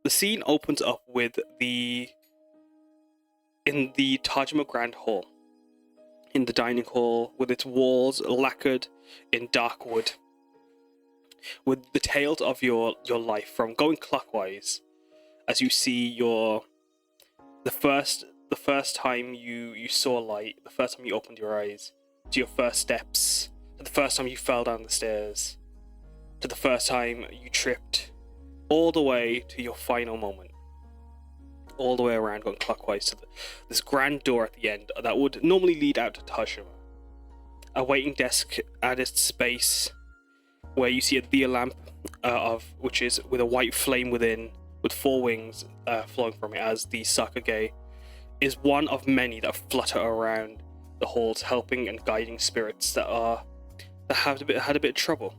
The scene opens up with in the Tajima Grand Hall, in the dining hall, with its walls lacquered in dark wood, with the tales of your life from going clockwise, as you see the first time you saw light, the first time you opened your eyes, to your first steps, to the first time you fell down the stairs, to the first time you tripped, all the way to your final moment, all the way around going clockwise to this grand door at the end that would normally lead out to Tajima. A waiting desk at its space, where you see a Thea lamp which is with a white flame within, with 4 wings flowing from it, as the Sakage is one of many that flutter around the halls, helping and guiding spirits that had a bit of trouble.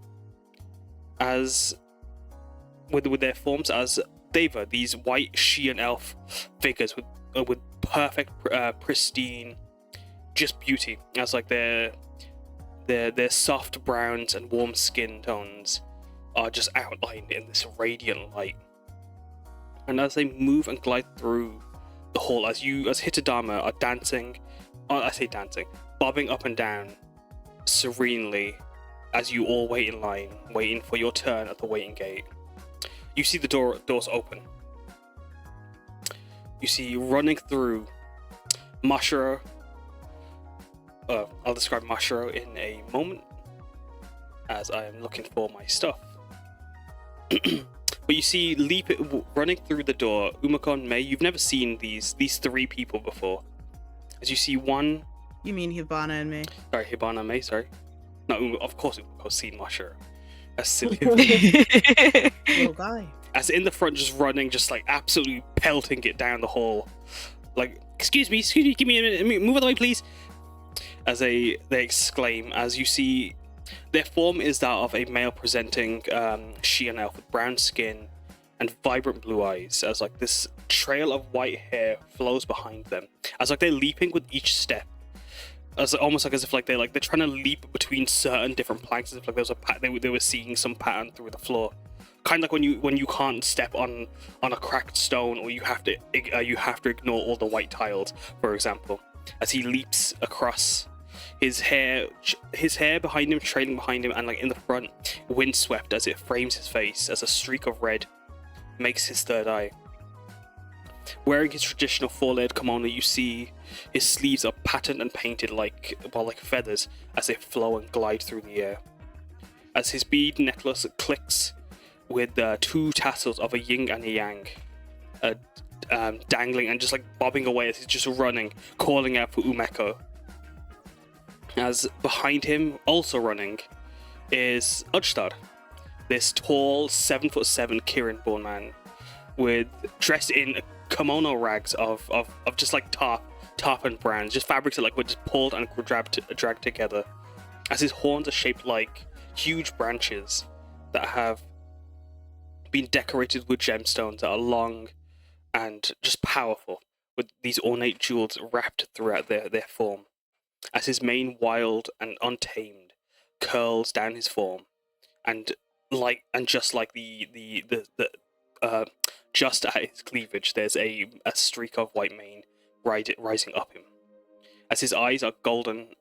As with their forms as Deva, these white Shian elf figures with perfect, pristine, just beauty, as like their soft browns and warm skin tones are just outlined in this radiant light. And as they move and glide through the hall, as Hitodama are bobbing up and down serenely, as you all wait in line, waiting for your turn at the waiting gate. You see the doors open. You see running through Mashiro. I'll describe Mashiro in a moment, as I am looking for my stuff. But you see running through the door, Umeko and Mei. You've never seen these 3 people before. As you see one... You mean Hibana and Mei? Sorry, Hibana and Mei, sorry. No, of course Umeko's seen Mashiro. That's silly. Little guy. As in the front, just running, just like absolutely pelting it down the hall. Like, excuse me, give me a minute, move out of the way, please. As they exclaim, as you see their form is that of a male presenting Shian elf with brown skin and vibrant blue eyes, as like this trail of white hair flows behind them, as like they're leaping with each step, as almost like as if like they're trying to leap between certain different planks, as if like there was they were seeing some pattern through the floor, kind of like when you can't step on a cracked stone, or you have to ignore all the white tiles, for example. As he leaps across, his hair behind him, trailing behind him, and like in the front, windswept as it frames his face, as a streak of red makes his third eye. Wearing his traditional 4-layered kimono, you see his sleeves are patterned and painted like feathers as they flow and glide through the air. As his bead necklace clicks with 2 tassels of a yin and a yang, dangling and just like bobbing away as he's just running, calling out for Umeko. As behind him, also running, is Ujdar, this tall 7'7" Kirin-born man, dressed in kimono rags of just like tartan brands, just fabrics that like were just pulled and dragged together. As his horns are shaped like huge branches that have been decorated with gemstones that are long and just powerful, with these ornate jewels wrapped throughout their form. As his mane, wild and untamed, curls down his form, and just like just at his cleavage, there's a streak of white mane rising up him. As his eyes are golden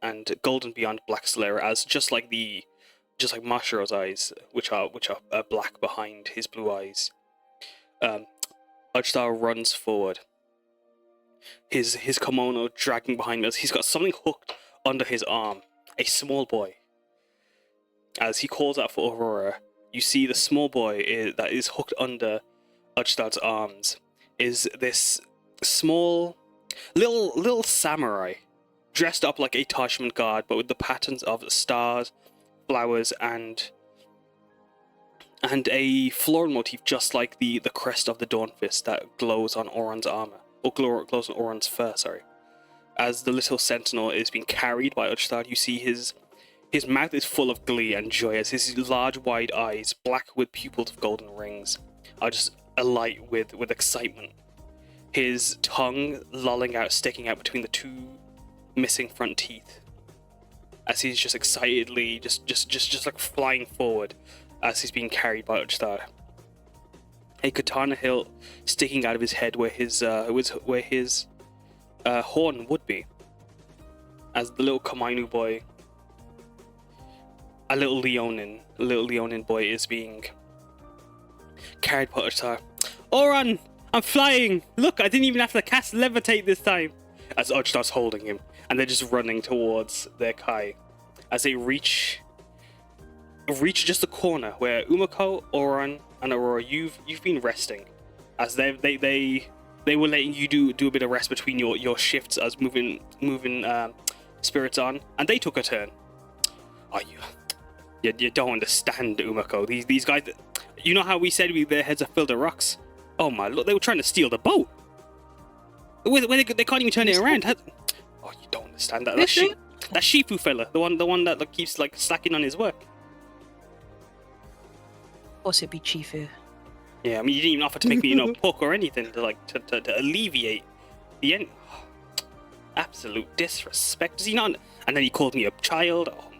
beyond black sclera, as just like Mashiro's eyes, which are black behind his blue eyes. Ujdar runs forward, his kimono dragging behind him, as he's got something hooked under his arm, a small boy. As he calls out for Aurora, you see the small boy that is hooked under Ujdar's arms is this small little samurai, dressed up like a Tajman guard, but with the patterns of stars, flowers, and a floral motif, just like the crest of the Dawnfist that glows on Auron's armor, or glows on Auron's fur, sorry. As the little sentinel is being carried by Ujdar, you see his mouth is full of glee and joy, as his large wide eyes, black with pupils of golden rings, are just alight with excitement. His tongue sticking out between the 2 missing front teeth, as he's just excitedly just like flying forward as he's being carried by Ujdar. a katana hilt sticking out of his head where his horn would be. As the little Kamainu boy, a little Leonin boy is being carried by Uchitar. Auron, I'm flying! Look, I didn't even have to cast levitate this time! As Uchitar's holding him, and they're just running towards their Kai. As they reach just the corner where Umeko, Auron, and Aurora, you've been resting. As they were letting you do a bit of rest between your shifts as moving spirits on, and they took a turn. Oh, you don't understand, Umeko. These guys, you know how we said their heads are filled with rocks? Oh my lord, they were trying to steal the boat. They can't even turn it around. Oh, you don't understand that. That Shifu fella, the one that like, keeps like slacking on his work. Of course it'd be Chifu. Yeah, I mean you didn't even offer to make me, poke or anything to alleviate the end. Absolute disrespect. Does he not? And then he called me a child. Oh,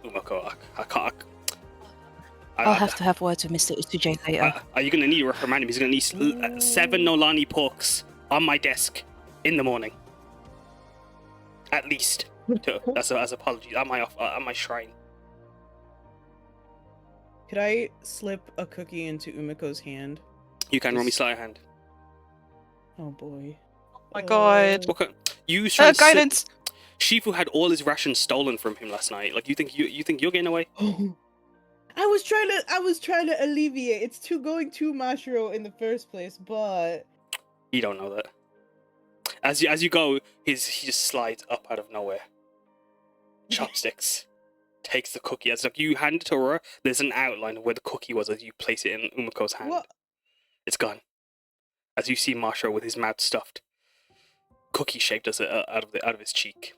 Umeko, I can't. I'll have to have words with Mr. Utsujay later. Are you going to need to reprimand him? He's going to need 7 Nolani pokes on my desk in the morning. At least. As apologies. At my shrine. Could I slip a cookie into Umeko's hand? You can roll me sleight of hand. Oh boy. Oh my god. Okay. Use guidance! Shifu had all his rations stolen from him last night. Like, you think you're getting away? I was trying to alleviate. It's going to Mashiro in the first place, but You don't know that. As you go, he just slides up out of nowhere. Chopsticks. Takes the cookie. As like you hand it to Aurora, there's an outline of where the cookie was as you place it in Umeko's hand. what? It's gone. As you see Mashiro with his mouth stuffed, cookie shaped as out of his cheek.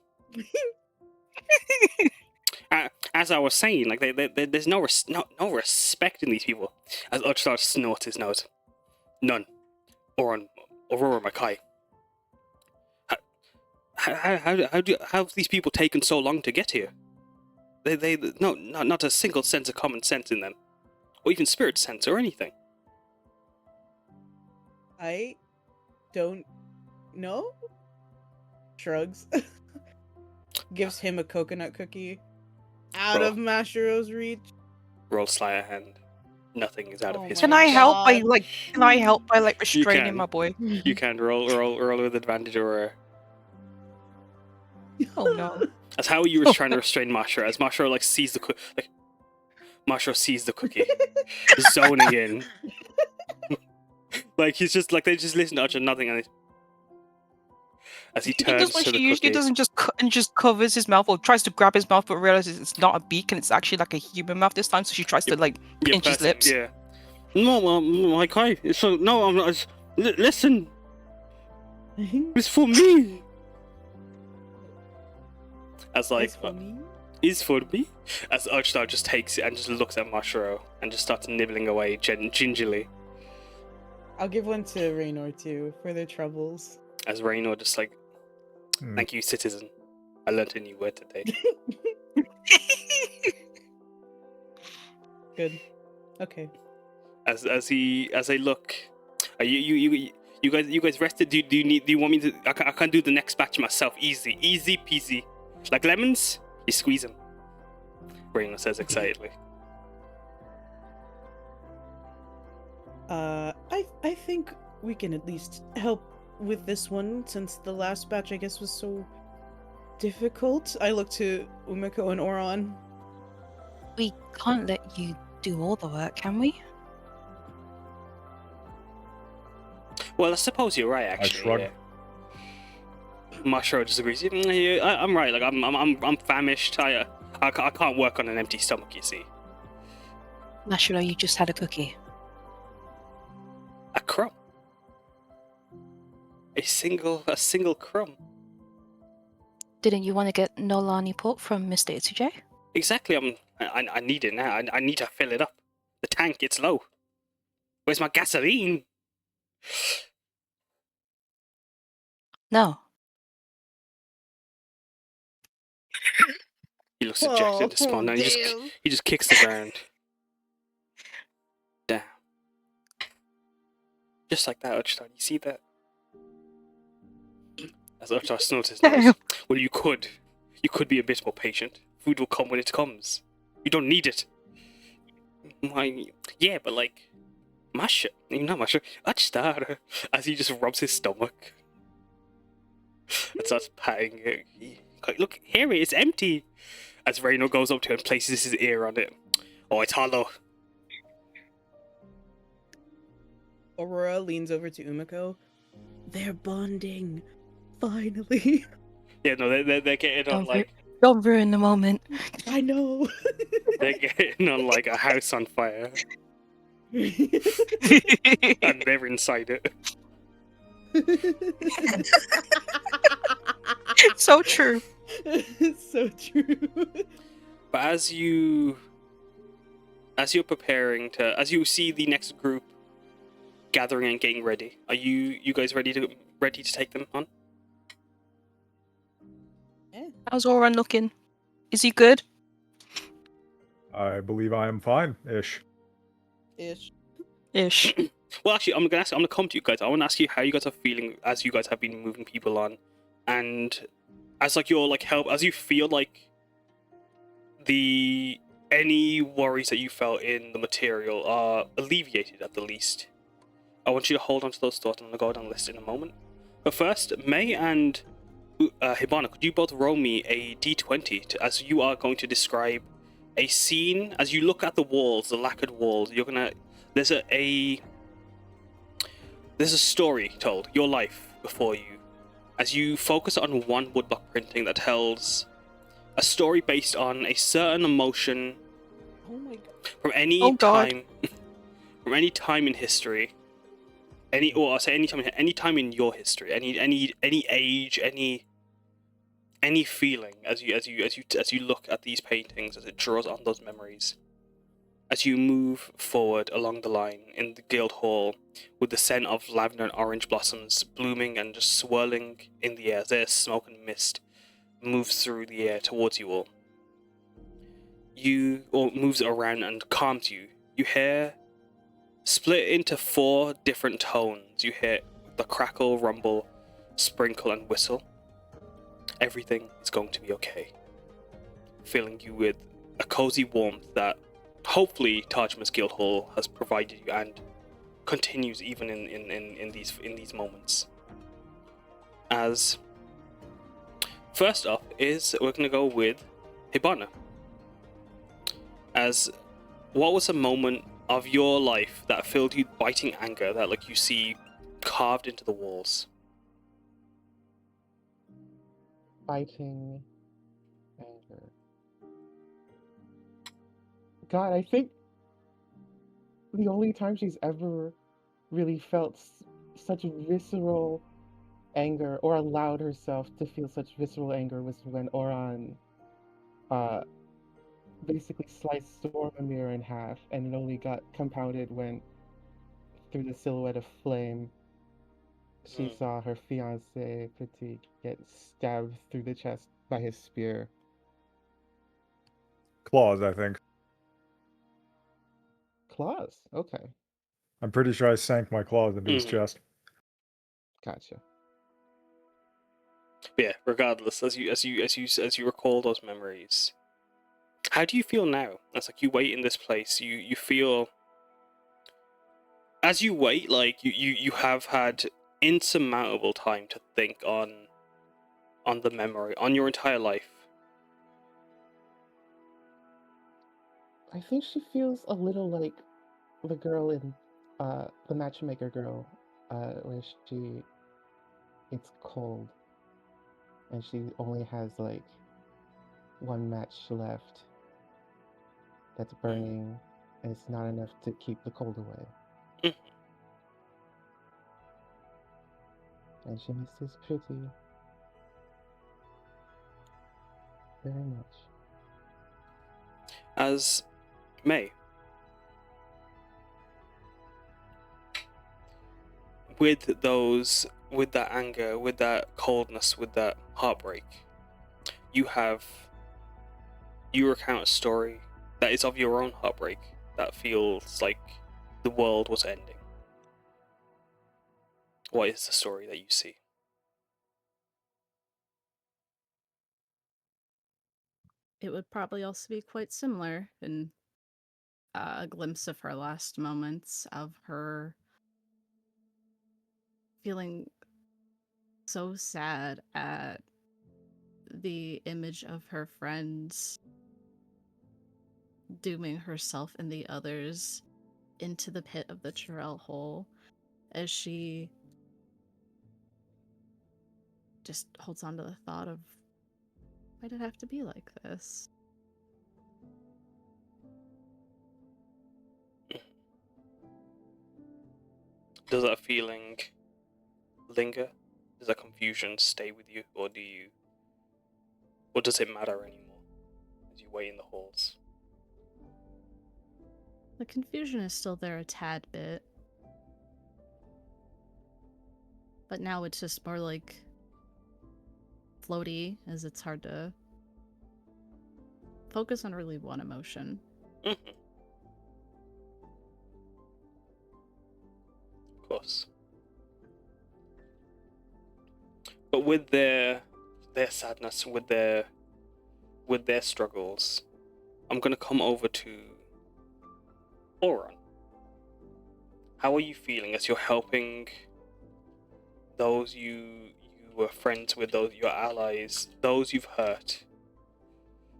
As I was saying, like there's no respect in these people. As Uchitar snorts his nose. None. Aurora, my Kai. How have these people taken so long to get here? Not a single sense of common sense in them, or even spirit sense or anything. I don't know. Shrugs. Gives him a coconut cookie. Out of Mashiro's reach. Roll sleight of hand. Nothing is out of his. Can I help by restraining my boy? You can roll with advantage or. Oh no. As how you were trying to restrain Mashiro, as Mashiro sees the Mashiro sees the cookie, zoning in. He's just they just listen to Uchitar nothing, and as he turns does what to the she usually cookie. doesn't just covers his mouth or tries to grab his mouth, but realizes it's not a beak and it's actually like a human mouth this time. So she tries to pinch his lips. Yeah. No, my Kai. So no, I'm not. Listen, it's for me. As It's for me? is for me. As Uchitar just takes it and just looks at Mashiro and just starts nibbling away gingerly. I'll give one to Raynor too for their troubles. As Raynor just thank you, citizen. I learnt a new word today. Good. Okay. As they look, are you guys rested? Do you want me to? I can do the next batch myself. Easy peasy. Like lemons, you squeeze them. Raynor says excitedly. I think we can at least help with this one, since the last batch I guess was so difficult. I look to Umeko and Auron. We can't let you do all the work, can we? Well, I suppose you're right. Actually, I shrug. yeah. Mashiro disagrees. I'm right. Like I'm famished. I can't work on an empty stomach. You see. Mashiro, you just had a cookie. A crumb. A single crumb. Didn't you want to get Nolani pork from Mr. Utsujay? Exactly. I need it now. I need to fill it up. The tank, it's low. Where's my gasoline? No. He looks dejected, despondent. He just kicks the ground. Damn. Just like that, Uchtar. You see that? As Uchtar snorts his nose. Well, you could. You could be a bit more patient. Food will come when it comes. You don't need it. Why? Yeah, but like, Masha, not Masha, Uchtar. As he just rubs his stomach and starts patting it. Like, look, here it's empty. As Reino goes up to it and places his ear on it. Oh, it's hollow. Aurora leans over to Umeko. They're bonding. Finally. Yeah, no, they're getting on like Don't ruin the moment. I know. they're getting on like a house on fire, and they're inside it. So true. So true. But as you're preparing to, as you see the next group gathering and getting ready, are you guys ready to take them on? How's Auron looking? Is he good? I believe I am fine-ish. Ish. Well, actually, I'm gonna come to you guys. I want to ask you how you guys are feeling as you guys have been moving people on, and as like your like help, as you feel like any worries that you felt in the material are alleviated at the least. I want you to hold on to those thoughts. I'm gonna go down the list in a moment. But first, Mei and Hibana, could you both roll me a d20 as you are going to describe a scene as you look at the walls, the lacquered walls. There's a story told, your life before you, as you focus on one woodblock printing that tells a story based on a certain emotion Oh my god. from any time, from any time in history, any time in your history, any age, any feeling as you look at these paintings, as it draws on those memories. As you move forward along the line in the guild hall, with the scent of lavender and orange blossoms blooming and just swirling in the air, there's smoke and mist moves through the air towards you all. Moves around and calms you. You hear, split into 4 different tones. You hear the crackle, rumble, sprinkle, and whistle. Everything is going to be okay. Filling you with a cozy warmth that hopefully Tajma's Guildhall has provided you and continues even in these moments. As first up is we're gonna go with Hibana. As what was a moment of your life that filled you with biting anger that like you see carved into the walls? Biting anger. God, I think the only time she's ever really felt such visceral anger or allowed herself to feel such visceral anger was when Auron basically sliced Stormamir in half, and it only got compounded when, through the silhouette of flame, she saw her fiancé Petit get stabbed through the chest by his spear. Claws, I think. Claws? Okay. I'm pretty sure I sank my claws into his chest. Gotcha. But yeah, regardless, as you recall those memories, how do you feel now? As like you wait in this place, you feel as you wait, like you have had insurmountable time to think on the memory, on your entire life. I think she feels a little like the girl in the matchmaker girl, where it's cold and she only has like one match left that's burning, and it's not enough to keep the cold away. And she misses Pretty very much. As Mei, with that anger, with that coldness, with that heartbreak, you recount a story that is of your own heartbreak, that feels like the world was ending. What is the story that you see? It would probably also be quite similar in a glimpse of her last moments, of her feeling so sad at the image of her friends dooming herself and the others into the pit of the Churel hole, as she just holds on to the thought of, why did it have to be like this? Does that feeling linger? Does that confusion stay with you, or does it matter anymore as you wait in the halls? The confusion is still there a tad bit, but now it's just more like floaty, as it's hard to focus on really one emotion. Of course. But with their sadness, with their struggles, I'm gonna come over to Auron. How are you feeling as you're helping those you were friends with, those your allies, those you've hurt,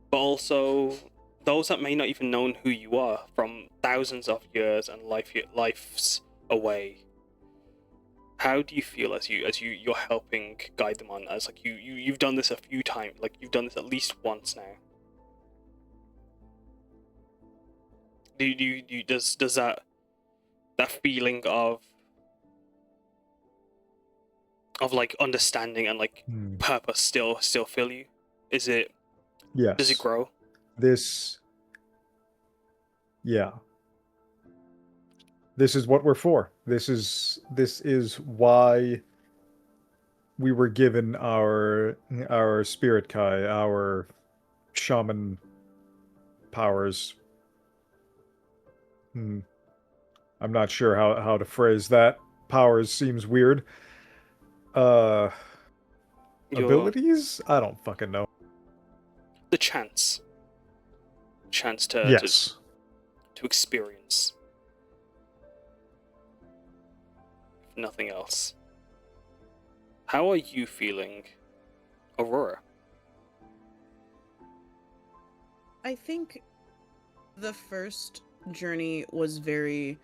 but also those that may not even known who you are from thousands of years and lives away? How do you feel as you're helping guide them on, as like you've done this a few times, like you've done this at least once now? Does that feeling of like understanding and like purpose still fill you? Is it? Yes. Does it grow? Yeah. This is what we're for. This is why we were given our spirit kai, our shaman powers. I'm not sure how to phrase that. Powers seems weird. Abilities? I don't fucking know. The chance to Yes. to experience, if nothing else. How are you feeling, Aurora? I think the first journey was very...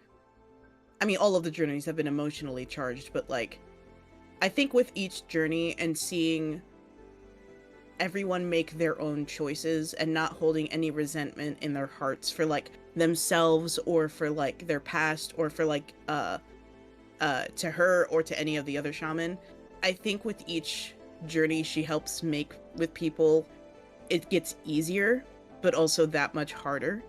I mean, all of the journeys have been emotionally charged, but, like, I think with each journey and seeing everyone make their own choices and not holding any resentment in their hearts for, like, themselves or for, like, their past or for, like, to her or to any of the other shaman, I think with each journey she helps make with people, it gets easier, but also that much harder.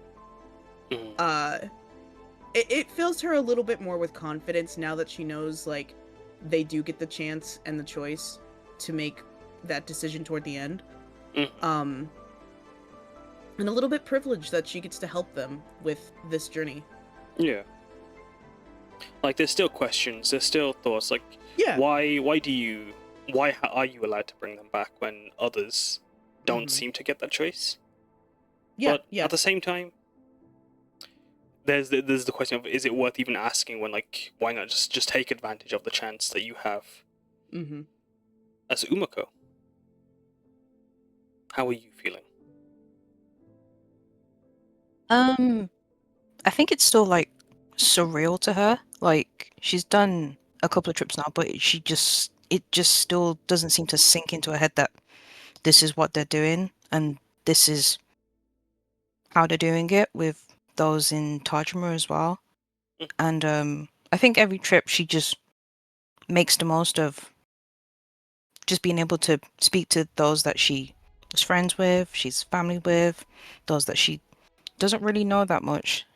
It fills her a little bit more with confidence now that she knows, like, they do get the chance and the choice to make that decision toward the end. And a little bit privileged that she gets to help them with this journey. Yeah. Like, there's still questions, there's still thoughts, like, Yeah. why are you allowed to bring them back when others don't seem to get that choice? Yeah, But yeah. at the same time, there's the question of, is it worth even asking when, like, why not just take advantage of the chance that you have as Umeko? How are you feeling? I think it's still like surreal to her. Like, she's done a couple of trips now, but it just still doesn't seem to sink into her head that this is what they're doing and this is how they're doing it with those in Tajima as well. And I think every trip she just makes the most of just being able to speak to those that she was friends with, she's family with, those that she doesn't really know that much.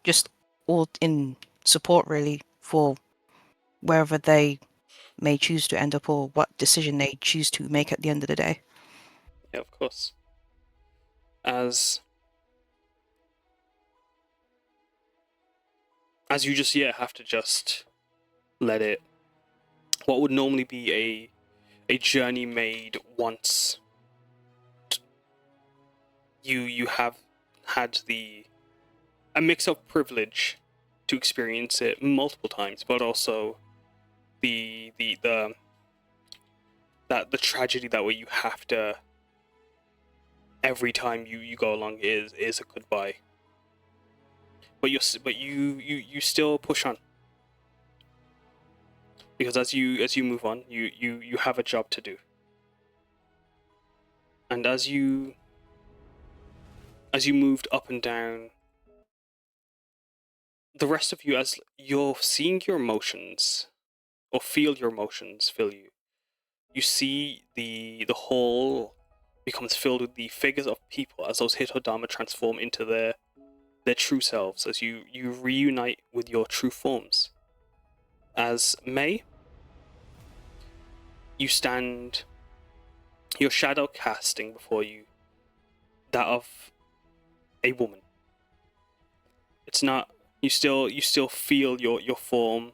Just all in support, really, for wherever they may choose to end up or what decision they choose to make at the end of the day. Yeah, of course. As you just have to just let it what would normally be a journey made once, you have had a mix of privilege to experience it multiple times, but also the tragedy that way you have to, every time you go along is a goodbye. But you still push on, because as you move on, you have a job to do. And as you moved up and down, the rest of you, as you're seeing your emotions, or feel your emotions fill you, you see the hall becomes filled with the figures of people as those Hitodama transform into their true selves, as you reunite with your true forms. As Mei, you stand, your shadow casting before you, that of a woman. It's not, you still feel your form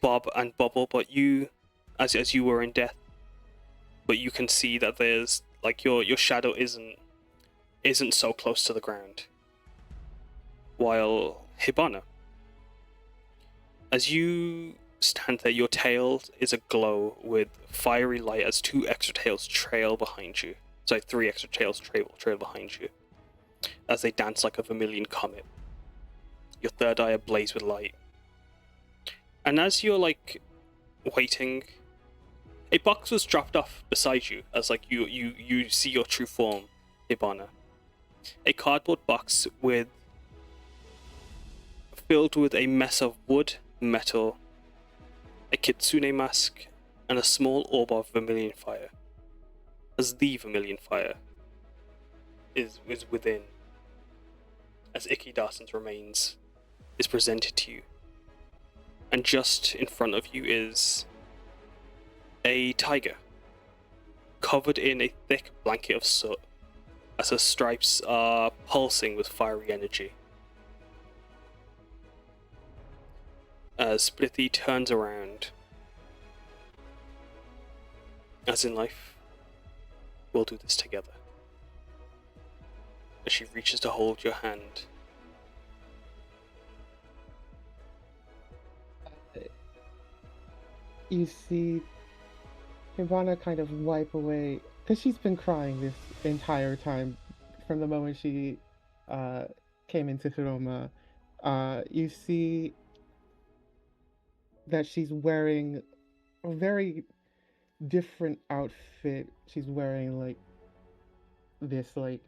bob and bubble, but you, as you were in death, but you can see that there's, like, your shadow isn't so close to the ground. While Hibana, as you stand there, your tail is aglow with fiery light as two extra tails trail behind you. Sorry, three extra tails trail behind you as they dance like a vermilion comet. Your third eye ablaze with light. And as you're, like, waiting, a box was dropped off beside you as, like, you see your true form, Hibana. A cardboard box filled with a mess of wood, metal, a kitsune mask, and a small orb of vermilion fire. As the vermilion fire is within, as Ikki Dawson's remains is presented to you. And just in front of you is a tiger, covered in a thick blanket of soot, as her stripes are pulsing with fiery energy. As Splithy turns around, as in life, we'll do this together. As she reaches to hold your hand. You see Hibana kind of wipe away, because she's been crying this entire time from the moment she came into Hiroma. You see that she's wearing a very different outfit. She's wearing, like, this, like,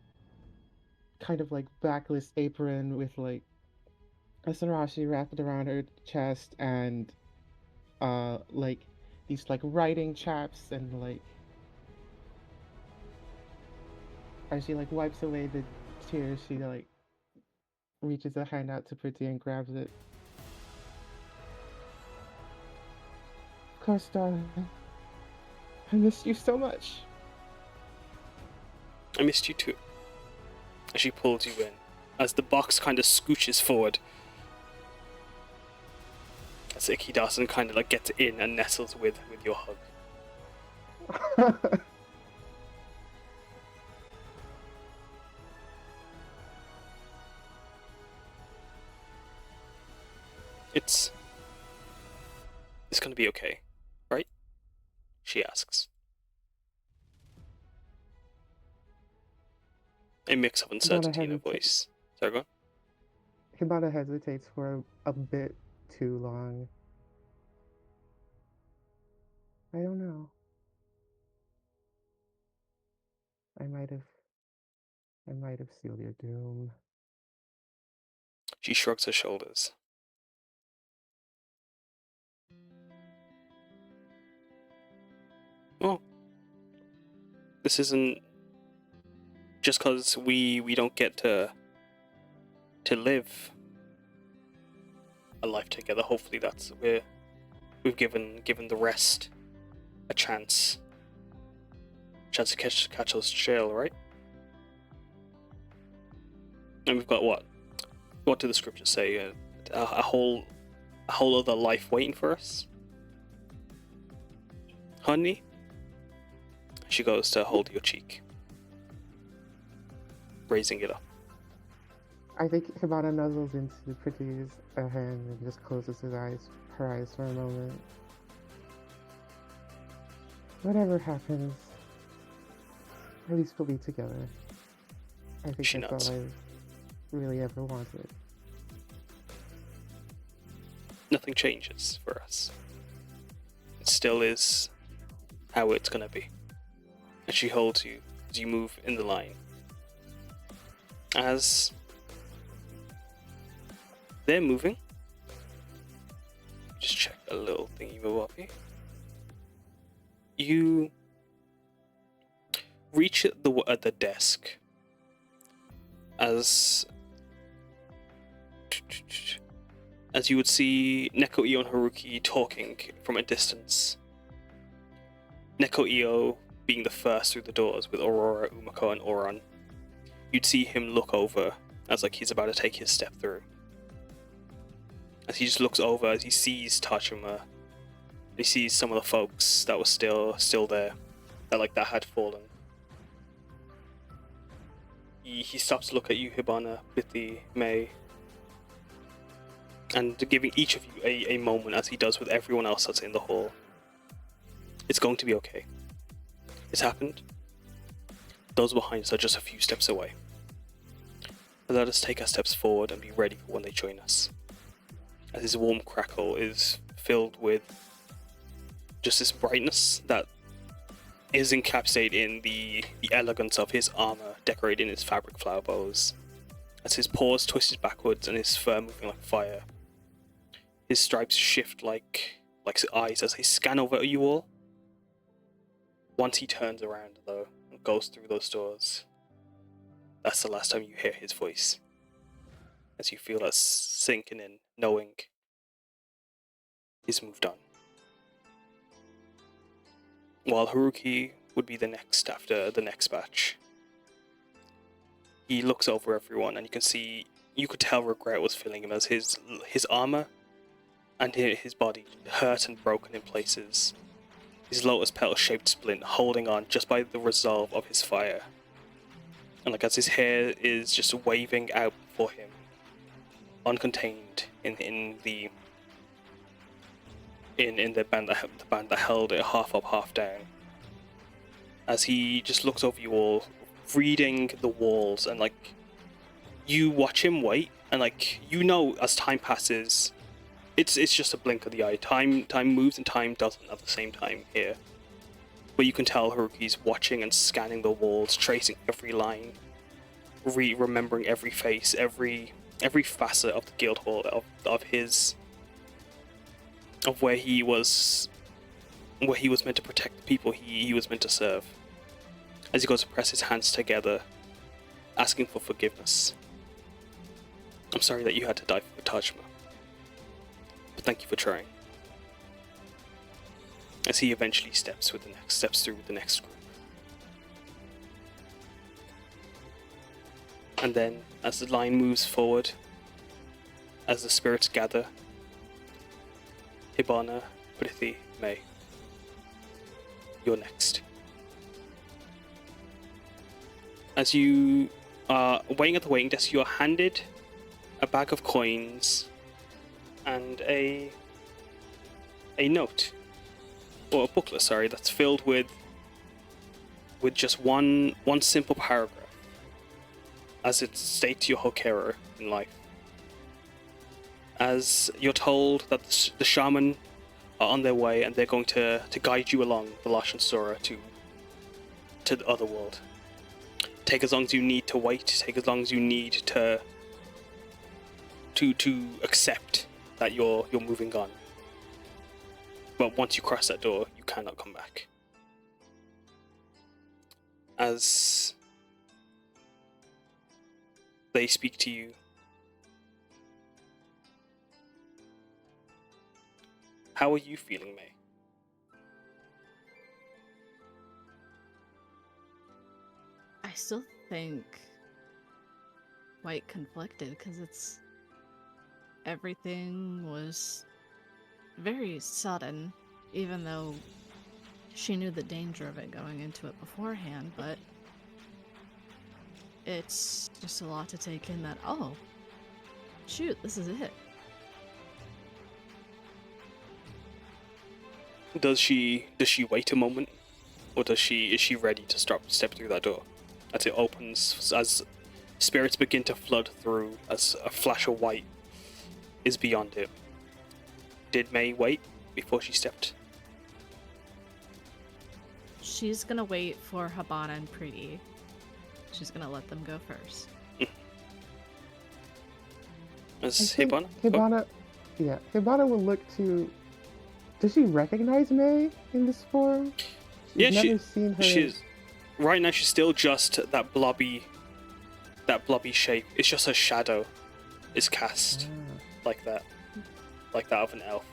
kind of, like, backless apron with, like, a sarashi wrapped around her chest, and like, these, like, writing chaps, and, like, as she, like, wipes away the tears, she, like, reaches a hand out to Pretty and grabs it. Of course, darling. I missed you so much. I missed you too. As she pulls you in, as the box kind of scooches forward, as Ikki Dawson kind of, like, gets in and nestles with your hug. It's gonna be okay, right? She asks. A mix of uncertainty in her voice. Sorry, go on. Hibana hesitates for a bit too long. I don't know. I might have sealed your doom. She shrugs her shoulders. Well, this isn't just because we don't get to live a life together. Hopefully that's we've given the rest a chance to catch us chill, right? And we've got what do the scriptures say? A whole other life waiting for us. Honey? She goes to hold your cheek, raising it up. I think Hibana nuzzles into Pretty's hand and just closes her eyes for a moment. Whatever happens, at least we'll be together. I think She that's nods. all I really ever wanted. Nothing changes for us. It still is how it's gonna be. And she holds you as you move in the line. As they're moving, just check a little thingy move up here. You reach at the desk as you would see Neko Io and Haruki talking from a distance. Neko Io being the first through the doors with Aurora, Umeko, and Auron. You'd see him look over as like he's about to take his step through. As he just looks over as he sees Tachima, he sees some of the folks that were still there, that had fallen. He stops to look at you, Hibana, Bithi, Mei, and giving each of you a moment, as he does with everyone else that's in the hall. It's going to be okay. It's happened. Those behind us are just a few steps away. Let us take our steps forward and be ready for when they join us. As his warm crackle is filled with just this brightness that is encapsulated in the elegance of his armor, decorated in his fabric flower bows. As his paws twisted backwards and his fur moving like fire. His stripes shift like eyes as they scan over you all. Once he turns around, though, and goes through those doors, that's the last time you hear his voice. As you feel that sinking in, knowing he's moved on. While Haruki would be the next after the next batch. He looks over everyone and you could tell regret was filling him as his armor and his body hurt and broken in places. His lotus petal shaped splint holding on just by the resolve of his fire. And as his hair is just waving out for him, uncontained in the band that held it half up, half down. As he just looks over you all, reading the walls, and you watch him wait, and as time passes, it's just a blink of the eye. Time moves and time doesn't at the same time here. But you can tell Haruki's watching and scanning the walls, tracing every line, remembering every face, every facet of the guild hall, of where he was meant to protect the people he was meant to serve. As he goes to press his hands together, asking for forgiveness. I'm sorry that you had to die for Tajima, but thank you for trying. As he eventually steps through with the next group. And then, as the line moves forward, as the spirits gather, Hibana, Prithi, Mei, you're next. As you are waiting at the waiting desk, you are handed a bag of coins and a note, or a booklet, sorry, that's filled with just one simple paragraph, as it states your hokero in life. As you're told that the shaman are on their way and they're going to guide you along the Lashan Sora to the other world. Take as long as you need to wait, take as long as you need to accept that you're moving on. But once you cross that door, you cannot come back. As they speak to you, how are you feeling, Mei? I still think quite conflicted because everything was very sudden, even though she knew the danger of it going into it beforehand, but it's just a lot to take in that, oh, shoot, this is it. Does she wait a moment, or is she ready to step through that door as it opens, as spirits begin to flood through, as a flash of white is beyond it? Did May wait before she stepped? She's gonna wait for Hibana and Pretty. She's gonna let them go first. As I think Hibana? Hibana, yeah, Hibana will look to. Does she recognize May in this form? Yeah, never seen her. She's right now. She's still just that blobby shape. It's just her shadow is cast like that of an elf.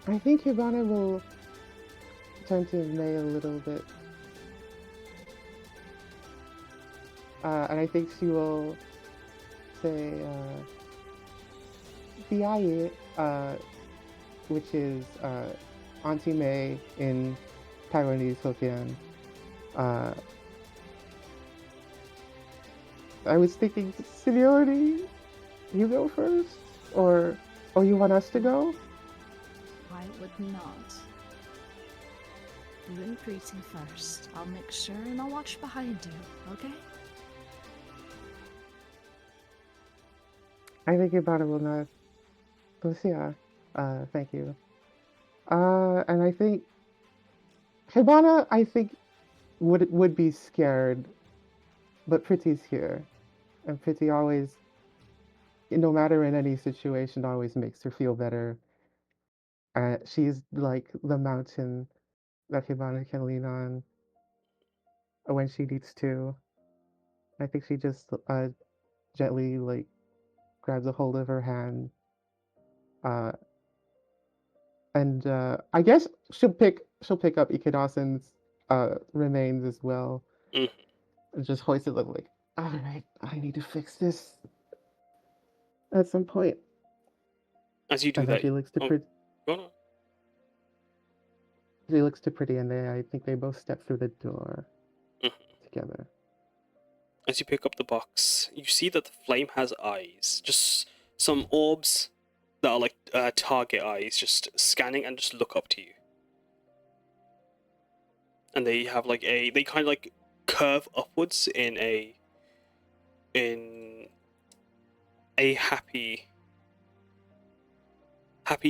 I think Hibana will turn to May a little bit. And I think she will say, Biaye, which is Auntie May in Taiwanese Hokkien. I was thinking, seniority, you go first? Or you want us to go? I would not. You and Pretty first. I'll make sure and I'll watch behind you, okay? I think Hibana will not. Lucia, thank you. And I think Hibana, would be scared, but Pretty's here, and Pretty always, no matter in any situation, always makes her feel better. She's like the mountain that Hibana can lean on when she needs to. I think she just gently like grabs a hold of her hand, and I guess she'll pick up Ikedasen's remains as well, Mm. and just hoist it up like, all right, I need to fix this at some point. As you do And then that, she looks to Pretty. go on. She looks to Pretty, and I think they both step through the door Mhm. together. As you pick up the box, you see that the flame has eyes, just some orbs that are like target eyes, just scanning and just look up to you. And they have like they kind of like curve upwards in a happy,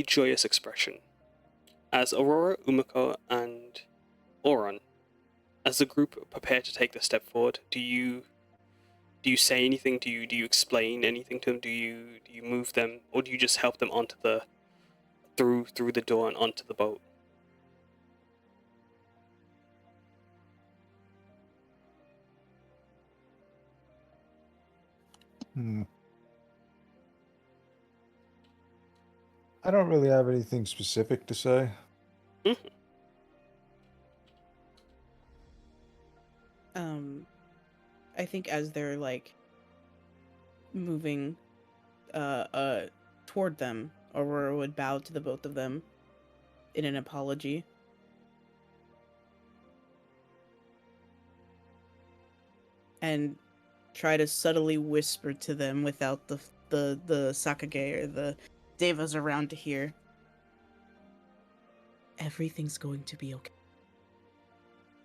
joyous expression. As Aurora, Umeko, and Auron, as the group prepare to take the step forward, do you say anything? Do you explain anything to them? Do you move them, or do you just help them onto the through the door and onto the boat? I don't really have anything specific to say. I think as they're like moving toward them, Aurora would bow to the both of them in an apology. And try to subtly whisper to them without the Sakage or the devas around to hear. Everything's going to be okay.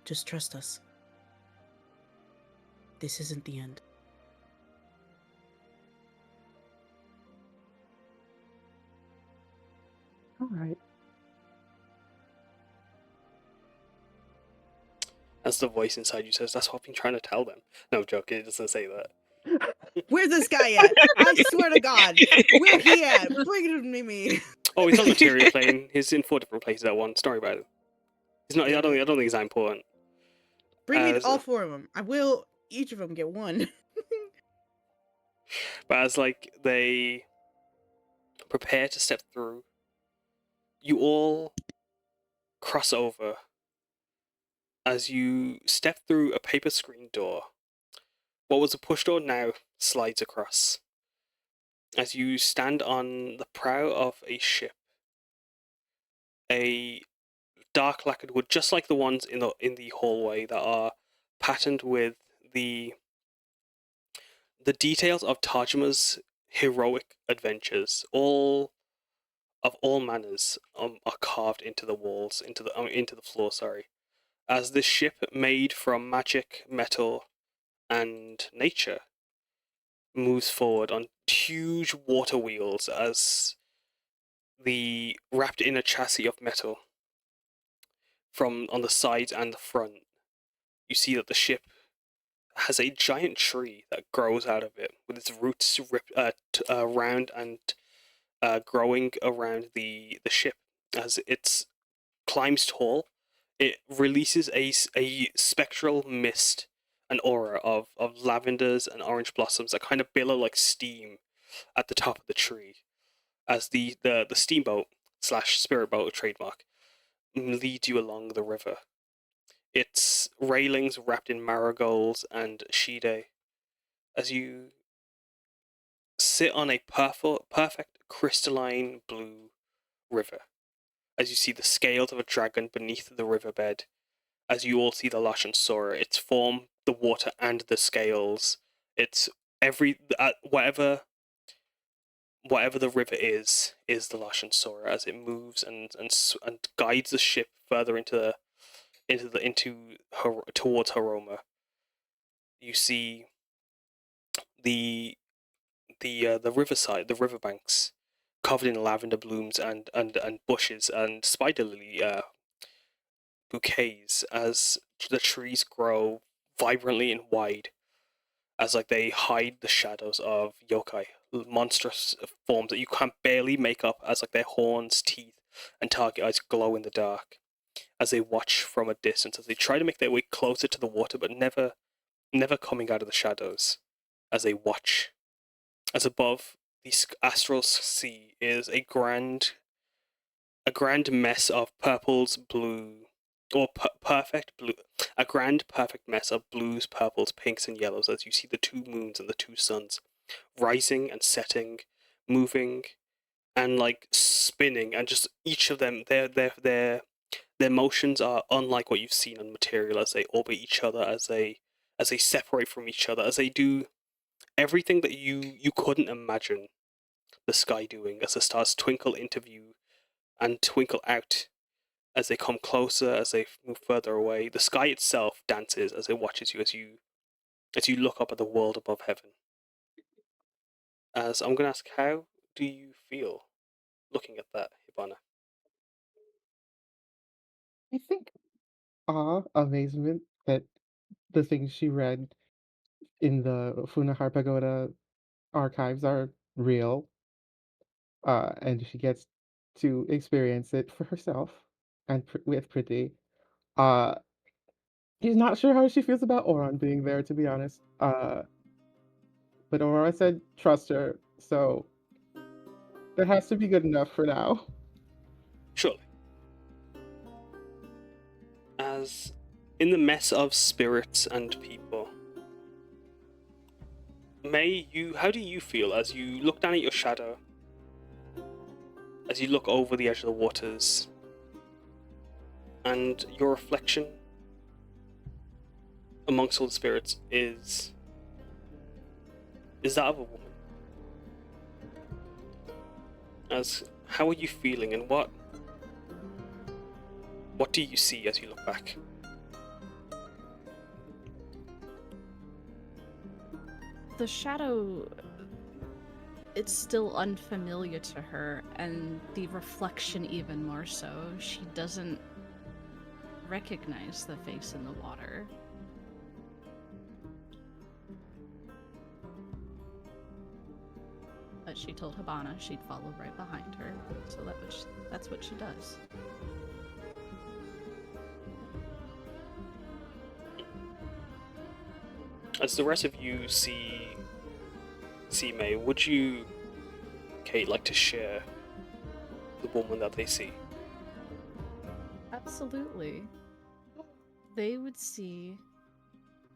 Just trust us. This isn't the end. All right. As the voice inside you says, "That's what I've been trying to tell them." No, joke. It doesn't say that. Where's this guy at? I swear to God, where he at? Bring him to me. Oh, he's on material plane. He's in 4 different places at once. Don't worry about it. He's not. I don't think he's that important. Bring me all 4 of them. I will each of them get one. But as like they prepare to step through, you all cross over as you step through a paper screen door. What was a push door now slides across. as you stand on the prow of a ship, a dark lacquered wood, just like the ones in the hallway that are patterned with the details of Tajima's heroic adventures, all of all manners, are carved into the walls, into the floor. Sorry, as this ship made from magic, metal, and nature moves forward on huge water wheels, as the wrapped in a chassis of metal from on the sides and the front. You see that the ship has a giant tree that grows out of it, with its roots round and growing around the ship. As it climbs tall, it releases a spectral mist, an aura of lavenders and orange blossoms that kind of billow like steam at the top of the tree, as the steamboat slash spirit boat trademark leads you along the river. Its railings wrapped in marigolds and shide, as you sit on a perfect crystalline blue river, as you see the scales of a dragon beneath the riverbed, as you all see the Lash and Sora, its form, the water, and the scales. It's whatever the river is the Lash and Sora, as it moves and guides the ship further towards Haroma. You see the riverside, the riverbanks, covered in lavender blooms and bushes and spider lily bouquets, as the trees grow vibrantly and wide, as like they hide the shadows of yokai, monstrous forms that you can barely make up, as like their horns, teeth, and target eyes glow in the dark, as they watch from a distance, as they try to make their way closer to the water, but never coming out of the shadows, as they watch. As above, the astral sea is a grand mess of purples, blue, or perfect blue, a grand perfect mess of blues, purples, pinks, and yellows, as you see the two moons and the two suns rising and setting, moving, and like spinning, and just each of them, their motions are unlike what you've seen on material, as they orbit each other, as they separate from each other, as they do everything that you couldn't imagine the sky doing, as the stars twinkle into view and twinkle out as they come closer, as they move further away. The sky itself dances as it watches you, as you look up at the world above heaven. As I'm going to ask, how do you feel looking at that, Hibana? I think awe, amazement that the things she read in the Funahar Pagoda archives are real, and she gets to experience it for herself and with Pretty. Uh, she's not sure how she feels about Auron being there, to be honest. But Aurora said trust her, so that has to be good enough for now. Surely. As in the mess of spirits and people, how do you feel as you look down at your shadow, as you look over the edge of the waters, and your reflection amongst all the spirits is that of a woman? As how are you feeling, and what do you see as you look back? The shadow, it's still unfamiliar to her, and the reflection even more so. She doesn't recognize the face in the water. But she told Hibana she'd follow right behind her, so that's what she does. As the rest of you see May, would you, Kate, like to share the woman that they see? Absolutely. They would see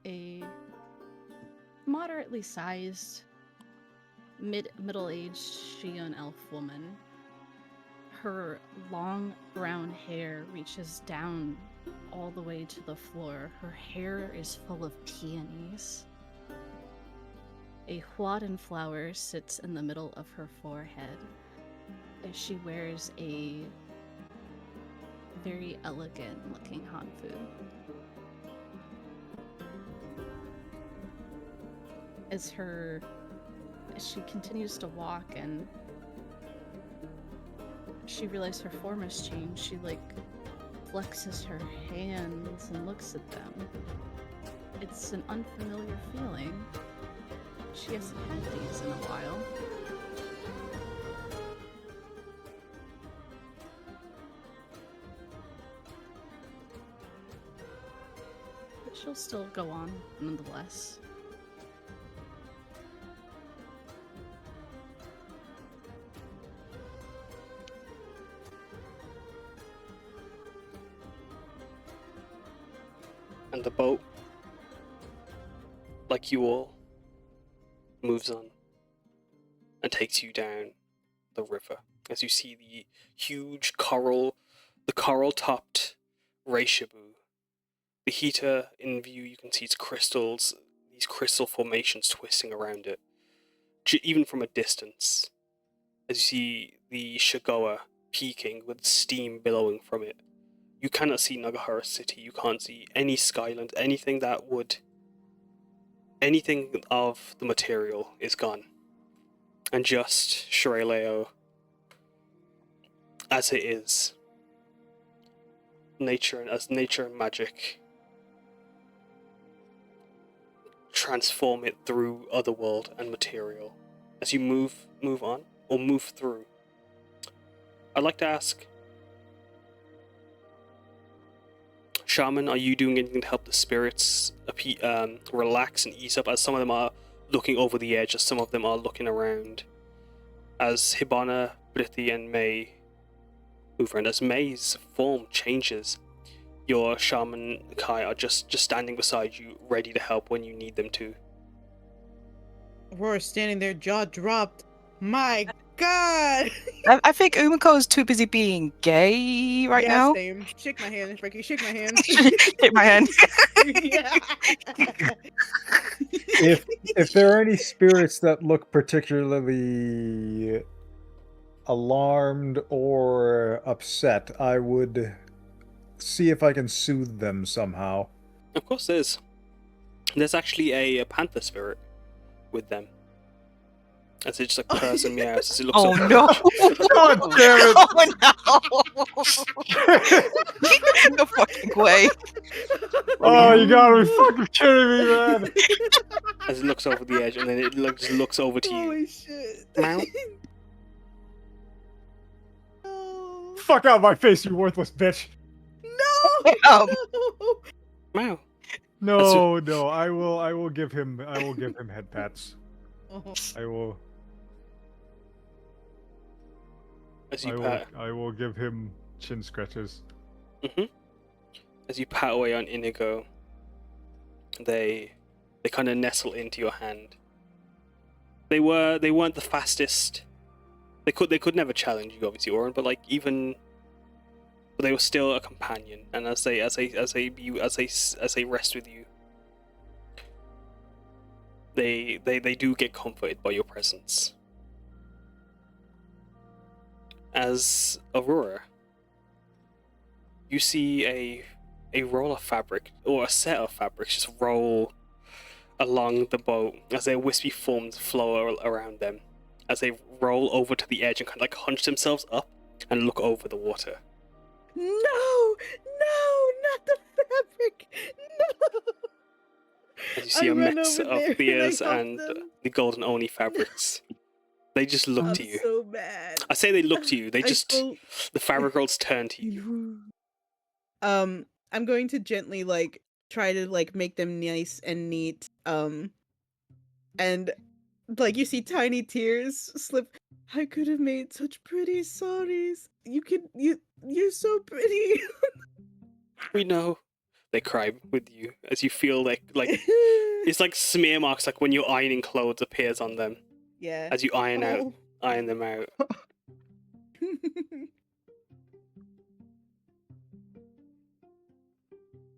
a moderately sized middle-aged Shion elf woman. Her long brown hair reaches down all the way to the floor. Her hair is full of peonies. A Huadan flower sits in the middle of her forehead. She wears a very elegant-looking hanfu. As she continues to walk and she realizes her form has changed, she flexes her hands and looks at them. It's an unfamiliar feeling. She hasn't had these in a while. But she'll still go on nonetheless. And the boat, like you all, moves on and takes you down the river as you see the huge coral-topped Reishibu. The heater in view, you can see its crystals, these crystal formations twisting around it, even from a distance. As you see the Shigoa peaking with steam billowing from it. You cannot see Nagahara City, you can't see any skyland, anything of the material is gone. And just Shireleo as it is. Nature and magic transform it through otherworld and material. As you move on, or move through. I'd like to ask, Shaman, are you doing anything to help the spirits relax and ease up, as some of them are looking over the edge, as some of them are looking around? As Hibana, Brithi, and Mei move around, as Mei's form changes, your Shaman Kai are just standing beside you, ready to help when you need them to. Aurora standing there, jaw dropped. My God! I think Umeko is too busy being gay right now. Same. Shake my hand, Frankie. Shake my hand. Shake my hand. Yeah. If there are any spirits that look particularly alarmed or upset, I would see if I can soothe them somehow. Of course there's. There's actually a panther spirit with them. As it just purrs and meows as it looks over. No! God damn it! Oh no! No fucking way! Oh, you gotta be fucking kidding me, man! As it looks over the edge, and then it just looks over to you. Holy shit. Meow. No. Fuck out my face, you worthless bitch! No. Um. Meow. No, I will give him head pats. Oh. As you pat. I will give him chin scratches. As you pat away on Inigo, they kind of nestle into your hand. They weren't the fastest. They could never challenge you, obviously, Auron, but but they were still a companion. And as they rest with you, they do get comforted by your presence. As Aurora, you see a roll of fabric, or a set of fabrics, just roll along the boat as their wispy forms flow around them, as they roll over to the edge and kind of hunch themselves up and look over the water. No, not the fabric. No. As you see I a run mix over of there and beers I help and them. the golden oni fabrics. They just look I'm to you. so mad. I say they look to you. They I just feel- the fabric rolls turn to you. I'm going to gently try to make them nice and neat. And you see tiny tears slip. I could have made such pretty saris. You're so pretty. We know. They cry with you as you feel like it's like smear marks, like when your ironing clothes appears on them. Yeah. as you iron Oh. them out.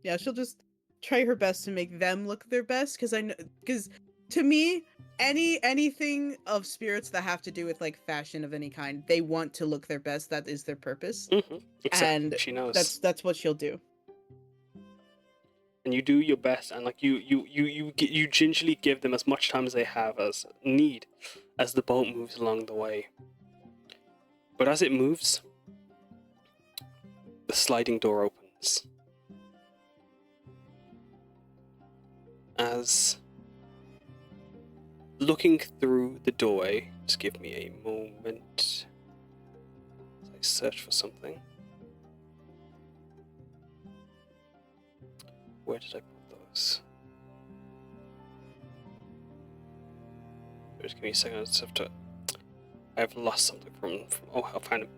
Yeah, she'll just try her best to make them look their best, because to me, anything of spirits that have to do with like fashion of any kind, they want to look their best. That is their purpose, Exactly. and She knows. that's what she'll do. And you do your best, and like you gingerly give them as much time as they have as need as the boat moves along the way. But as it moves, the sliding door opens. As looking through the doorway, just give me a moment as I search for something. Where did I put those? Just give me a second. I just have to. I've lost something from. Oh, I found it.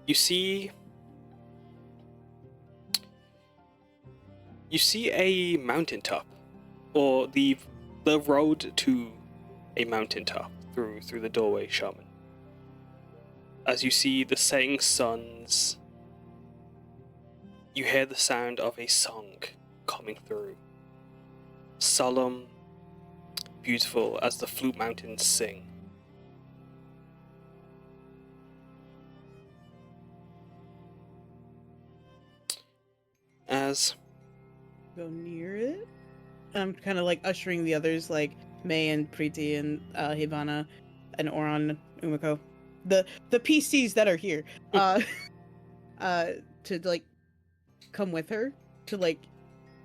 You see a mountaintop, or the road to a mountaintop through the doorway, shaman. As you see the setting suns, you hear the sound of a song coming through. Solemn, beautiful as the flute mountains sing. As Go near it. I'm kind of like ushering the others, like May and Preeti and Hibana and Auron, Umeko, the PCs that are here, to like come with her to like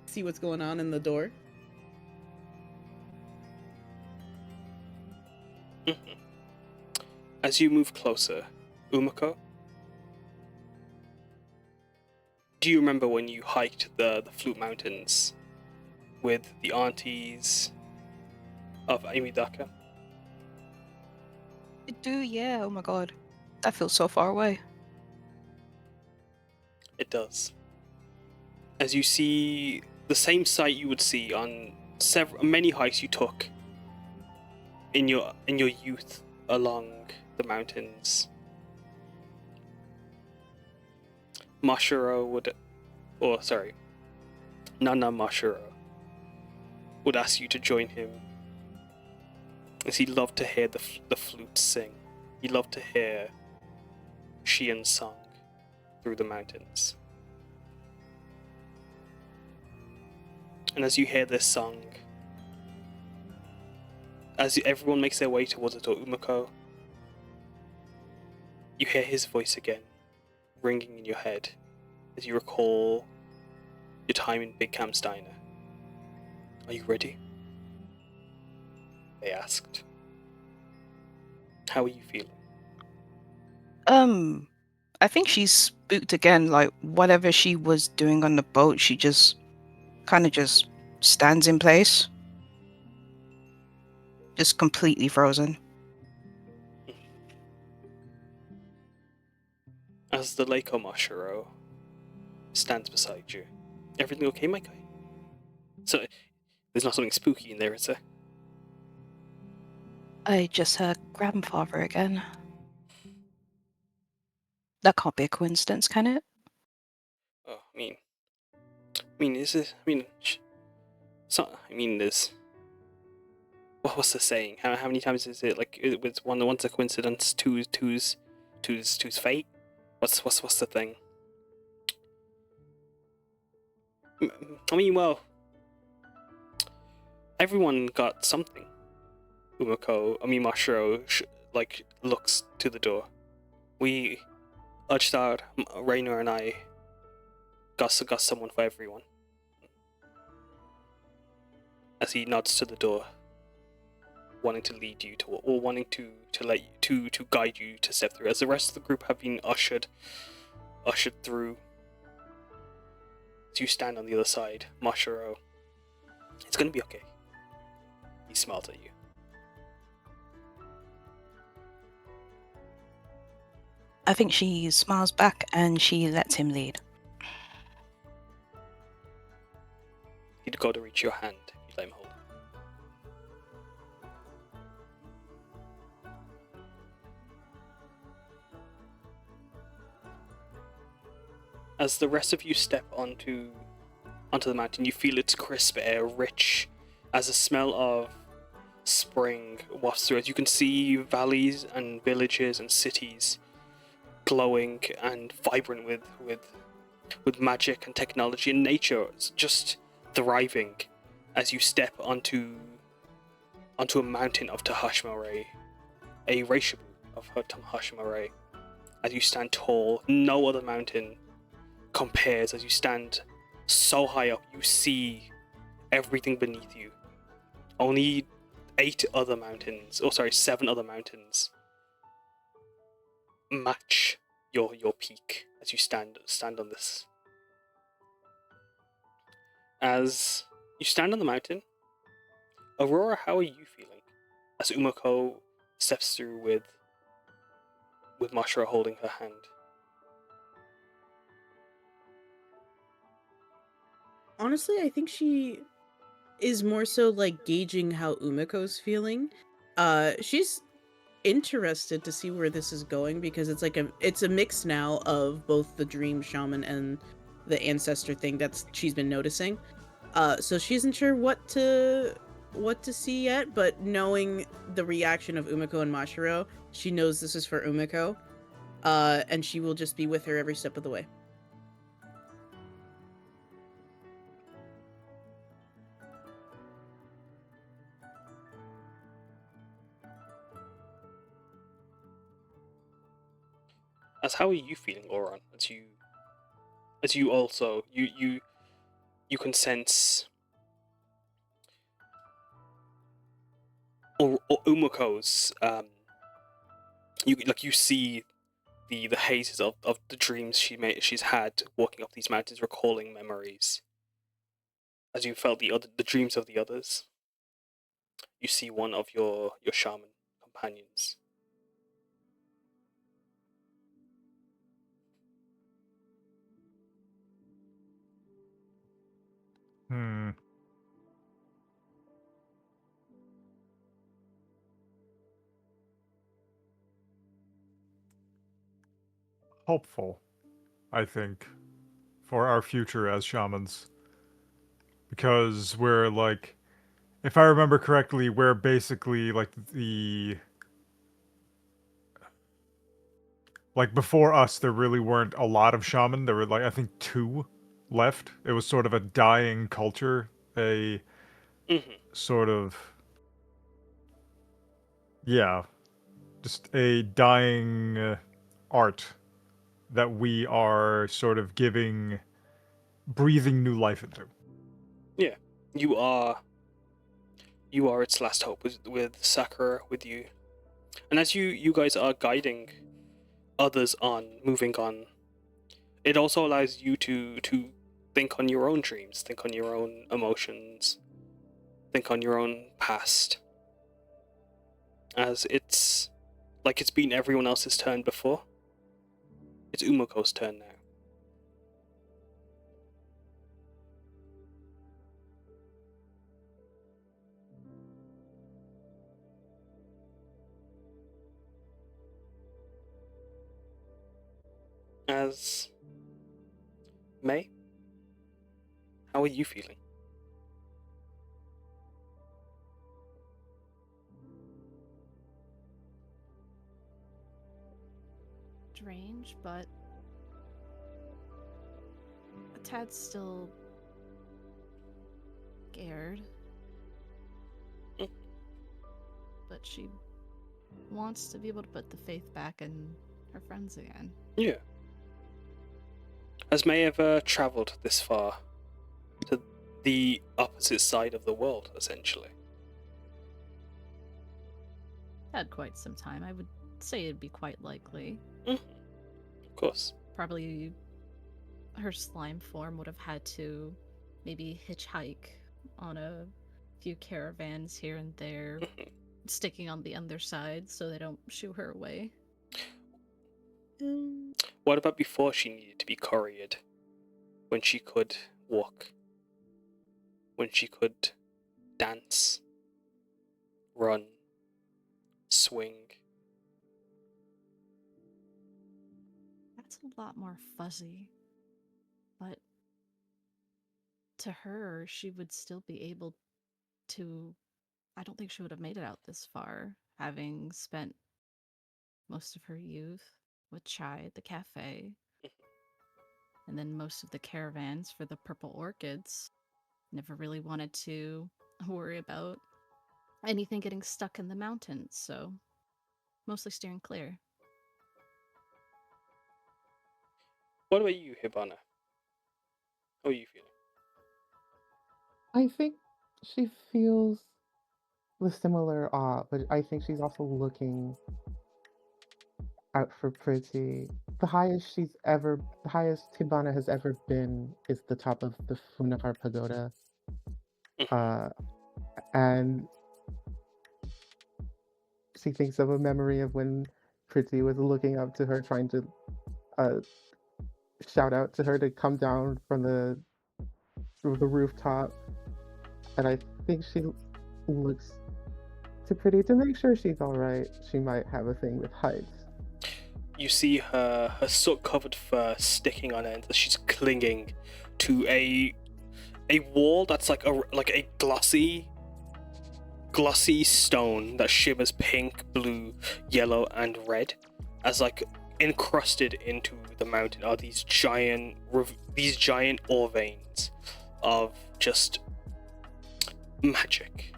see what's going on in the door. as you move closer, Umeko, do you remember when you hiked the Flute Mountains with the aunties of Amidaka? I do, yeah. Oh my god. That feels so far away. It does. As you see the same sight you would see on many hikes you took in your youth along the mountains. Mashiro Nana Mashiro would ask you to join him, as he loved to hear the flute sing. He loved to hear Shian's song through the mountains. And as you hear this song, as everyone makes their way towards the door, Umeko, you hear his voice again, ringing in your head, as you recall your time in Big Camp's diner. Are you ready? They asked. How are you feeling? I think she's spooked again. Like whatever she was doing on the boat, she just kind of just stands in place, just completely frozen. As the Lako Mashiro stands beside you. Everything okay, my guy? So, there's not something spooky in there, is there? I just heard grandfather again. That can't be a coincidence, can it? Oh, there's... What's the saying? How many times is it, like, it's one's a coincidence, two's fate? What's the thing? Well, everyone got something. Mashiro, looks to the door. We, Udstar, Rainer, and I got someone for everyone. As he nods to the door, wanting to lead you to, or wanting to let you to guide you to step through. As the rest of the group have been ushered through. As you stand on the other side, Mashiro, it's gonna be okay. He smiled at you. I think she smiles back and she lets him lead. You'd go to reach your hand, you let him hold. As the rest of you step onto the mountain, you feel its crisp air, rich as the smell of spring wafts through. As you can see valleys and villages and cities glowing and vibrant with magic and technology, and nature is just thriving as you step onto a mountain of Tahashmare, a Reishabu of Tahashmare. As you stand tall, no other mountain compares. As you stand so high up, you see everything beneath you. Only 7 other mountains match your peak as you stand on this. As you stand on the mountain, Aurora, how are you feeling? As Umeko steps through with Mashra holding her hand. Honestly, I think she is more so like gauging how Umeko's feeling. She's interested to see where this is going because it's a mix now of both the dream shaman and the ancestor thing she's been noticing. So she isn't sure what to see yet, but knowing the reaction of Umeko and Mashiro, she knows this is for Umeko. And she will just be with her every step of the way. As how are you feeling, Auron? As you also you can sense or Umeko's you see the hazes of the dreams she's had walking up these mountains, recalling memories. As you felt the dreams of the others, you see one of your shaman companions. Hopeful, I think, for our future as shamans. Because we're like, if I remember correctly, we're basically like before us, there really weren't a lot of shaman. There were like, I think 2 left. It was sort of a dying culture, a sort of, yeah, just a dying art that we are sort of breathing new life into. Yeah, you are its last hope with Sakura with you, and as you guys are guiding others on, moving on, it also allows you to think on your own dreams, think on your own emotions, think on your own past, as it's been everyone else's turn before. It's Umeko's turn now. As May, how are you feeling? Strange, but a tad still scared. But she wants to be able to put the faith back in her friends again. Yeah. Has May ever travelled this far to the opposite side of the world, essentially? Had quite some time. I would say it'd be quite likely. Of course. Probably her slime form would have had to maybe hitchhike on a few caravans here and there, sticking on the underside so they don't shoo her away. What about before she needed to be couriered? When she could walk? When she could dance? Run? Swing? That's a lot more fuzzy. to her, she would still be able to. I don't think she would have made it out this far, having spent most of her youth with Chai at the cafe, and then most of the caravans for the purple orchids. Never really wanted to worry about anything getting stuck in the mountains, so mostly steering clear. What about you, Hibana? How are you feeling? I think she feels the similar awe, but I think she's also looking out for Pretty. The highest Hibana has ever been is the top of the Funahar Pagoda. And she thinks of a memory of when Pretty was looking up to her, trying to shout out to her to come down from the rooftop. And I think she looks to Pretty to make sure she's all right. She might have a thing with heights. You see her soot-covered fur sticking on end as she's clinging to a wall that's like a glossy stone that shimmers pink, blue, yellow, and red, as like encrusted into the mountain are these giant ore veins of just magic.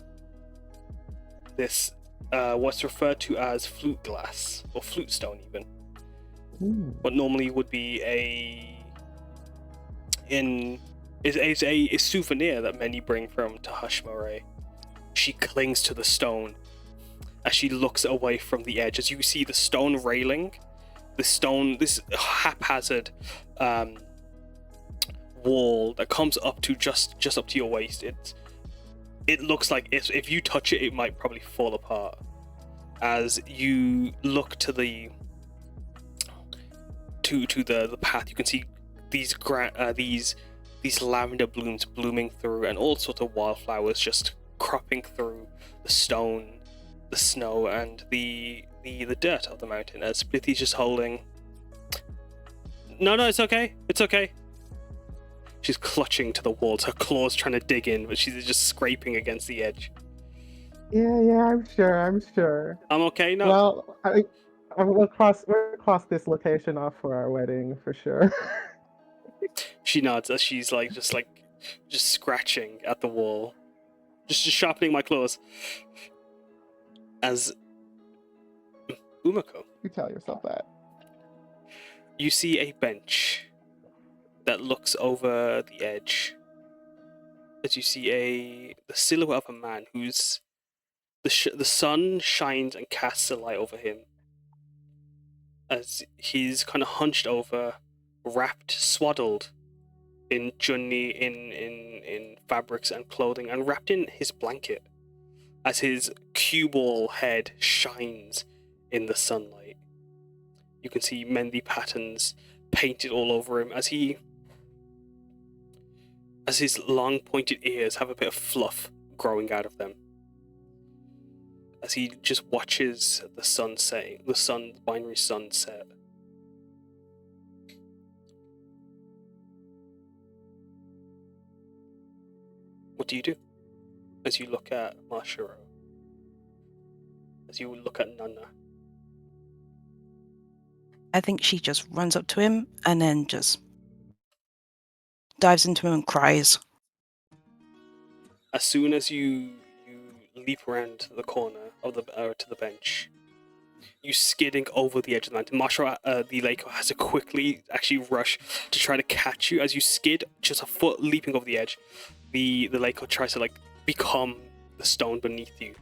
This what's referred to as flute glass or flute stone, even. What normally would be a souvenir that many bring from Tahashmare. She clings to the stone as she looks away from the edge. As you see the stone railing, this haphazard wall that comes up to just up to your waist. It looks like if you touch it, it might probably fall apart. As you look to the path, you can see these lavender blooms blooming through, and all sorts of wildflowers just cropping through the stone, the snow, and the dirt of the mountain. As Splitty's just holding. No, it's okay. It's okay. She's clutching to the walls, her claws trying to dig in, but she's just scraping against the edge. Yeah, I'm sure. I'm okay now. Well, we'll cross this location off for our wedding for sure. She nods as she's just scratching at the wall, just sharpening my claws. As Umeko, You tell yourself that. you see a bench that looks over the edge. As you see the silhouette of a man who's the sun shines and casts a light over him. As he's kind of hunched over, wrapped, swaddled in junni, in fabrics and clothing, and wrapped in his blanket, as his cue ball head shines in the sunlight. You can see Mendi patterns painted all over him as his long pointed ears have a bit of fluff growing out of them. As he just watches the sun setting, the binary sunset. What do you do as you look at Mashiro? As you look at Nana? I think she just runs up to him and then just dives into him and cries. As soon as you leap around the corner of to the bench, you skidding over the edge of the mountain. Mashiro, the Leiko, has to quickly actually rush to try to catch you as you skid just a foot, leaping over the edge. The Leiko tries to become the stone beneath you,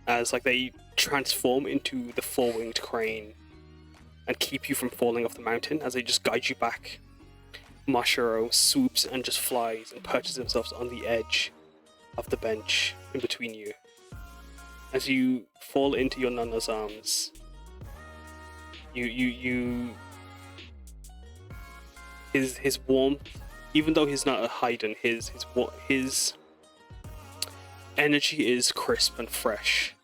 as they transform into the four-winged crane and keep you from falling off the mountain as they just guide you back. Mashiro swoops and just flies and perches himself on the edge of the bench in between you. As you fall into your Nana's arms, his warmth, even though he's not a Haiden, his energy is crisp and fresh.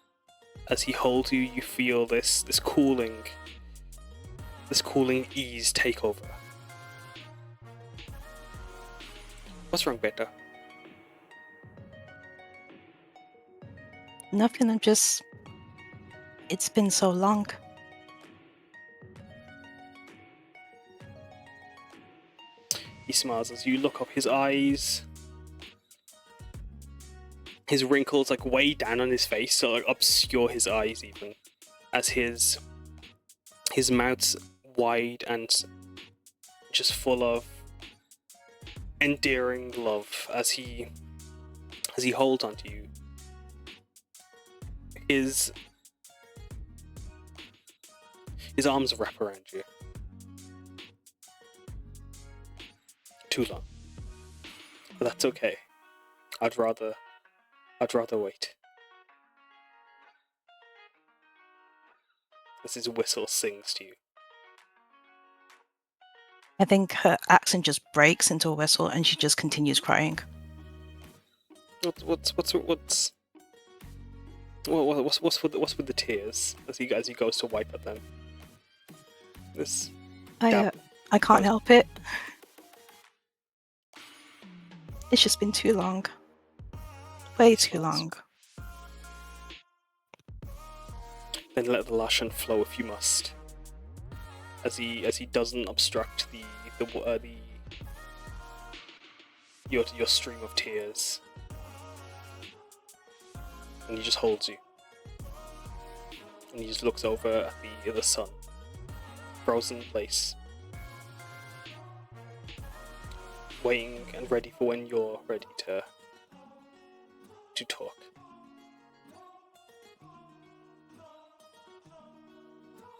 As he holds you, you feel this cooling ease take over. What's wrong, Beta? Nothing, I'm just... It's been so long. He smiles as you look up. His eyes, his wrinkles like way down on his face, so like obscure his eyes even, as his mouth's wide and just full of endearing love as he holds onto you. His arms wrap around you. Too long, but that's okay. I'd rather wait. As his whistle sings to you. I think her accent just breaks into a whistle and she just continues crying. What's with the tears as he goes to wipe at them? This I can't help it. It's just been too long. Way too long. Then let the Lashan flow if you must. As he doesn't obstruct your stream of tears. And he just holds you. And he just looks over at the sun. Frozen in place. Waiting and ready for when you're ready to talk.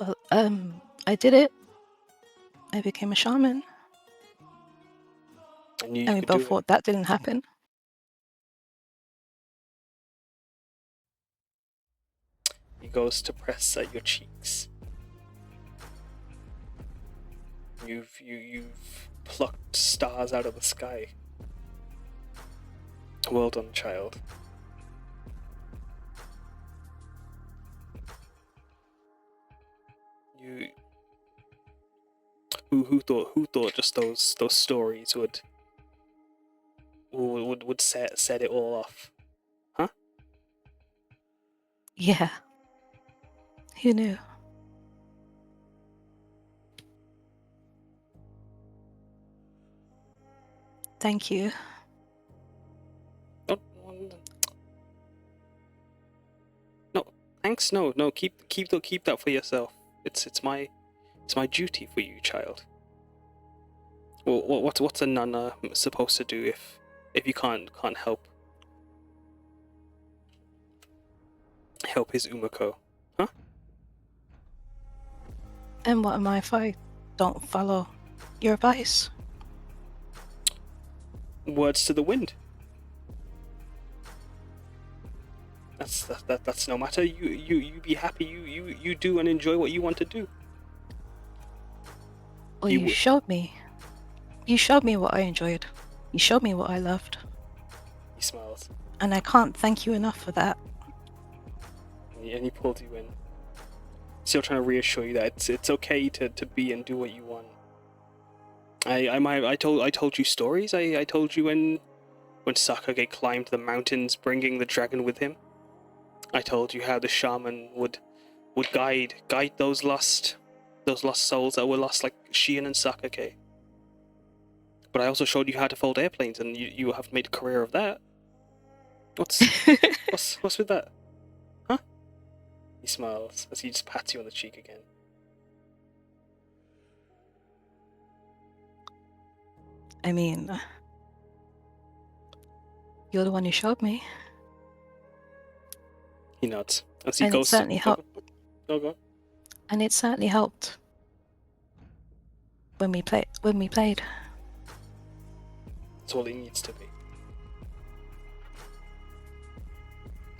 Well, I did it. I became a shaman. I knew you And we could do both thought that didn't happen. He goes to press at your cheeks. You've plucked stars out of the sky. Well done, child. Who thought just those stories would set it all off? Huh? Yeah. Who knew? Thank you. No, thanks. No. Keep that for yourself. It's my duty for you, child. Well, what's a nana supposed to do if you can't help his Umeko? Huh? And what am I if I don't follow your advice? Words to the wind. That's no matter. You be happy. You do and enjoy what you want to do. Well, you showed me. You showed me what I enjoyed. You showed me what I loved. He smiles. And I can't thank you enough for that. And he pulled you in. Still trying to reassure you that it's okay to be and do what you want. I told you stories. I told you when Sakage climbed the mountains, bringing the dragon with him. I told you how the shaman would guide those lost souls that were lost, like Shion and Sakage. But I also showed you how to fold airplanes, and you have made a career of that. What's with that? Huh? He smiles as he just pats you on the cheek again. I mean, you're the one who showed me. He nods as he And goes. it certainly helped. Oh, go on. And it certainly helped when we played. That's all it needs to be.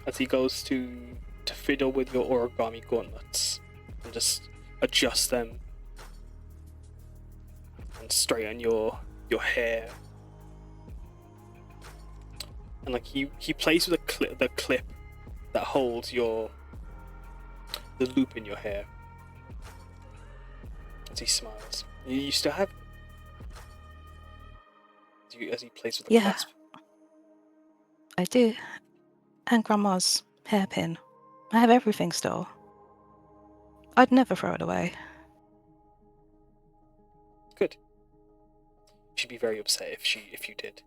As he goes to fiddle with your origami gauntlets and just adjust them and straighten your hair. And like he plays with the clip that holds the loop in your hair. As he smiles. You still have it? As he plays with the clasp. I do. And Grandma's hairpin. I have everything still. I'd never throw it away. Good. She'd be very upset if you did.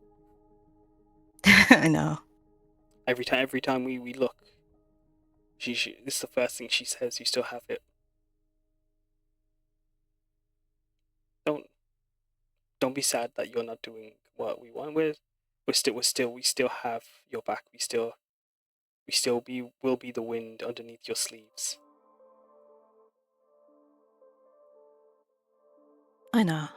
I know. Every time we look, this is the first thing she says. You still have it. Don't be sad that you're not doing what we want. We still have your back. Will be the wind underneath your sleeves. I know.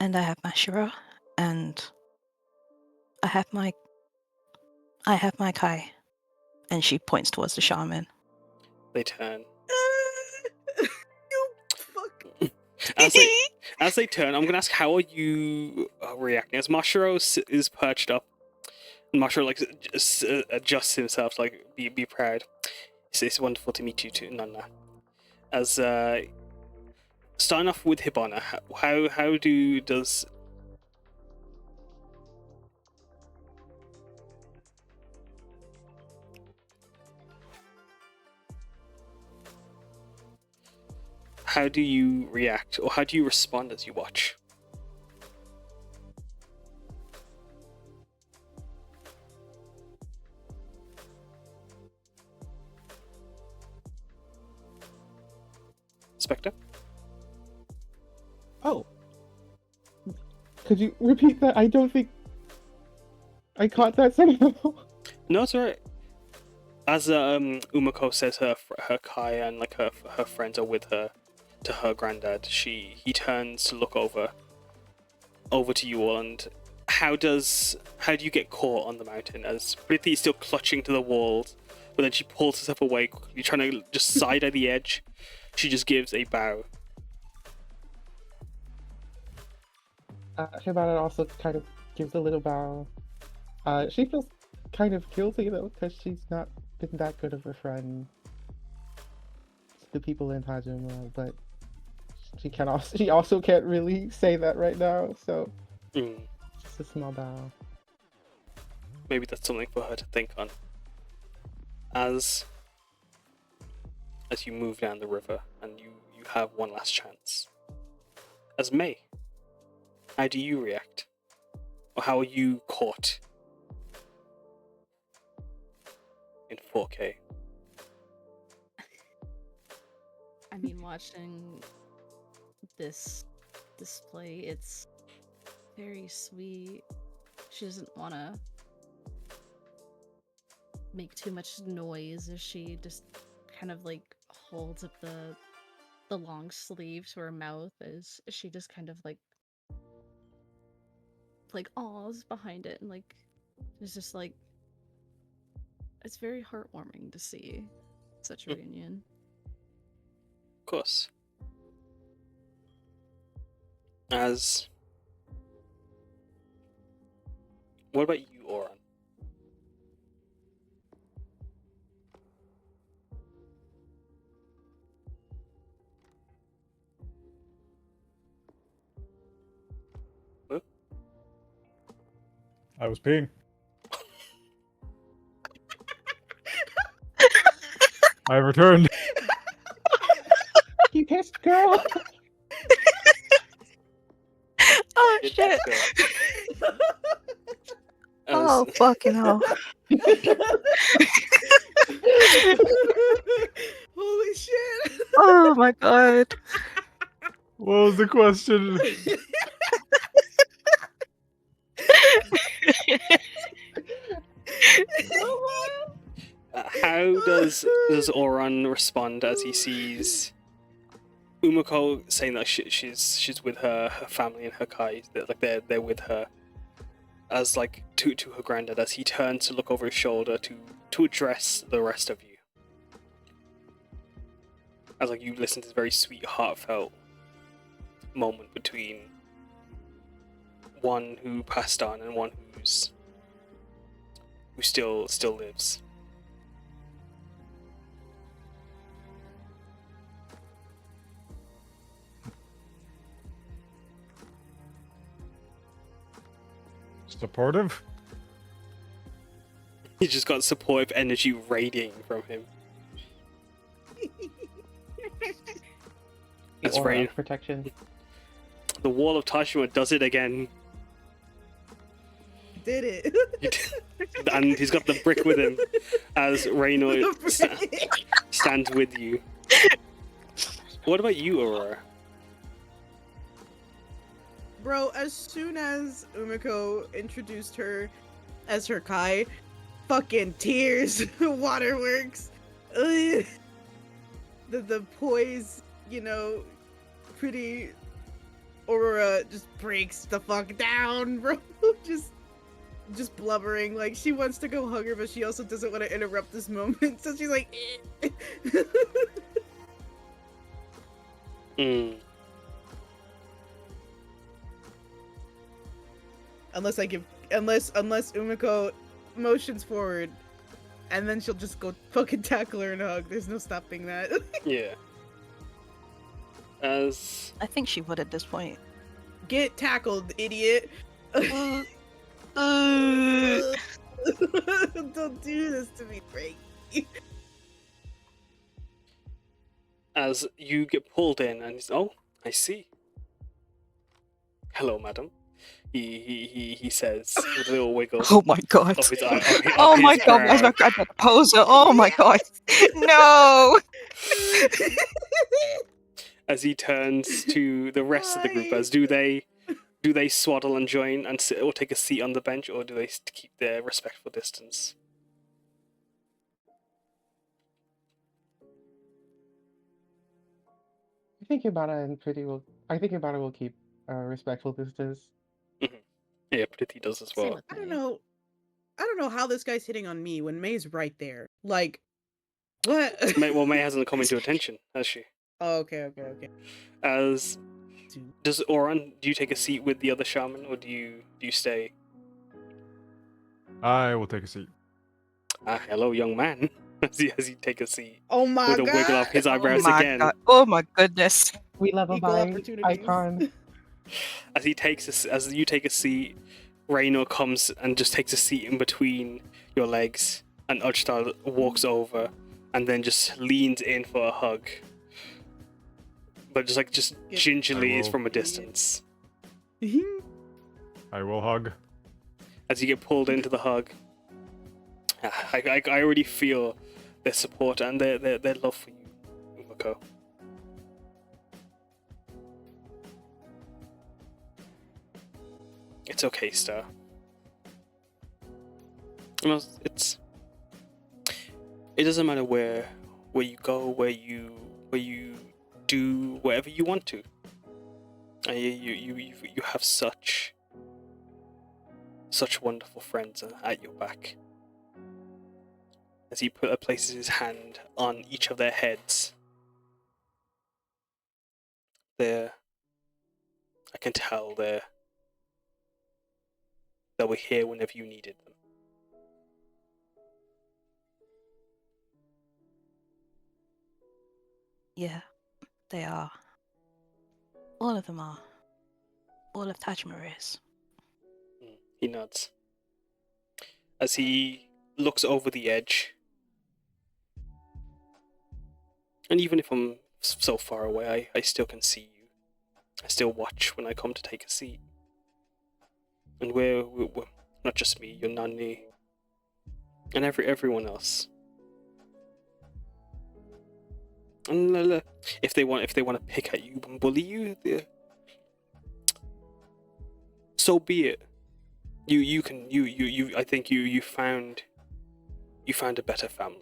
And I have my Shiro, and I have my Kai. And she points towards the shaman. They turn. You fuck. As they turn, I'm gonna ask, how are you reacting? As Mashiro is perched up, and Mashiro adjusts himself to be proud. It's wonderful to meet you too, Nana. As starting off with Hibana, how do you react, or how do you respond as you watch? Spectre? Oh. Could you repeat that? I don't think I caught that somehow. No, it's alright. As Umeko says her Kai and her friends are with her to her granddad, he turns to look over to you all. And how do you get caught on the mountain as Priti is still clutching to the walls, but then she pulls herself away quickly, trying to just side at the edge. She just gives a bow. Hibana also kind of gives a little bow. She feels kind of guilty though, because she's not been that good of a friend to the people in Hajima, but she also can't really say that right now, so just a small bow. Maybe that's something for her to think on. As you move down the river, and you have one last chance. As Mei, how do you react? Or how are you caught in 4K? I mean, watching this display, it's very sweet. She doesn't want to make too much noise as she just kind of holds up the long sleeve to her mouth as she just kind of awes behind it, and it's just it's very heartwarming to see such a reunion. Of course. What about you, Auron? I was peeing. I returned. You pissed, girl! Oh shit! Oh fucking hell! Holy shit! Oh my god! What was the question? How does Auron respond as he sees Umeko saying that she's with her family and her Kai, they're with her, as to her granddad, as he turns to look over his shoulder to address the rest of you, as you listen to this very sweet, heartfelt moment between one who passed on and one who still lives. Supportive? He's just got supportive energy radiating from him. The As aura Rain, of protection. the wall of Tashima does it again. Did it. And he's got the brick with him as Raynor The brick. stands with you. What about you, Aurora? Bro, as soon as Umeko introduced her as her Kai, fucking tears, waterworks, ugh. The poise, you know, pretty Aurora just breaks the fuck down, bro. just blubbering, like she wants to go hug her, but she also doesn't want to interrupt this moment, so she's like, eh. Unless Umeko motions forward, and then she'll just go fucking tackle her and hug. There's no stopping that. Yeah. As I think she would at this point. Get tackled, idiot. Don't do this to me, Frank. as you get pulled in, and he's, oh, I see. Hello, madam. He says with a little wiggle Oh my god. of his eye. Of Oh his my god, where's brow. my graduate poser? Oh my god. No! As he turns to the rest of the group, as do they swaddle and join and sit or take a seat on the bench, or do they keep their respectful distance? I think Hibana will keep a respectful distance. Yeah, Priti does as Same well. with I don't me. know. I don't know how this guy's hitting on me when May's right there. Like, what? May hasn't come into attention, has she? Oh, okay. As does Auron? Do you take a seat with the other shaman, or do you stay? I will take a seat. Ah, hello, young man. As he take a seat Oh my with a god. wiggle of his Oh eyebrows my again. god. Oh my goodness. We level Equal by opportunities. icon. As you take a seat, Raynor comes and just takes a seat in between your legs, and Uchtar walks over and then just leans in for a hug. But just Get- gingerly I is will. from a distance. I will hug. As you get pulled into the hug, I already feel their support and their love for you, Umeko. It's okay, Star. No, it doesn't matter where you go, where you do whatever you want to. And you have such wonderful friends at your back. As he places his hand on each of their heads, I can tell they were here whenever you needed them. Yeah, they are. All of them are. All of Tajima is. He nods. As he looks over the edge, and even if I'm so far away, I still can see you. I still watch when I come to take a seat. And we're not just me, your Nani, and everyone else. And if they want to pick at you and bully you, so be it. You I think you found a better family.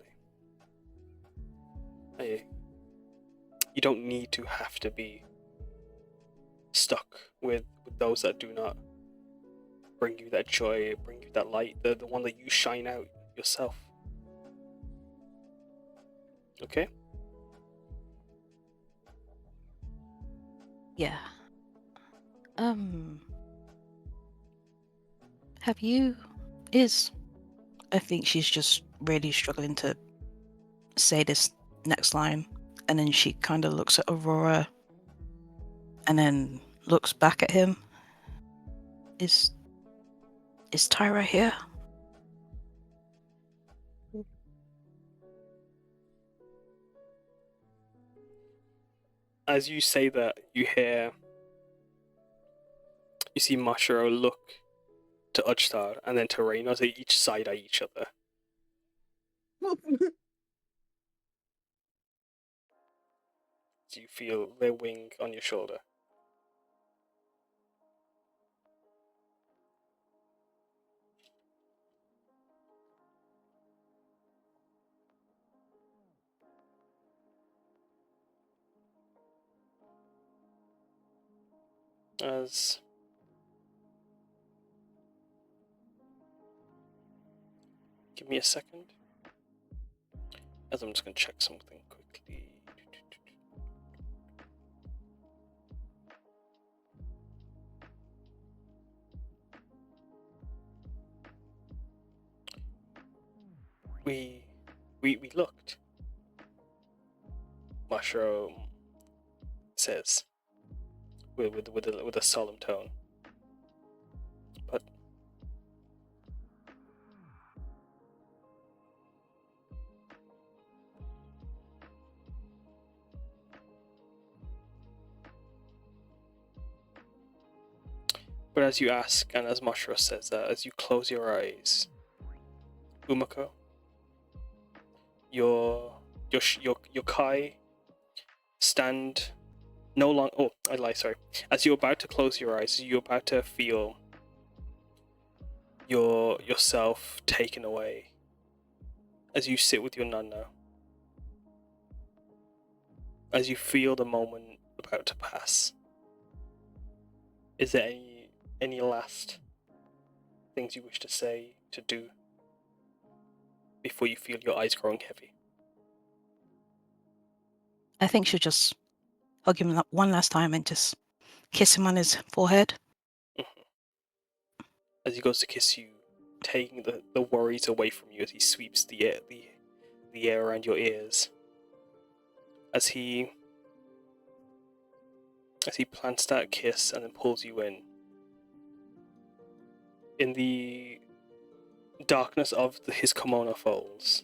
You don't need to have to be stuck with those that do not bring you that joy, bring you that light, the one that you shine out yourself. Okay? Yeah. Have you... I think she's just really struggling to say this next line, and then she kind of looks at Aurora and then looks back at him. Is Tyra here? as you say that, you see Mashiro look to Uchtar and then to Reina as they each side eye each other. Do you feel their wing on your shoulder? As give me a second, as I'm just going to check something quickly. We looked. Mushroom says with a solemn tone. But as you ask, and as Mashiro says that, as you close your eyes, Umeko, your Kai stand no longer. Oh, I lie. Sorry. As you're about to close your eyes, you're about to feel yourself taken away. As you sit with your nun now, as you feel the moment about to pass, is there any last things you wish to say, to do, before you feel your eyes growing heavy? I think she'll just hug him one last time and just kiss him on his forehead. As he goes to kiss you, taking the worries away from you as he sweeps the air around your ears. As he plants that kiss and then pulls you in. In the darkness of his kimono folds,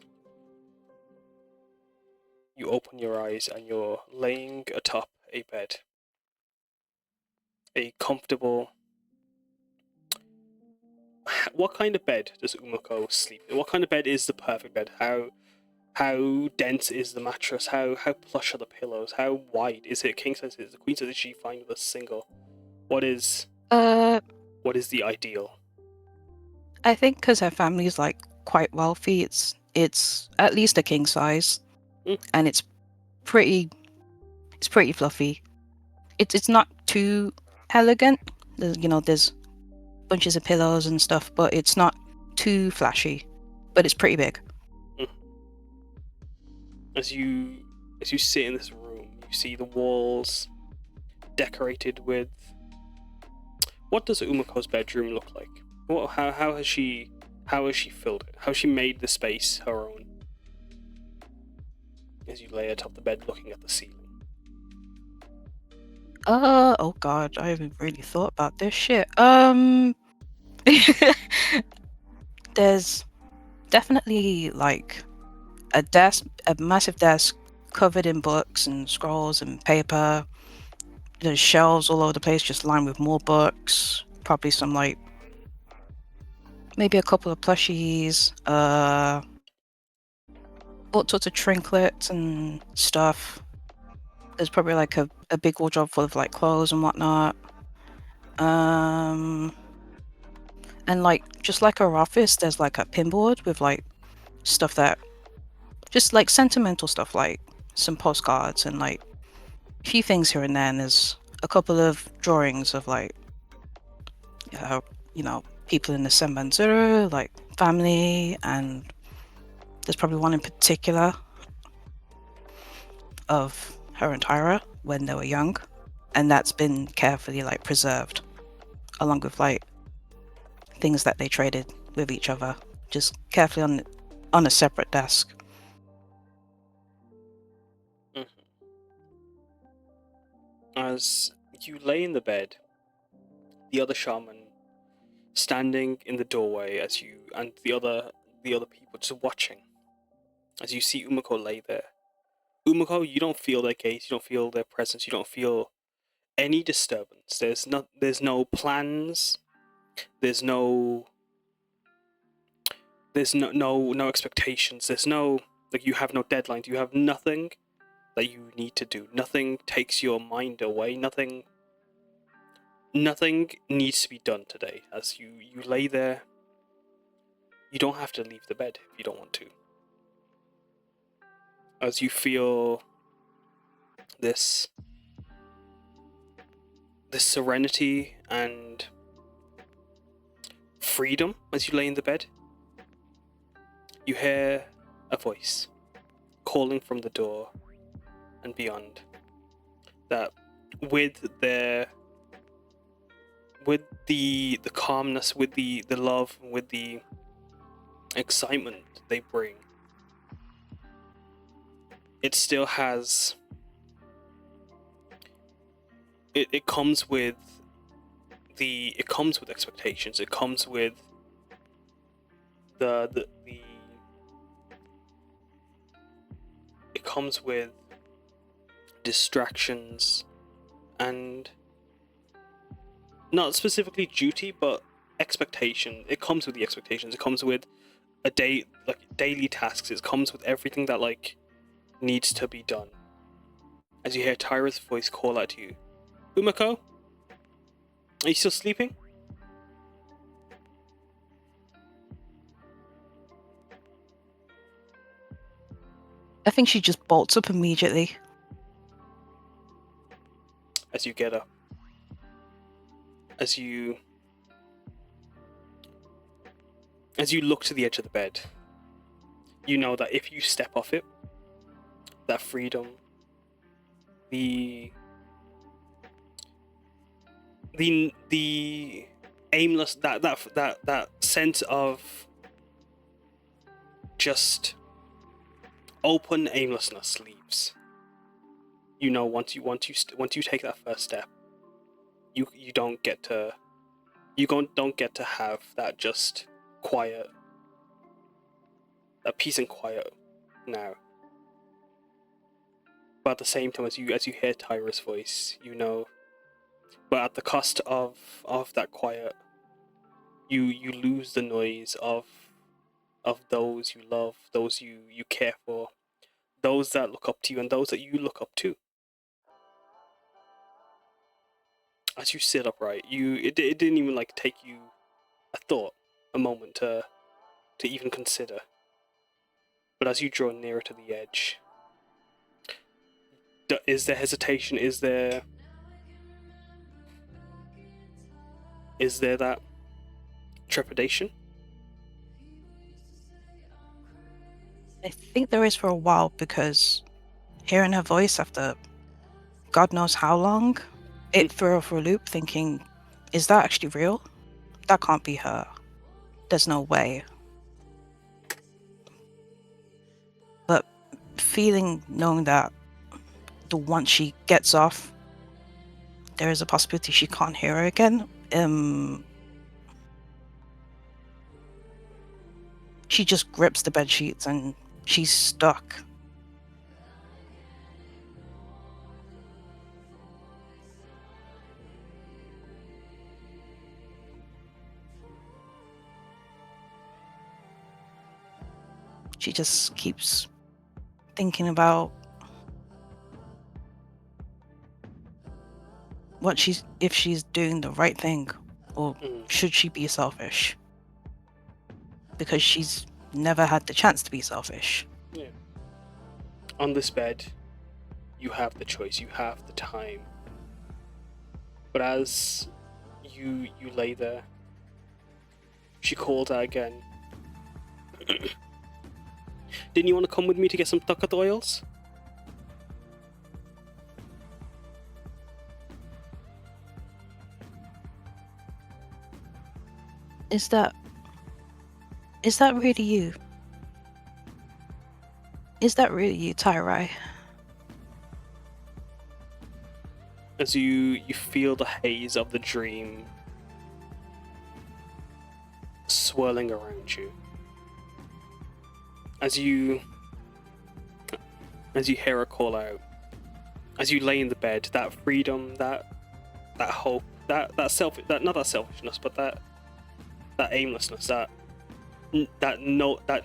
you open your eyes and you're laying atop a bed. A comfortable... What kind of bed does Umeko sleep in? What kind of bed is the perfect bed? How dense is the mattress? How plush are the pillows? How wide? Is it king size? Is it queen size? Is she fine with a single? What is the ideal? I think because her family's like quite wealthy, it's at least a king size, and it's pretty fluffy. It's not too elegant. There's bunches of pillows and stuff, but it's not too flashy. But it's pretty big. As you sit in this room, you see the walls decorated with... What does Umeko's bedroom look like? How has she filled it? How has she made the space her own? As you lay atop the bed looking at the ceiling. Oh god, I haven't really thought about this shit. There's definitely like a massive desk covered in books and scrolls and paper. There's shelves all over the place, just lined with more books. Probably some like maybe a couple of plushies, all sorts of trinkets and stuff. There's probably like a big wardrobe full of like clothes and whatnot. And like just like her office, there's like a pinboard with like stuff that just like sentimental stuff, like some postcards and like a few things here and there. And there's a couple of drawings of like people in the Senbanzuru, like family, and there's probably one in particular of her and Tyra when they were young, and that's been carefully like preserved along with like things that they traded with each other, just carefully on a separate desk. As you lay in the bed, the other shaman standing in the doorway as you and the other people just watching. As you see Umeko lay there, Umeko, you don't feel their gaze, you don't feel their presence, you don't feel any disturbance. There's no plans. There's no expectations. There's no, like, you have no deadlines. You have nothing that you need to do. Nothing takes your mind away. Nothing needs to be done today. As you lay there, you don't have to leave the bed if you don't want to. As you feel this serenity and freedom as you lay in the bed, you hear a voice calling from the door and beyond, that with the calmness, with the love, with the excitement they bring, it still has, it comes with expectations. It comes with it comes with distractions, and not specifically duty, but expectation. It comes with the expectations. It comes with a day, like daily tasks. It comes with everything that like needs to be done. As you hear Tyra's voice call out to you, Umeko, are you still sleeping? I think she just bolts up immediately. As you get up, as you look to the edge of the bed, you know that if you step off it, that freedom, the aimless, that sense of just open aimlessness leaves. You know, once you take that first step, you don't get to have that just quiet, that peace and quiet now. But at the same time, as you hear Tyra's voice, you know, but at the cost of that quiet, you lose the noise of those you love, those you care for, those that look up to you, and those that you look up to. As you sit upright, it didn't even like take you a moment to even consider. But as you draw nearer to the edge, is there hesitation? Is there that trepidation? I think there is for a while, because hearing her voice after God knows how long, it threw her for a loop, thinking, is that actually real? That can't be her. There's no way. But knowing that once she gets off, there is a possibility she can't hear her again. She just grips the bed sheets and she's stuck. She just keeps thinking about if she's doing the right thing, or should she be selfish? Because she's never had the chance to be selfish. Yeah. On this bed, you have the choice, you have the time. But as you lay there, she called out again. Didn't you want to come with me to get some takat oils? Is that really you? Is that really you, Tyrai? As you feel the haze of the dream swirling around you. As you as you hear her call out, as you lay in the bed, that freedom, that hope, that not that selfishness, but that aimlessness, that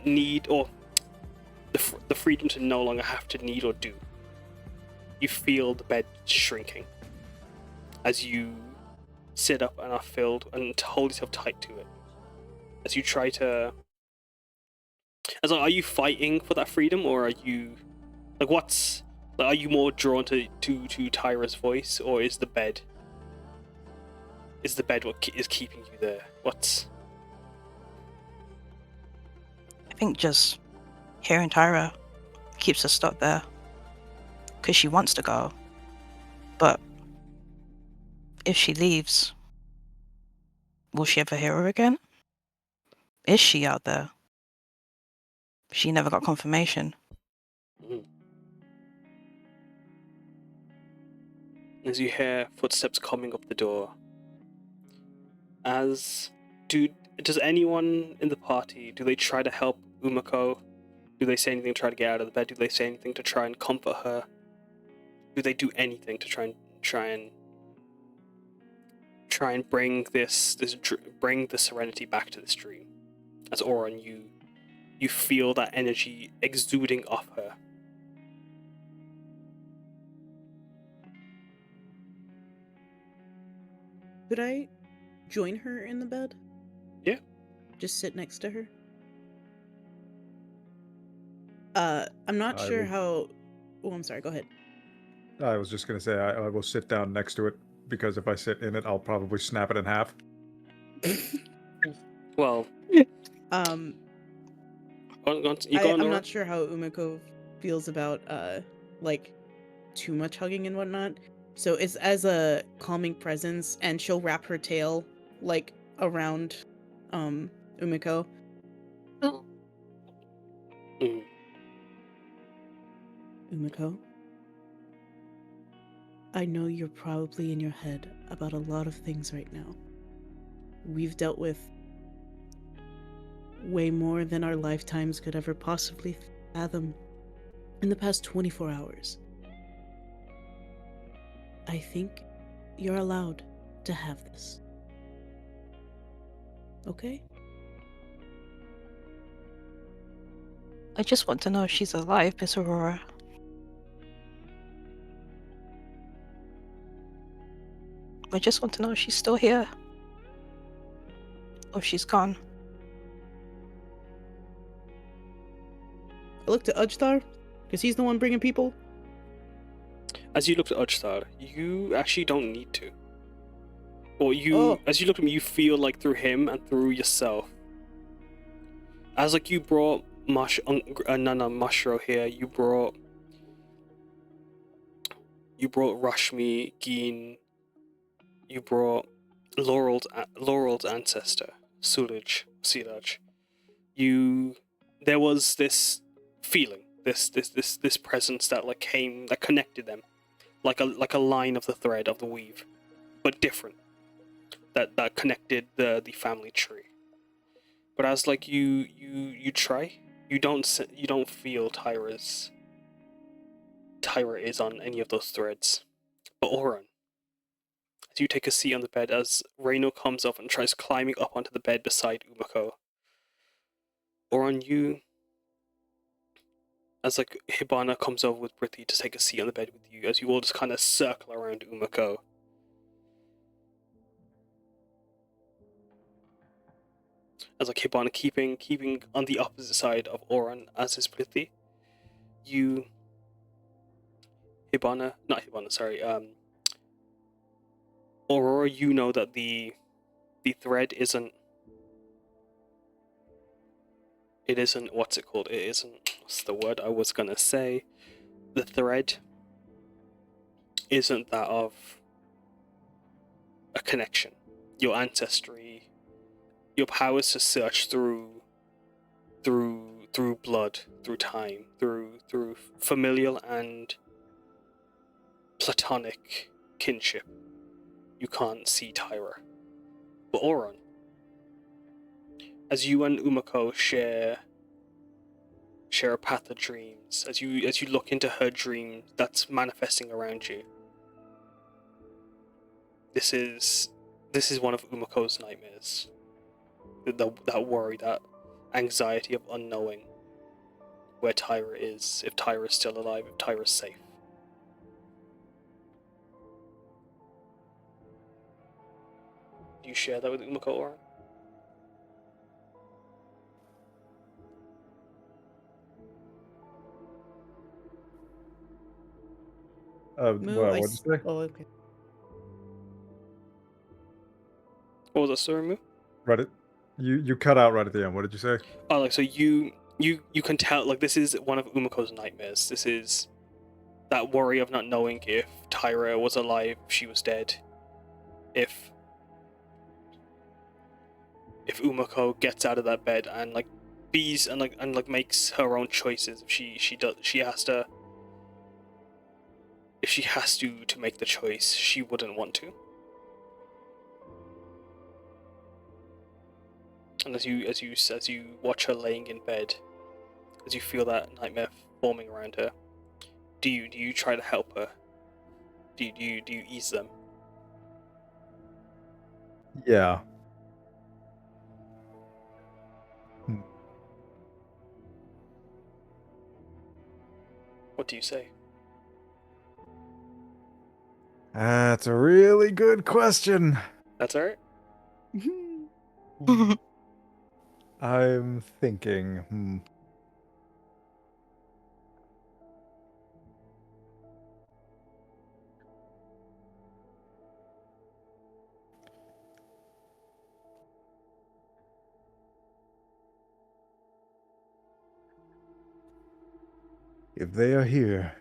need, or the freedom to no longer have to need or do. You feel the bed shrinking as you sit up and are filled, and hold yourself tight to it. As you try to, are you fighting for that freedom, or are you are you more drawn to Tyra's voice, or is the bed what is keeping you there? I think just hearing Tyra keeps her stuck there. Because she wants to go. But if she leaves, will she ever hear her again? Is she out there? She never got confirmation. Mm. As you hear footsteps coming up the door, does anyone in the party, do they try to help Umeko? Do they say anything to try to get out of the bed? Do they say anything to try and comfort her? Do they do anything to try and bring bring the serenity back to this dream? As Auron, you feel that energy exuding off her. Could I join her in the bed? Yeah. Just sit next to her? I'm not I sure will- how... Oh, I'm sorry, go ahead. I was just going to say I will sit down next to it, because if I sit in it, I'll probably snap it in half. Well, I'm Auron? not sure how Umeko feels about, too much hugging and whatnot. So it's as a calming presence, and she'll wrap her tail, around, Umeko. Mm. Umeko, I know you're probably in your head about a lot of things right now. We've dealt with way more than our lifetimes could ever possibly fathom in the past 24 hours. I think you're allowed to have this. Okay? I just want to know if she's alive, Miss Aurora. I just want to know if she's still here. Or if she's gone. I look to Ujthar, because he's the one bringing people. As you look at Ujthar, you actually don't need to. Or as you look at him, you feel like through him and through yourself. As you brought Nana Mushro here, you brought Rashmi, Geen, you brought Laurel's ancestor, Silaj. There was this feeling, this presence that came, that connected them, like a line of the thread of the weave, but different. That connected the family tree. But as you try, you don't feel Tyra is on any of those threads. But Auron, as you take a seat on the bed, as Reino comes up and tries climbing up onto the bed beside Umeko, Auron, as Hibana comes over with Prithvi to take a seat on the bed with you, as you all just kind of circle around Umeko. As Hibana keeping on the opposite side of Auron as is Prithvi. Aurora, you know that the thread isn't what's it called? What's the word I was gonna say? The thread isn't that of a connection. Your ancestry, your powers to search through blood, through time, through familial and platonic kinship. You can't see Tyra. But Auron, as you and Umeko share share a path of dreams. As you look into her dream that's manifesting around you. This is one of Umeko's nightmares. That worry, that anxiety of unknowing where Tyra is, if Tyra is still alive, if Tyra's safe. Do you share that with Umeko, Auron? Moo, What did you say? Oh, okay. What was that story, Moo? Right at, you cut out right at the end. What did you say? Oh, like, so you can tell, like, this is one of Umeko's nightmares. This is that worry of not knowing if Tyra was alive, if she was dead. If Umeko gets out of that bed and like bees and makes her own choices, if she has to make the choice, she wouldn't want to. And as you watch her laying in bed, as you feel that nightmare forming around her, do you try to help her? Do you ease them? Yeah. What do you say? That's a really good question. That's alright. I'm thinking. If they are here,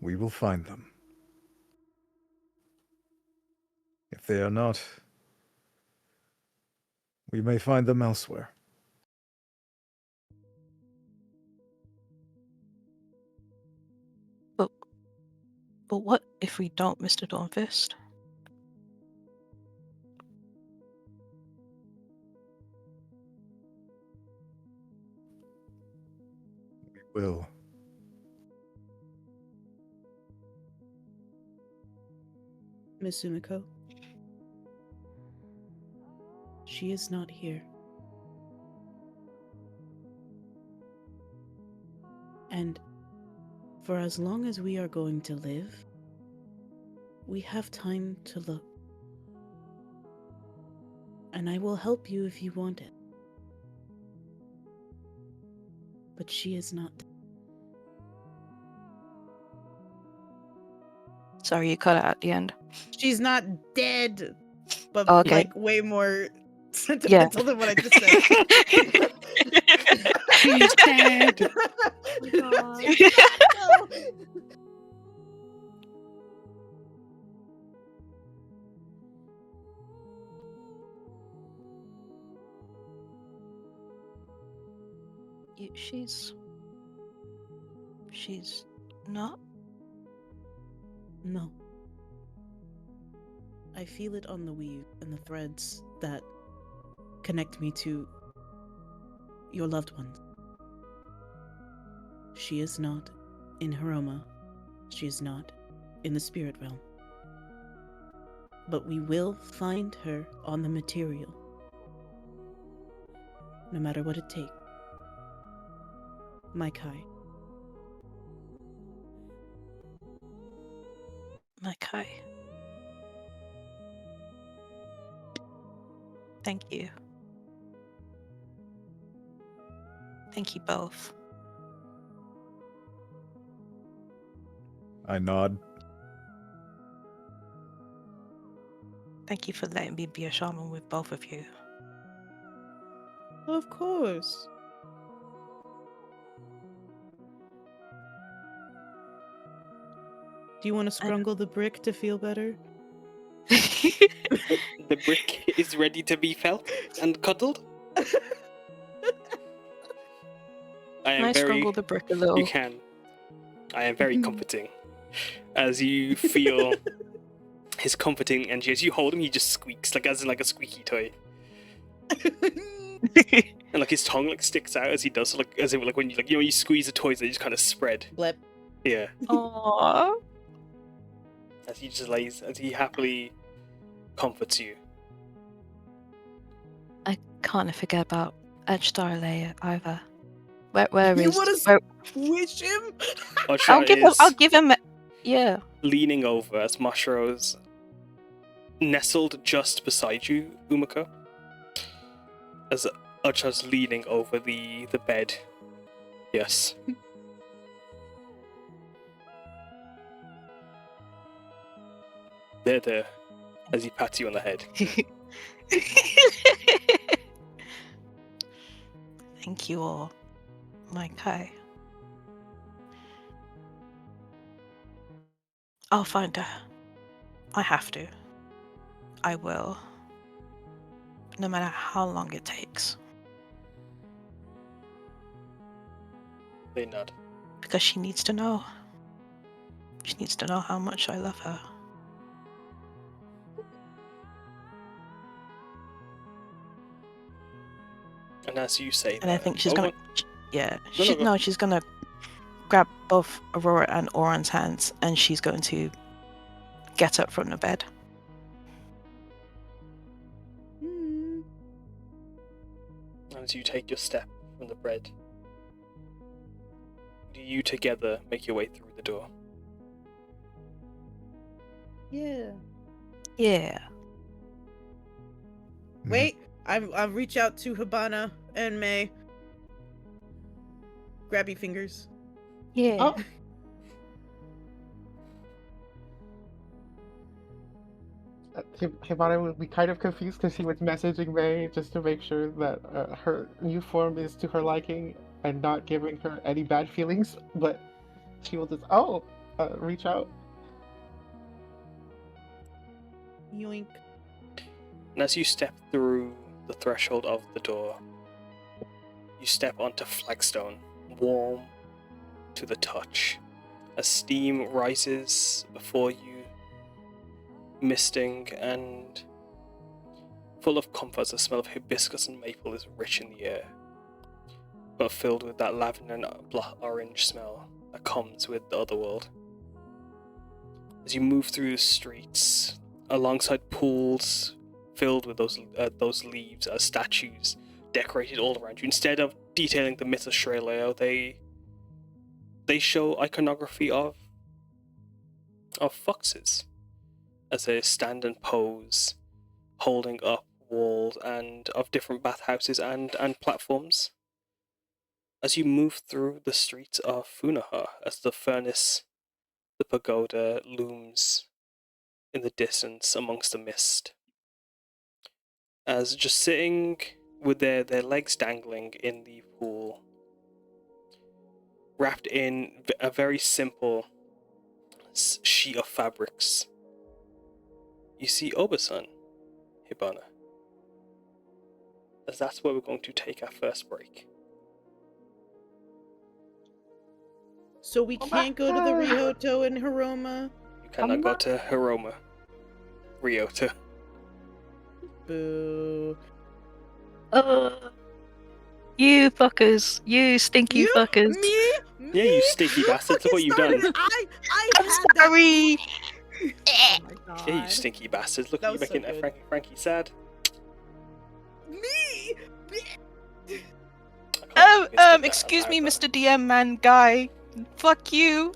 we will find them. If they are not, we may find them elsewhere. But what if we don't, Mr. Dawnfist? We will. Miss Umeko? She is not here. And for as long as we are going to live, we have time to look. And I will help you if you want it. But she is not. Sorry, you cut it at the end. She's not dead, but Oh, okay. like way more sentimental than what I just said. She's dead. God. She's not, no. She's not. No. I feel it on the weave and the threads that connect me to your loved ones. She is not in Hiroma. She is not in the spirit realm. But we will find her on the material. No matter what it takes. My Kai. My Kai. Thank you. Thank you both. I nod. Thank you for letting me be a shaman with both of you. Of course. Do you want to scrungle the brick to feel better? The brick is ready to be felt and cuddled. I am I very. scrungle the brick a little. You can. I am very comforting. As you feel his comforting energy, as you hold him, he just squeaks like a squeaky toy. And like his tongue like sticks out as he does, like as if like when you like you squeeze the toys, they just kind of spread. Blip. Yeah, Aww. as he just lays, as he happily comforts you. I can't forget about Edgestar Layer either. Where You is? wanna Where, Wish him? Ocha I'll is give him. Yeah. leaning over as Mashiro's nestled just beside you, Umeko. As Ocha's leaning over the bed. Yes. There, as he pats you on the head. Thank you all. My Kai. I'll find her. I have to. I will. No matter how long it takes. They nod. Because she needs to know. She needs to know how much I love her. And as you say And I that, think she's gonna. Yeah. No, She's gonna grab both Aurora and Auron's hands and she's going to get up from the bed. Hmm. And as you take your step from the bed, do you together make your way through the door? Yeah. Yeah. Wait, I reach out to Hibana and May. Grabby fingers. Yeah. Oh. Hibana would be kind of confused because he was messaging May just to make sure that her new form is to her liking and not giving her any bad feelings, but she will just, reach out. Yoink. And as you step through the threshold of the door, you step onto flagstone, warm to the touch, as steam rises before you, misting and full of comfort. The smell of hibiscus and maple is rich in the air, but filled with that lavender and blood orange smell that comes with the other world. As you move through the streets, alongside pools filled with those leaves as statues decorated all around you, instead of detailing the myth of Shreleo, they show iconography of foxes as they stand and pose, holding up walls and of different bathhouses and platforms. As you move through the streets of Funaha, as the furnace, the pagoda looms in the distance amongst the mist, as just sitting with their legs dangling in the pool, wrapped in a very simple sheet of fabrics, you see Obasan, Hibana. As that's where we're going to take our first break. So we can't go to the Ryoto and Hiroma. You cannot go to Hiroma. Ryota. Boo. You fuckers. You stinky You? fuckers. Me? Yeah, you stinky bastards. Look what you've done. I I'm had that. sorry. Oh my god. Yeah, you stinky bastards. Look, That you're was so making good. Frankie sad. Me? I can't believe you did that Excuse out me, loud. Mr. DM man guy. Fuck you.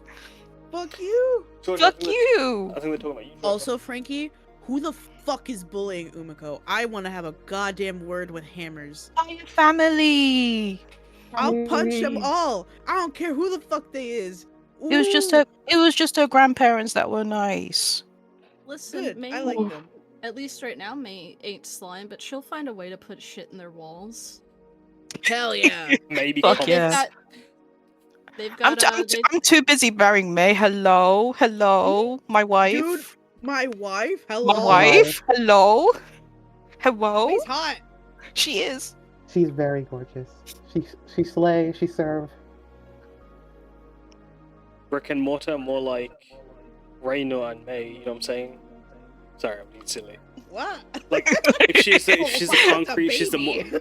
Fuck you. George, Fuck I think you. I think we're talking about you. George. Also, Frankie, who the fuck is bullying Umeko? I want to have a goddamn word with hammers. My family. I'll punch them Hey. all. I don't care who the fuck they is. It was just Ooh, her. It was just her grandparents that were nice. Listen, good. May, I like them. at least right now, May ain't slime, but she'll find a way to put shit in their walls. Hell yeah. Maybe Fuck comments. yeah. They've got, I'm too busy marrying May. Hello, my wife. Dude, my wife? Hello? My wife. Hello. Hello. May's hot. She is. She's very gorgeous. She slay, she serve. Brick and mortar, more like Reino and May, you know what I'm saying? Sorry, I'm being silly. What? Like, if she's the It's a concrete, she's the baby.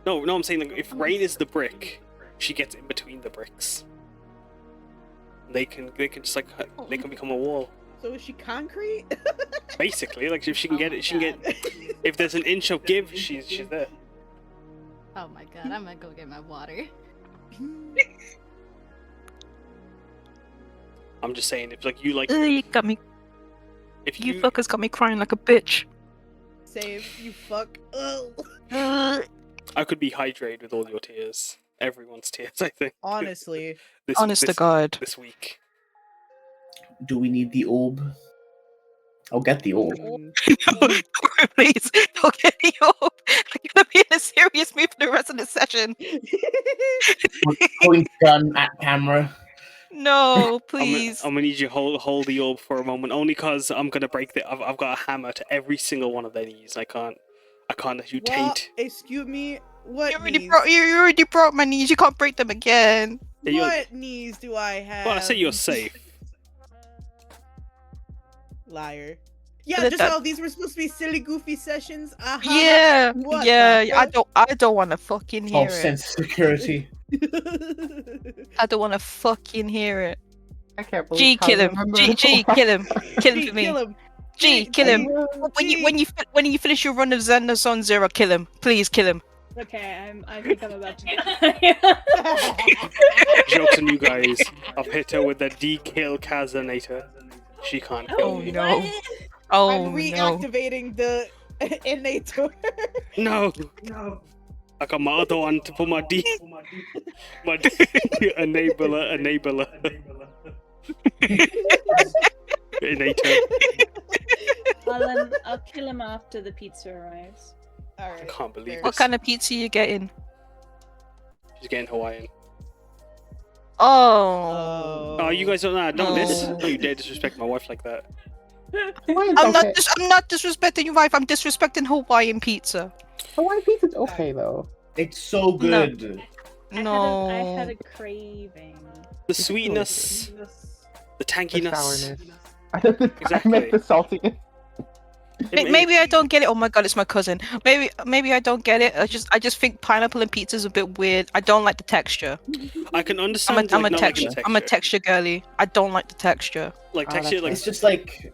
No, I'm saying like if rain is the brick, she gets in between the bricks. They can just like they can become a wall. So is she concrete? Basically, like if she can get it, she can get. If there's an inch of give, she's there. Oh my god, I'm gonna go get my water. I'm just saying, if like you like, You got me. if You fuckers got me crying like a bitch. Save, you fuck. Ugh. I could be hydrated with all your tears, everyone's tears. I think. Honestly. Honest to God. This week. Do we need the orb? I'll get the orb. Please, don't get me off. I'm gonna be in a serious mood for the rest of the session. Point gun at camera. No, please. I'm gonna need you to hold the orb for a moment, only because I'm gonna break the. I've got a hammer to every single one of their knees. I can't let you taint. Excuse me. What You already, knees? you already broke my knees. You can't break them again. Yeah, What knees do I have? Well, I say you're safe. Liar. Yeah, But just that- how these were supposed to be silly, goofy sessions. Yeah, What yeah. the I don't want to fucking hear False it. sense of security. I don't want to fucking hear it. I can't believe G, how kill him. remember G, this G, one. kill him. Kill him G, for me. kill him. G, kill him. G. When you finish your run of Xander Zone Zero, kill him. Please kill him. Okay, I think I'm about to die. Jokes on you guys. I've hit her with the D-kill Kazanator. She can't kill Oh me. no. Oh I'm no. reactivating the innator. No. I got my other one to put my D. My enabler. Innator. I'll kill him after the pizza arrives. I Alright. can't believe What this. kind of pizza you getting? She's getting Hawaiian. Oh. Oh, you guys don't know. Don't No. you dare disrespect my wife like that. Hawaiian's I'm okay. not disrespecting your wife. I'm disrespecting Hawaiian pizza. Hawaiian pizza's okay though. It's so good. No. I had a craving. The sweetness, the The tanginess. sourness. I meant Exactly. the saltiness. Maybe I don't get it. Oh my god, it's my cousin. Maybe I don't get it. I just think pineapple and pizza is a bit weird. I don't like the texture. I can I'm understand. a like, not liking texture. the I'm a texture girly. I don't like the texture. Like Ah, texture, that's like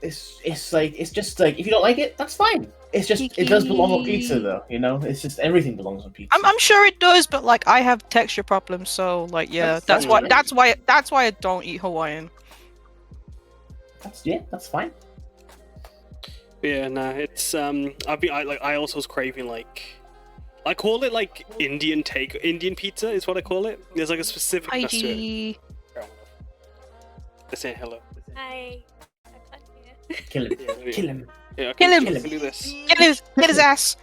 It's just like it's just like if you don't like it, that's fine. It's just it does belong on pizza though, you know. It's just everything belongs on pizza. I'm sure it does, but like I have texture problems, so like yeah, That's that's why fine. that's why I don't eat Hawaiian. That's fine. yeah, nah. It's I also was craving like. I call it like Indian pizza is what I call it. There's like a specific to it. ID. They're saying hello. Hi. I'm here. Kill him. Yeah, let me- Kill him. Yeah, Kill him. I can do this. Get his ass.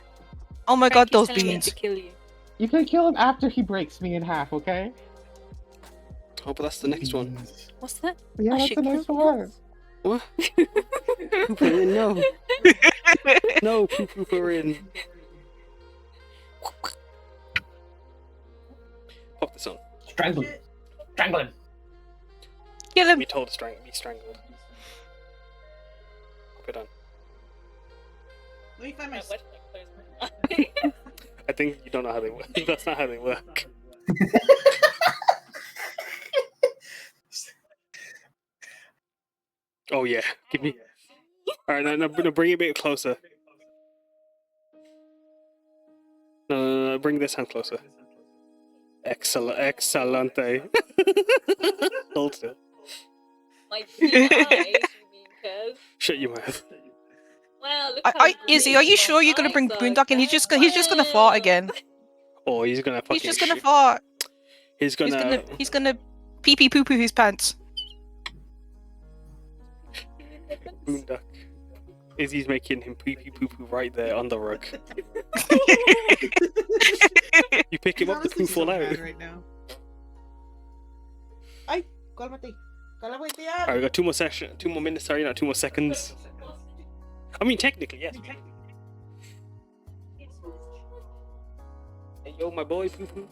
Oh my god, those Frankie's telling me beans. to kill you. You can kill him after he breaks me in half, okay? Oh, but that's the next one. What's that? Yeah, I that's should the next kill one. What? No. No, poo in. Pop this on. Strangle him. Strangle him. Kill him. Be told to be strangled. Pop it on. Let me find my. I think you don't know how they work. That's not how they work. Oh yeah, give me. All right, now bring it a bit closer. No, bring this hand closer. Excellente. Hold still. My blue eyes, you mean, cuz? Shut your mouth. Wow, look how Izzy, are you big sure you're gonna my bring eyes Boondock in? are, He's just gonna fart again. Oh, he's gonna fucking. He's just gonna shit. fart. He's gonna. He's gonna pee pee poo poo his pants. Boondock. Izzy's making him pee pee poo poo right there on the rug. You pick him up, the poo fall out. Right now. Ay, cálmate. Cálmate ya. Alright, we got 2 more minutes, sorry, not 2 more seconds. I mean, technically, yes. Hey, yo, my boy, poo poo.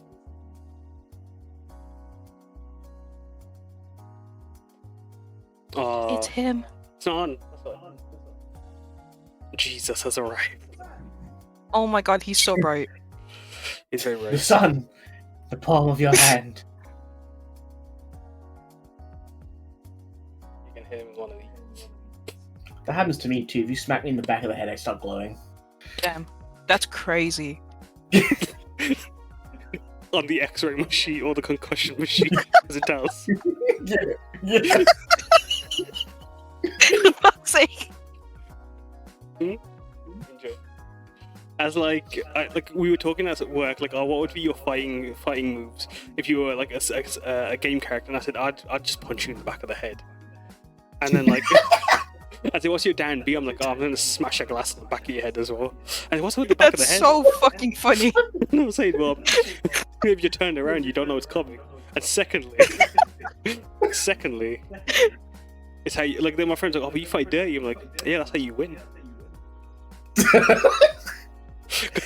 Oh, It's him. it's not on. Jesus has arrived. Oh my god, he's so bright. He's very The rare. sun, the palm of your hand. You can hit him with one of these. That happens to me too. If you smack me in the back of the head, I start glowing. Damn, that's crazy. On the X-ray machine or the concussion machine, as it does. Yeah. For fuck's sake. Enjoy. As like we were talking at work, like, oh, what would be your fighting moves if you were like a game character? And I said I'd just punch you in the back of the head, and then like. I said, what's your down B? I'm like, oh, I'm gonna smash a glass in the back of your head as well. And what's with the back That's of the head? so fucking funny. And I was saying, well, if you turn around, you don't know it's coming. And secondly, it's how you, like, then my friends are like, oh, but you fight dirty. I'm like, yeah, that's how you win.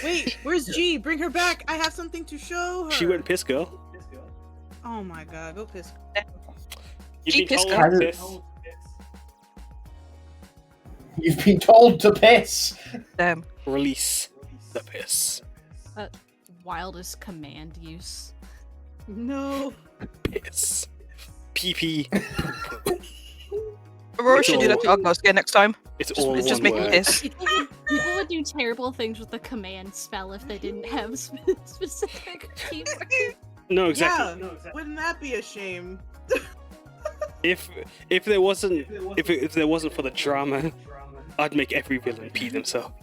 Wait, where's G? Bring her back. I have something to show her. She went piss, girl. Oh my god, go piss. You've been Piss told girl. to piss. You've been told to piss. Damn. Release the piss. Wildest command use. No. Piss. PP. Aurora It's should do that to all- Argos again next time. It's Just, all just one make him word. piss. People would do terrible things with the command spell if they didn't have specific keywords. No, exactly. Yeah, wouldn't that be a shame? If there wasn't for the drama, I'd make every villain pee themselves.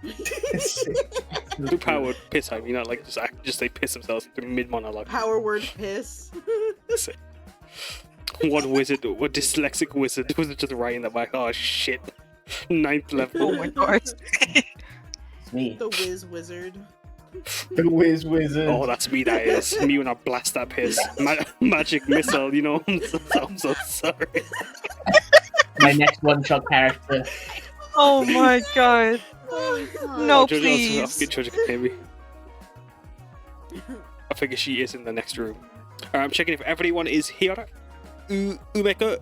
The power would piss. I mean, not like just they piss themselves mid monologue. Power word piss. One wizard, one dyslexic wizard, was just writing that back. Oh shit, 9th level. Oh my god. It's me. The whiz wizard. The whiz wizard. Oh, that's me. That is me when I blast that piss. Magic missile. You know. I'm so sorry. My next one-shot character. Oh my god. Oh, No, Jojo, please. I'll get Jojo can hear me. I figure she is in the next room. Alright, I'm checking if everyone is here. Umeko,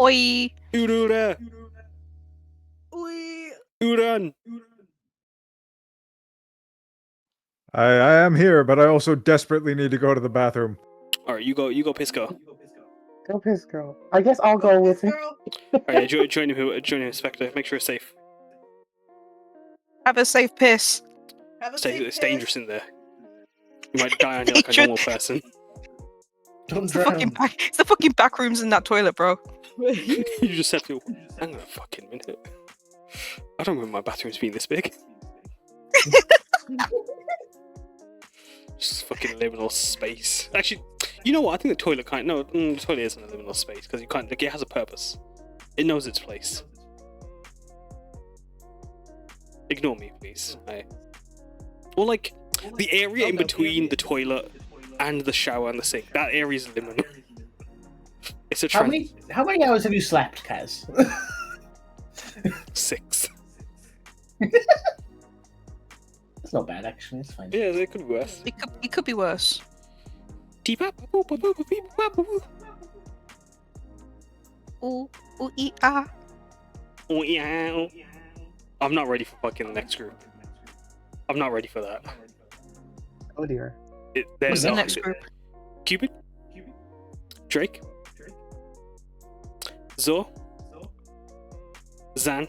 Oi. Aurora, Oi. Auron. I am here, but I also desperately need to go to the bathroom. Alright, you go, Pisco. Go piss, girl. I guess I'll go with him. Girl. Alright, join him, Spectre. Make sure it's safe. Have a safe piss. Have a It's safe dangerous in there. You might die on you like a normal person. Don't It's the drown. fucking back rooms in that toilet, bro. You just said to hang on a fucking minute. I don't remember my bathrooms being this big. Just fucking liminal space. Actually, you know what? I think the toilet the toilet isn't a liminal space because you can't. Like, it has a purpose. It knows its place. Ignore me, please. Well, like the area in between the toilet and the shower and the sink. That area is liminal. It's a How trend. many hours have you slept, Kaz? 6. That's not bad, actually. It's fine. Yeah, it could be worse. It could be worse. Ooh, ooh, ee, ah. Oh, yeah. I'm not ready for fucking the next group. I'm not ready for that. Oh dear. What's There's the no next group? Cupid, Drake, Zo, Zan,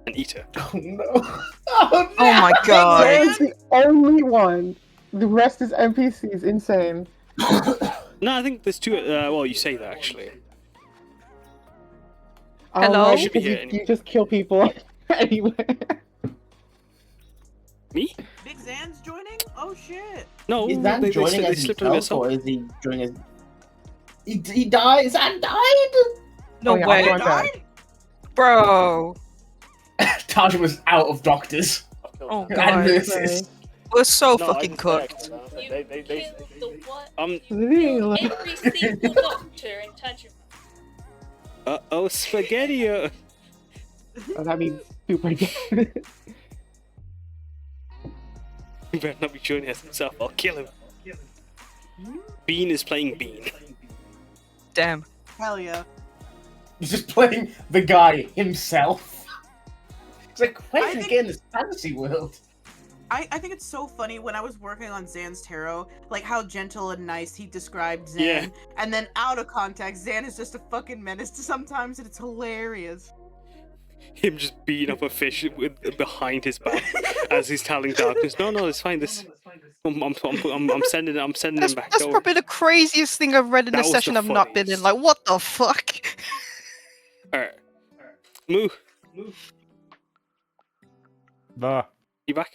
and Ita. Oh no! Oh no! Oh my That god. is the only one. The rest is NPCs. Insane. No, I think there's 2. Well, you say that actually. Hello? right, Should be because here you just kill people anywhere. Me? Big Zan's joining? Oh shit. No, Is that they joining as slipped on himself, or themselves. is he joining as... He died? Zan died? No Oh, yeah, way. I'm going back. Bro. Taj was out of doctors. Oh And god. nurses. We're so No, I fucking just cooked. You killed the what? Real. Every single doctor in Tajima. Oh, spaghetti. Oh, that means super dead. He better not be joining us himself. I'll kill him. Bean is playing Bean. Damn. Hell yeah. He's just playing the guy himself. It's like, why I did you think- get in this fantasy world? I think it's so funny when I was working on Zan's tarot, like how gentle and nice he described Zan, Yeah. and then out of context, Zan is just a fucking menace to sometimes, and it's hilarious. Him just beating up a fish behind his back as he's telling darkness, no, it's fine. This, I'm sending him back. That's Don't worry." probably the craziest thing I've read in That a was session the I've not been in. funniest. Like, what the fuck? Alright. Moo, Nah. you back?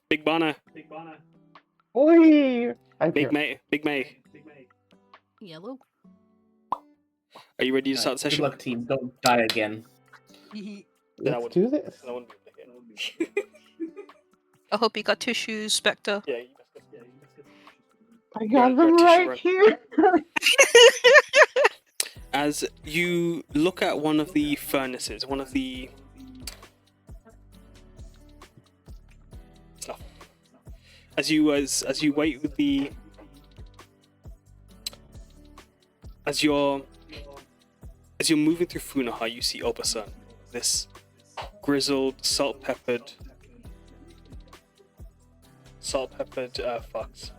Big Hibana, Oi! I'm Big here. May. Yellow. Are you ready to start the Good session? luck, team. Don't die again. Then I Let's wouldn't- do this. then I wouldn't be able to get it. I hope you got tissues, Spectre. Yeah, you I Your- got them your tissue right roll. here. As you look at one of the furnaces, it's nothing. As you wait with the as you're moving through Funaha, you see Oba-san, this grizzled, salt-peppered fox.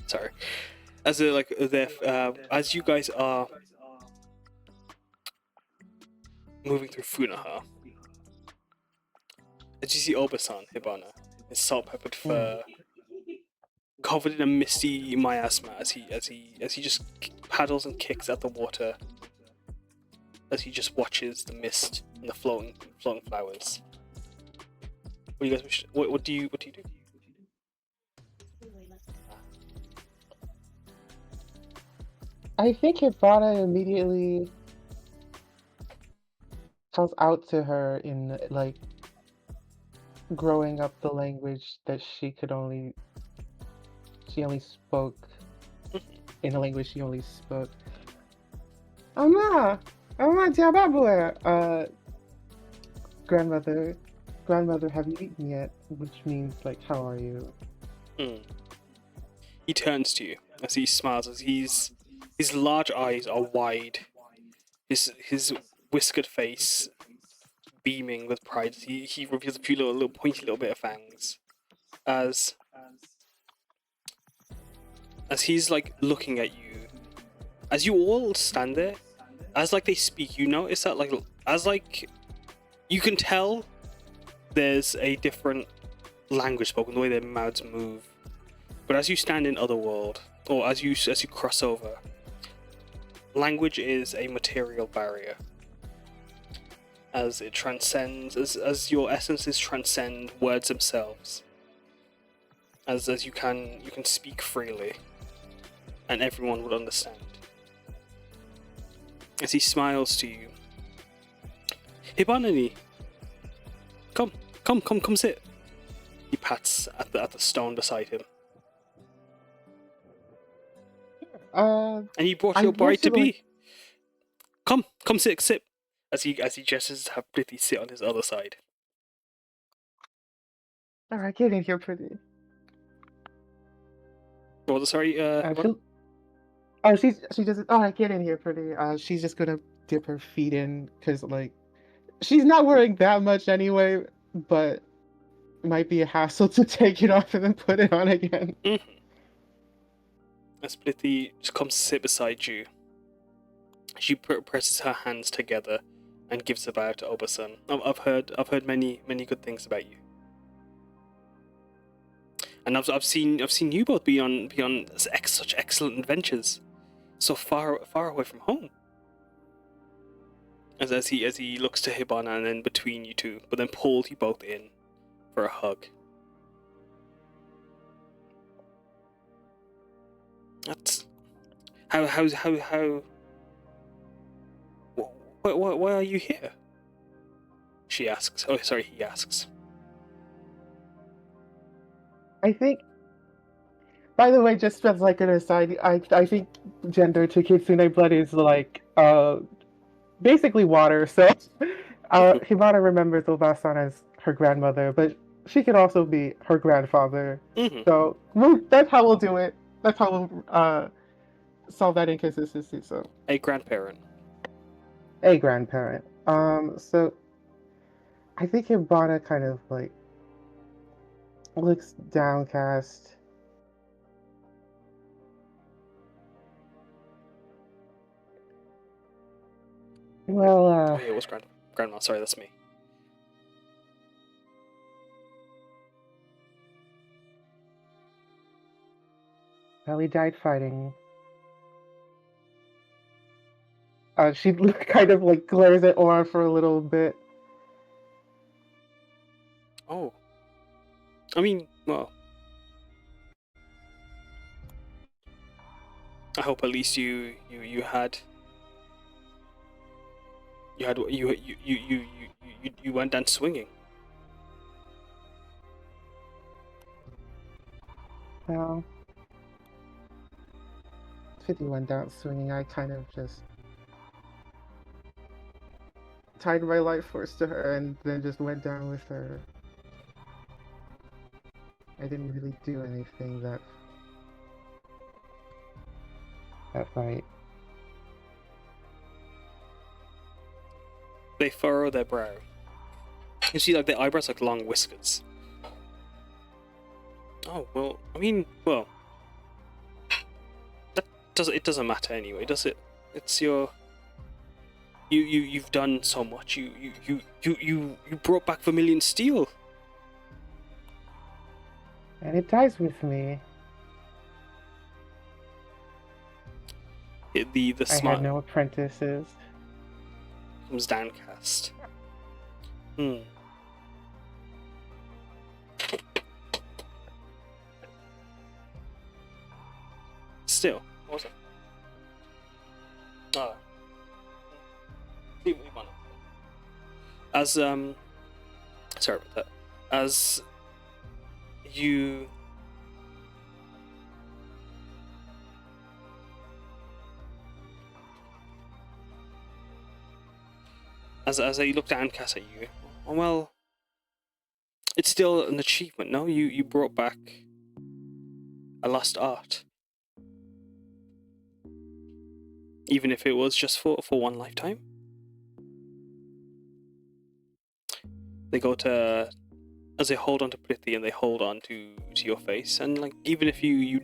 Sorry. As you guys are moving through Funaha, as you see Oba-san, Hibana, his salt-peppered fur, covered in a misty miasma, as he just paddles and kicks at the water, as he just watches the mist and the floating flowers. What do you guys wish? What do you do? I think Hibana immediately calls out to her in like growing up the language that she only spoke in a language she only spoke. Ama Diababue, grandmother, have you eaten yet? Which means like, how are you? He turns to you as he smiles, as his large eyes are wide, his whiskered face beaming with pride. He reveals a few little pointy little bit of fangs as he's like looking at you. As you all stand there, as like they speak, you notice that you can tell there's a different language spoken, the way their mouths move. But as you stand in Otherworld, or as you cross over, language is a material barrier. As it transcends, as your essences transcend words themselves. As you can speak freely, and everyone would understand. As he smiles to you, Hibana, come sit. He pats at the stone beside him. And you brought your bride to be. Come sit. As he gestures to have Blithy sit on his other side. Alright, get in here, pretty. What was it, sorry? She doesn't. Alright, get in here, pretty. She's just gonna dip her feet in because like she's not wearing that much anyway, but it might be a hassle to take it off and then put it on again. Mm-hmm. As Blithy just comes to sit beside you, she presses her hands together and gives a bow to Oba-san. I've heard many good things about you, and I've seen you both be on such excellent adventures, so far away from home. As he looks to Hibana and then between you two, but then pulls you both in for a hug. That's how. Why are you here? She asks. Oh, sorry, he asks. I think. By the way, just as like an aside, I think gender to Kitsune blood is like basically water. So Hibana remembers Obasan as her grandmother, but she can also be her grandfather. Mm-hmm. So that's how we'll do it. That's how we'll solve that inconsistency. So A grandparent. a grandparent. So I think Hibana kind of like looks downcast. Well, Oh, yeah, it was grandma. Sorry, that's me. he died fighting. She kind of like glares at Auron for a little bit. Oh. I mean, well. I hope at least you had you went down swinging. Well, 51 down swinging, I kind of just tied my life force to her and then just went down with her. I didn't really do anything that fight. They furrow their brow. You see, like, their eyebrows like long whiskers. Oh, well, I mean, well, it doesn't matter anyway, does it? It's your you've done so much. You brought back Vermilion Steel. And it dies with me. The I smile had no apprentices. comes downcast. Still, what was it? Oh. As sorry about that. As you as they look downcast at you, well, it's still an achievement, no? You brought back a lost art. Even if it was just for one lifetime. They go to, as they hold on to Prithvi and they hold on to your face, and like even if you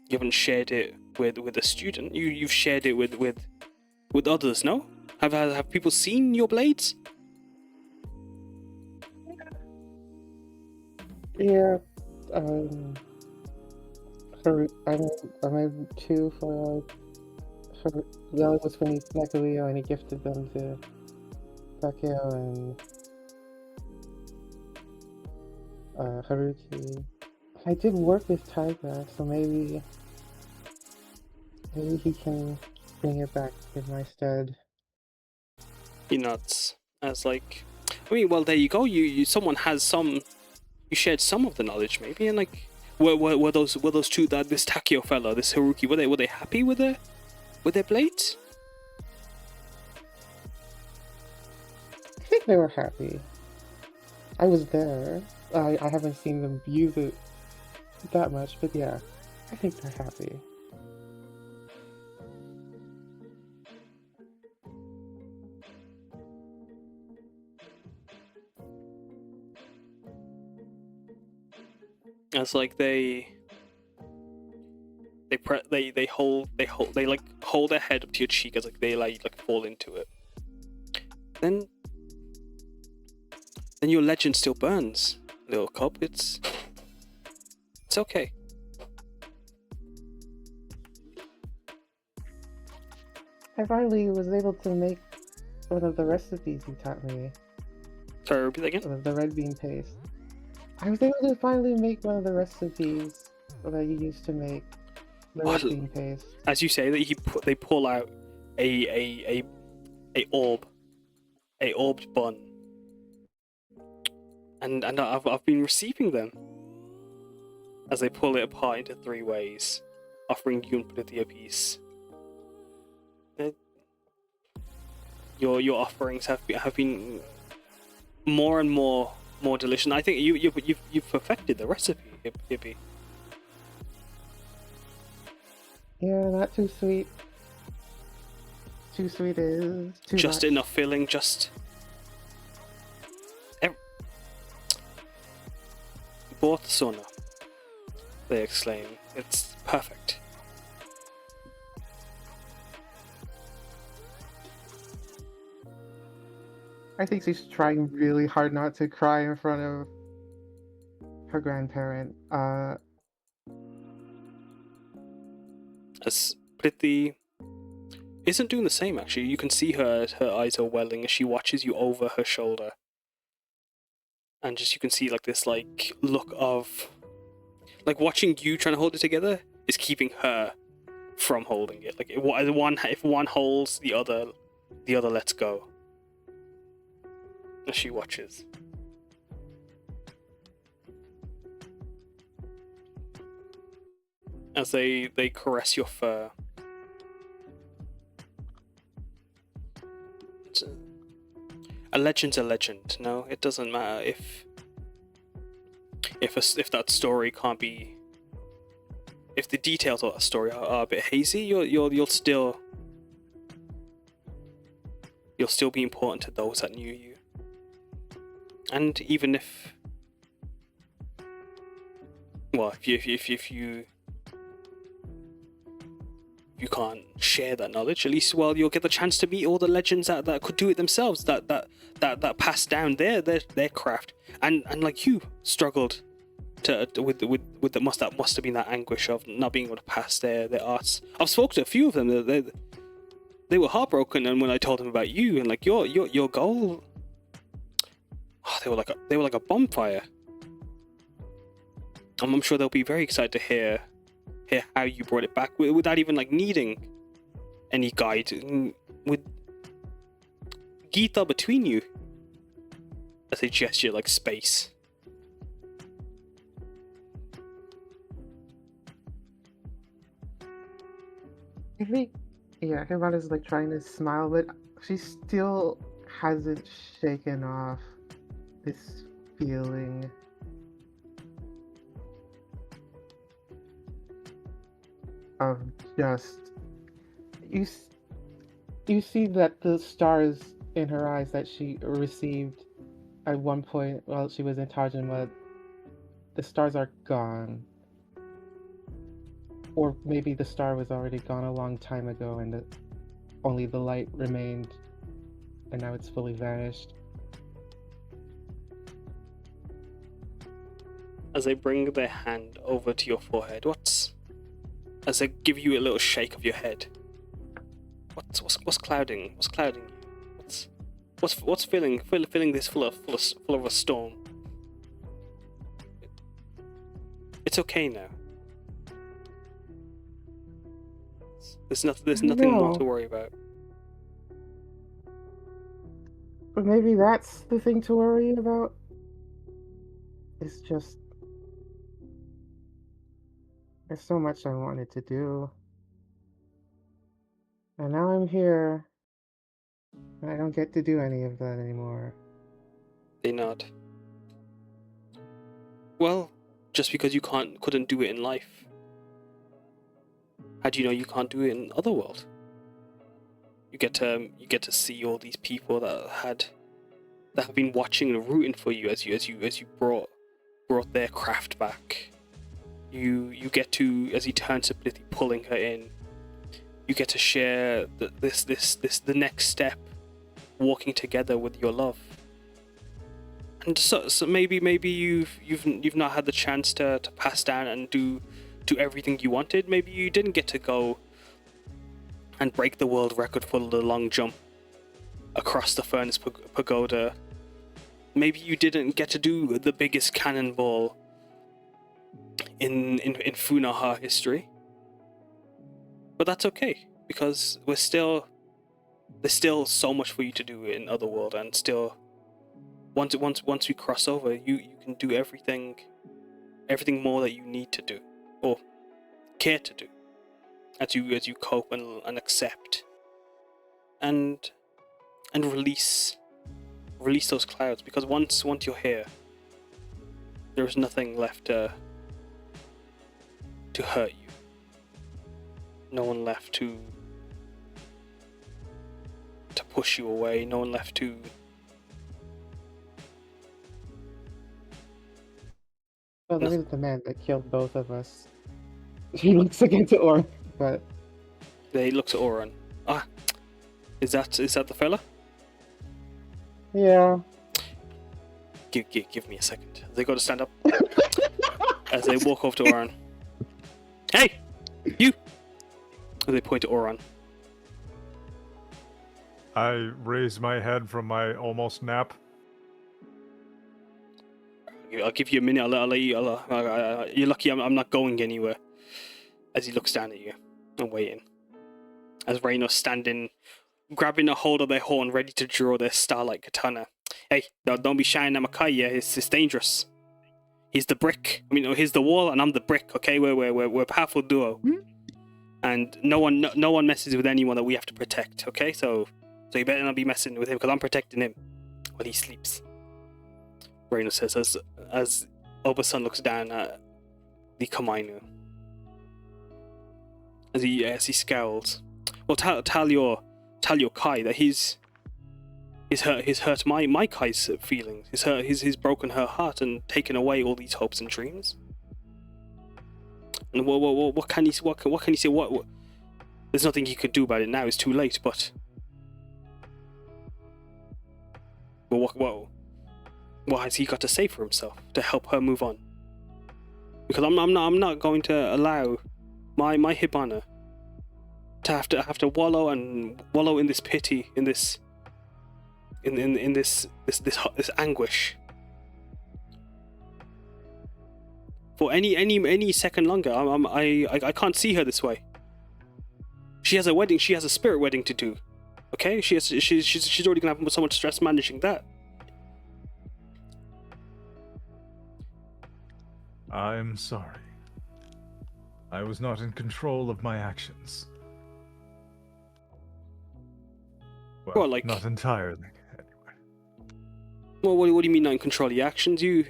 haven't shared it with a student, you've shared it with others, no? Have people seen your blades? Yeah, I made two for the other was for Mercurii, and he gifted them to Takeo and Haruki. I did work with Tiger, so maybe he can bring it back in my stead. He nods. As like, I mean, well, there you go. You someone has some. You shared some of the knowledge, maybe, and like, were those two, this Takeo fellow, this Haruki, were they happy with their blades? I think they were happy. I was there. I haven't seen them use it that much, but yeah, I think they're happy. As like they hold their head up to your cheek as like they fall into it. Then your legend still burns, little cub. It's okay. I finally was able to make one of the recipes you taught me. Sorry, repeat that again? The red bean paste. I was able to finally make one of the recipes that you used to make. The red bean paste. As you say that, they pull out a orbed bun, and I've been receiving them as they pull it apart into 3 ways, offering you and Prithvi a piece. your offerings have been more and more delicious. And I think you've perfected the recipe, Hippie. Yeah, not too sweet. Too sweet is too Just much. enough filling, just. Both Sona, they exclaim. It's perfect. I think she's trying really hard not to cry in front of her grandparent. As Prithvi isn't doing the same, actually. You can see her eyes are welling as she watches you over her shoulder. And just you can see like this like look of like watching you trying to hold it together is keeping her from holding it. Like if one holds, the other lets go. As she watches. As they caress your fur. A legend's a legend. No, it doesn't matter if that story can't be. If the details of that story are a bit hazy, you'll still be important to those that knew you. And even if, well, if you can't share that knowledge, at least, well, you'll get the chance to meet all the legends that could do it themselves, that passed down their craft, and like you struggled with that must have been that anguish of not being able to pass their arts. I've spoken to a few of them. They were heartbroken, and when I told them about you and like your goal, oh, they were like a bonfire. I'm sure they'll be very excited to hear how you brought it back without even like needing any guide, with Gita between you as a gesture like space. I think, yeah, Hibana's like trying to smile, but she still hasn't shaken off this feeling. Of just you see that the stars in her eyes that she received at one point while she was in Tajima, the stars are gone, or maybe the star was already gone a long time ago and only the light remained, and now it's fully vanished. As they bring their hand over to your forehead, as they give you a little shake of your head, what's clouding you? What's filling this full of a storm? It's okay now. There's nothing more to worry about. But maybe that's the thing to worry about. It's just there's so much I wanted to do. And now I'm here. And I don't get to do any of that anymore. They nod. Well, just because you couldn't do it in life, how do you know you can't do it in Otherworld? You get to see all these people that have been watching and rooting for you as you brought their craft back. You get to, as he turns to Blithy, pulling her in, you get to share the next step, walking together with your love. And so maybe you've not had the chance to pass down and do everything you wanted. Maybe you didn't get to go and break the world record for the long jump across the Furnace Pagoda. Maybe you didn't get to do the biggest cannonball in Funaha history. But that's okay, because there's still so much for you to do in Otherworld, and still once we cross over, you can do everything more that you need to do or care to do as you cope and accept. And and release those clouds, because once you're here, there's nothing left to hurt you. No one left to push you away. No one left to. Well, there is the man that killed both of us. He looks again to Auron, but They look to Auron. Ah, is that the fella? yeah. Give me a second. They got to stand up as they walk over to Auron. Hey, you! As they point to Auron. I raise my head from my almost nap. I'll give you a minute. I'll let you. You're lucky I'm not going anywhere. As he looks down at you and waiting. As Reyno's standing, grabbing a hold of their horn, ready to draw their starlight katana. Hey, don't be shying at Makai, yeah? It's dangerous. He's the brick. I mean, he's the wall, and I'm the brick. Okay, we're a powerful duo, and no one messes with anyone that we have to protect. Okay, so you better not be messing with him, because I'm protecting him while he sleeps. Reyno says as Obasan looks down at the Kamainu. As he scowls. Well, tell your Kai that he's hurt my Kai's feelings. He's broken her heart and taken away all these hopes and dreams. And what can he say? What there's nothing he could do about it now. It's too late. But what has he got to say for himself to help her move on? Because I'm not going to allow my Hibana to have to wallow in this pity, in this anguish for any second longer. I can't see her this way. She has a wedding. She has a spirit wedding to do. Okay, she's already gonna have so much stress managing that. I'm sorry. I was not in control of my actions. Well, Well, not entirely. Well, what do you mean not in control of your actions? You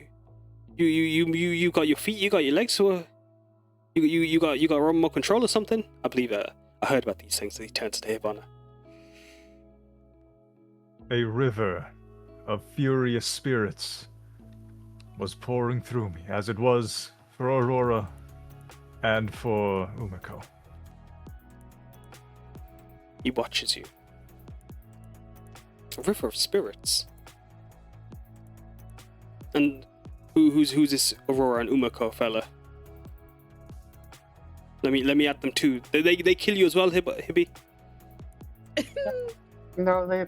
got your feet, you got your legs, so you got remote control or something? I believe I heard about these things. So he turns to Hibana. A river of furious spirits was pouring through me, as it was for Aurora and for Umeko. He watches you. A river of spirits. And who's this Aurora and Umeko fella? Let me add them too. They kill you as well, Hibby? No, they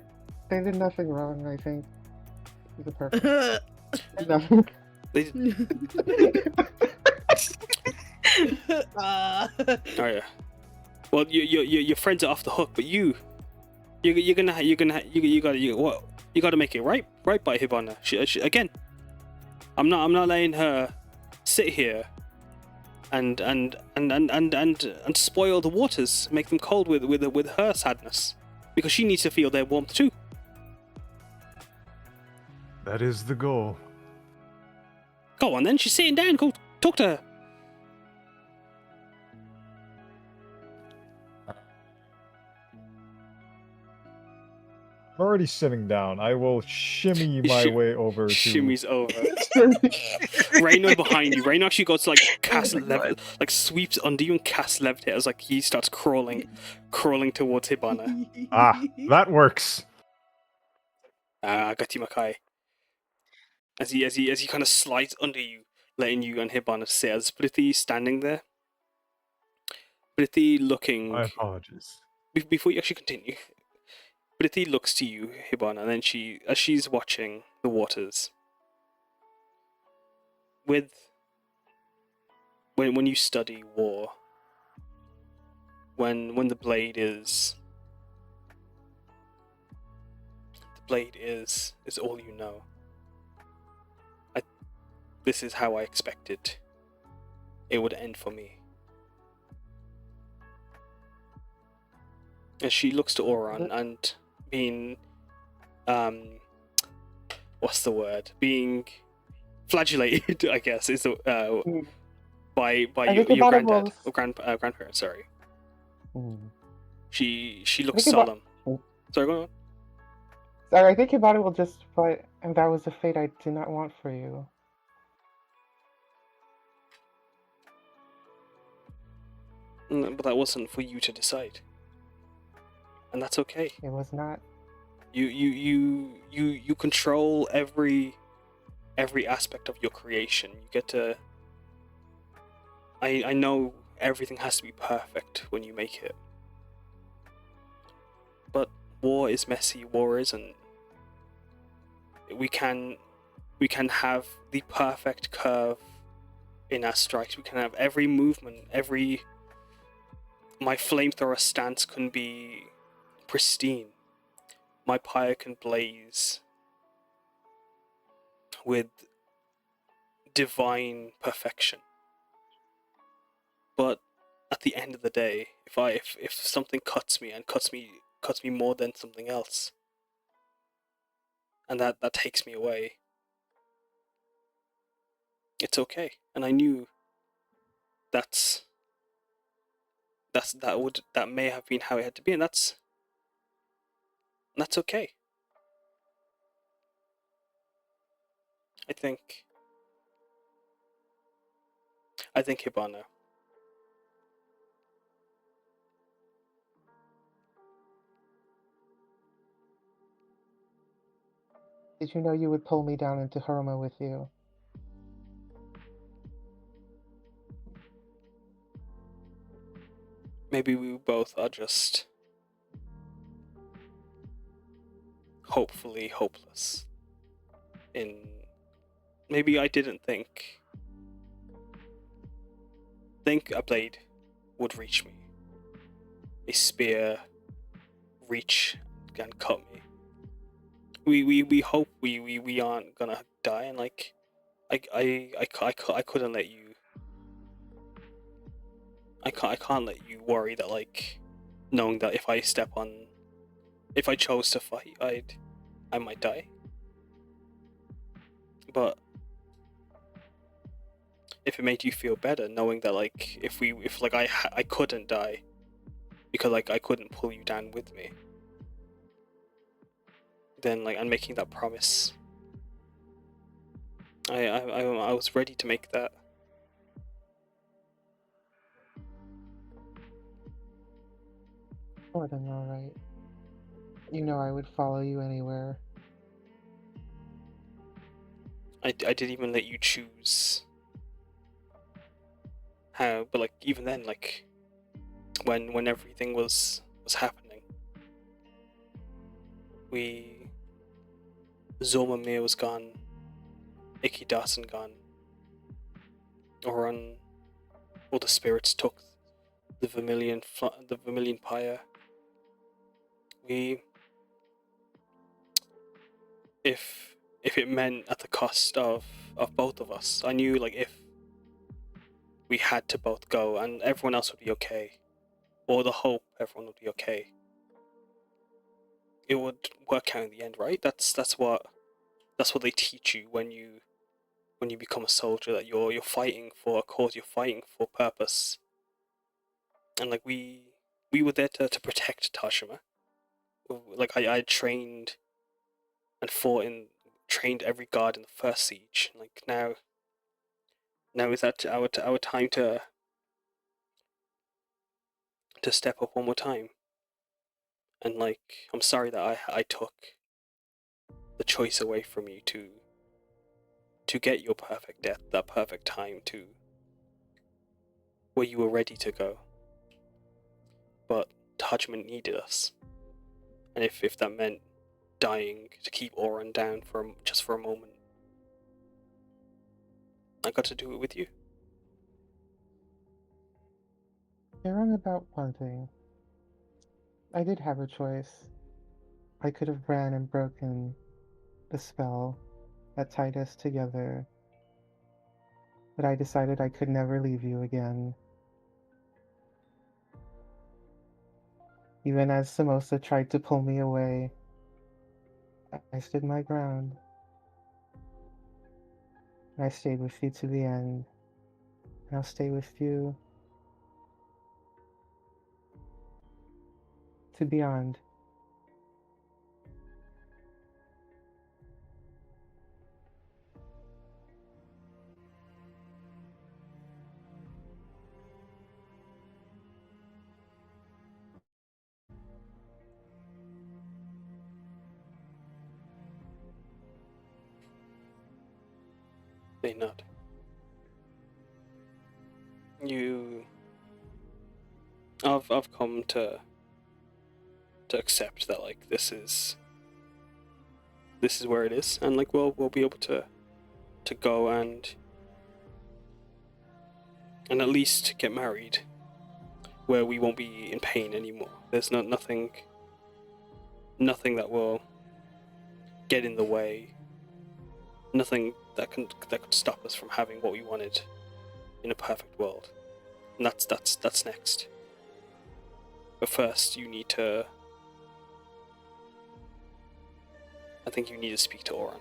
did nothing wrong, I think. It's a perfect. No. They Oh yeah. Well, your friends are off the hook, but you gotta make it right by Hibana. She, again, I'm not letting her sit here and spoil the waters, make them cold with her sadness, because she needs to feel their warmth too. That is the goal. Go on then, she's sitting down. Go talk to her. I'm already sitting down. I will shimmy my way over to... Shimmies over. Reyno behind you. Reyno actually goes to cast sweeps under you and casts levitate as he starts crawling towards Hibana. Ah, that works. I got you, Makai. As he kind of slides under you, letting you and Hibana sit. As Splitty standing there. Splitty looking. My apologies. Before you actually continue, Splitty looks to you, Hibana, and then as she's watching the waters. When you study war, when the blade is all you know. This is how I expected it would end for me. As she looks to Auron and being what's the word? Being flagellated, I guess, is the Mm, by I think your Hibana granddad will. or grandparent. Sorry, Mm. she I looks think Hibana. solemn. Sorry, go on. Sorry, I think Hibana will just fight, and that was a fate I did not want for you. But that wasn't for you to decide, and that's okay. It was not. You control every aspect of your creation. You get to. I know everything has to be perfect when you make it, but war is messy. War isn't. We can have the perfect curve in our strikes. We can have every movement, my flamethrower stance can be pristine. My pyre can blaze with divine perfection. But at the end of the day, if something cuts me more than something else, and that takes me away, it's okay. And I knew that may have been how it had to be, and that's okay. I think Hibana. Did you know you would pull me down into Haruma with you? Maybe we both are just hopefully hopeless. Maybe I didn't think a blade would reach me. A spear reach and cut me. We hope we aren't gonna die, and like I couldn't let you. I can't let you worry that, like, knowing that if I chose to fight, I might die. But if it made you feel better knowing that, like, if I couldn't die because, like, I couldn't pull you down with me, then, like, I'm making that promise. I was ready to make that. More than alright. You know I would follow you anywhere. I didn't even let you choose how, but, like, even then, like, when everything was happening, Zomamir was gone, Ikidasen gone, Auron, all the spirits took the Vermilion Pyre. If it meant at the cost of both of us, I knew, like, if we had to both go and everyone else would be okay, or the hope everyone would be okay, it would work out in the end, right? That's what they teach you when you become a soldier, that you're fighting for a cause, you're fighting for purpose. And, like, we were there to protect Tashima. Like, I trained and trained every guard in the first siege. Like, now is that our time to step up one more time. And, like, I'm sorry that I took the choice away from you to get your perfect death, that perfect time to where you were ready to go. But Tajman needed us, and if that meant dying to keep Auron down just for a moment, I got to do it with you. You're wrong about one thing. I did have a choice. I could have ran and broken the spell that tied us together, but I decided I could never leave you again. Even as Samosa tried to pull me away, I stood my ground. I stayed with you to the end. And I'll stay with you to beyond. They nod. I've come to accept that, like, this is where it is, and like we'll be able to go and at least get married where we won't be in pain anymore. There's nothing that will get in the way. Nothing that could stop us from having what we wanted in a perfect world. And that's next. But first you need to speak to Auron.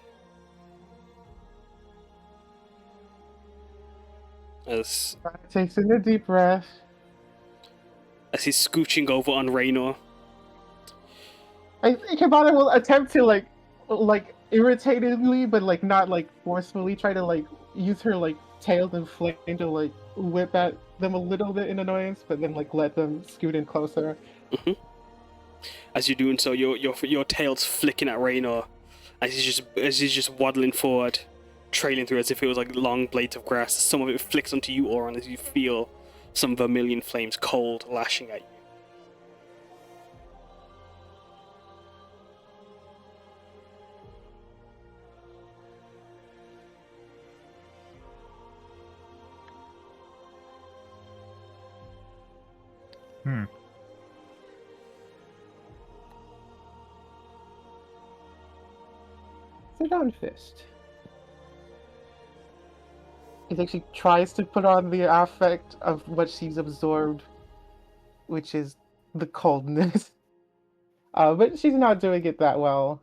As Takes in a deep breath. he's scooching over on Raynor. I think Hibana will attempt to like irritatedly, but like not like forcefully, try to like use her like tail and flame to like whip at them a little bit in annoyance, but then like let them scoot in closer. Mm-hmm. As you're doing so, your tail's flicking at Raynor as he's just waddling forward, trailing through as if it was like long blades of grass. Some of it flicks onto you, Auron, as you feel some vermilion flames cold lashing at you. Sit down, Fist. I think she tries to put on the affect of what she's absorbed, which is the coldness. But she's not doing it that well.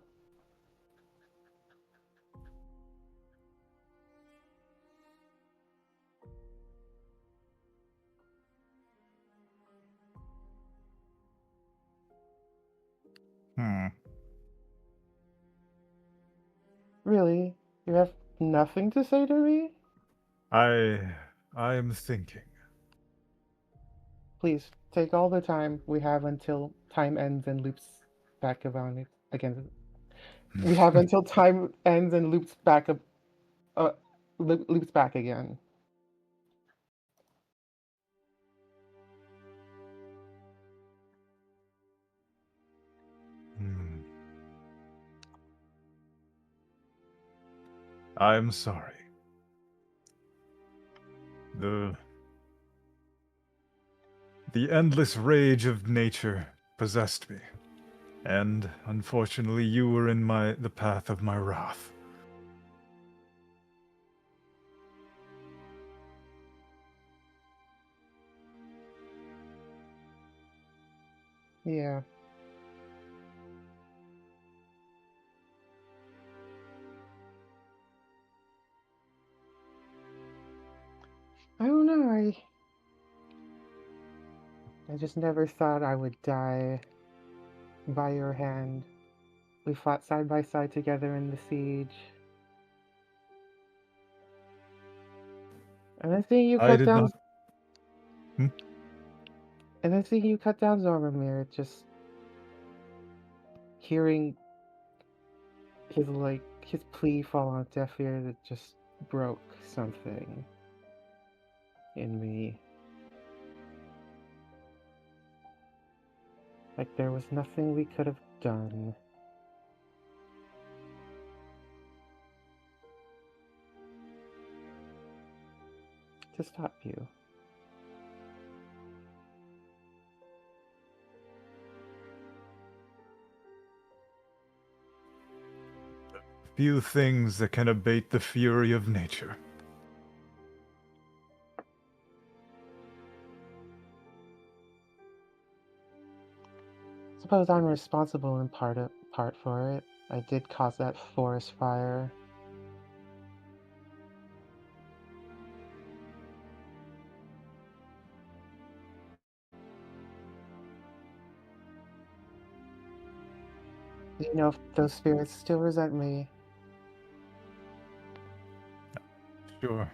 Really? You have nothing to say to me? I am thinking. Please, take all the time we have until time ends and loops back around it again. We have until time ends and loops back loops back again. I'm sorry. The endless rage of nature possessed me, and unfortunately you were in the path of my wrath. Yeah. I don't know, I just never thought I would die by your hand. We fought side by side together in the siege. And I think you I cut did down... not. And I think you cut down Zoromir, just... hearing his plea fall on deaf ears, it just broke something in me. Like there was nothing we could have done. To stop you. Few things that can abate the fury of nature. Suppose I'm responsible in part for it. I did cause that forest fire. Do you know if those spirits still resent me? Sure.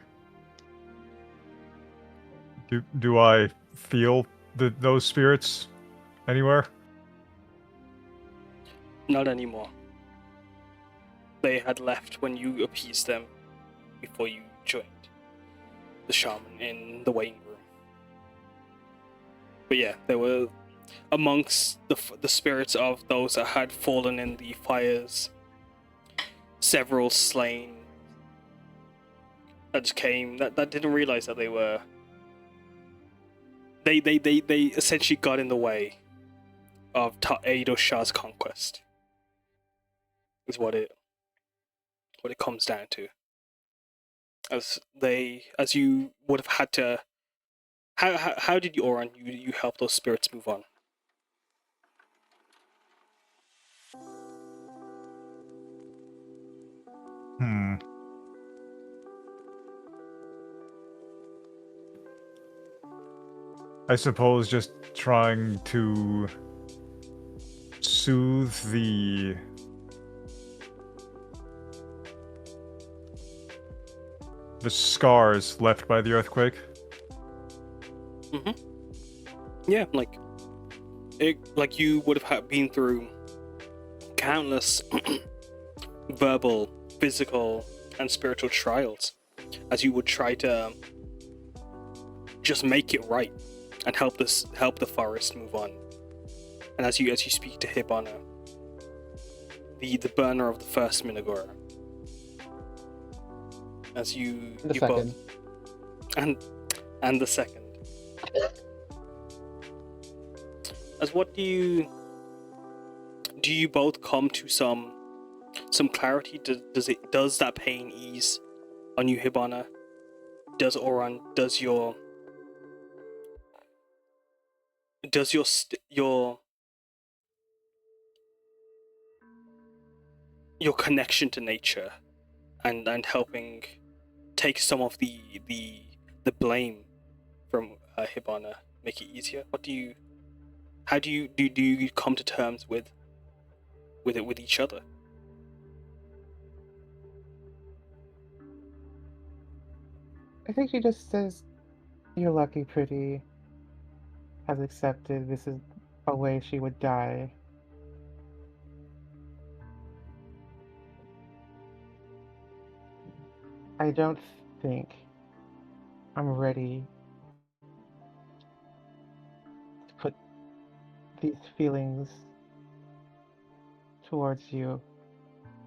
Do I feel those spirits anywhere? Not anymore. They had left when you appeased them before you joined the shaman in the waiting room. But yeah, they were amongst the spirits of those that had fallen in the fires. Several slain that just came that didn't realize that they were. They essentially got in the way of Eido Shah's conquest. Is what it comes down to. As you would have had to. How did you, Auron, you help those spirits move on? I suppose just trying to soothe the scars left by the earthquake. Yeah, like you would have been through countless verbal, physical, and spiritual trials, as you would try to just make it right and help the forest move on. And as you speak to Hibana, the burner of the first Minagura, as you second. both and the second. As what do you both come to some clarity? Does that pain ease on you, Hibana? Does Auron? Does your connection to nature and helping take some of the blame from Hibana make it easier? How do you come to terms with it with each other? I think she just says, "You're lucky, pretty." Has accepted this is a way she would die. I don't think I'm ready to put these feelings towards you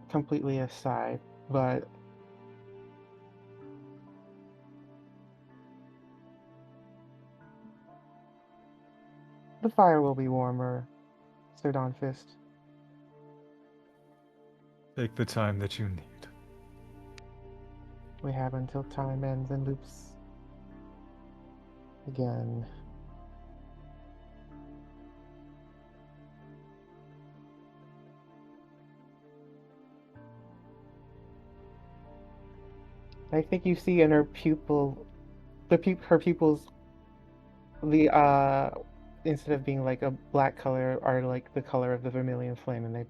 completely aside, but the fire will be warmer, Sir Dawnfist. Take the time that you need. We have until time ends and loops again. I think you see in her pupil, her pupils, the instead of being like a black color, are like the color of the vermilion flame, and they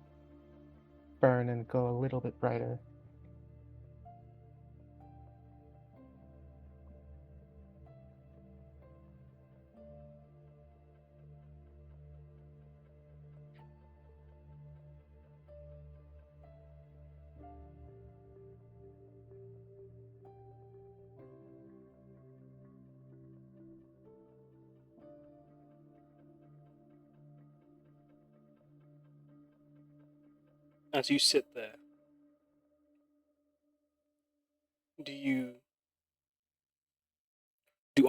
burn and go a little bit brighter. As you sit there, do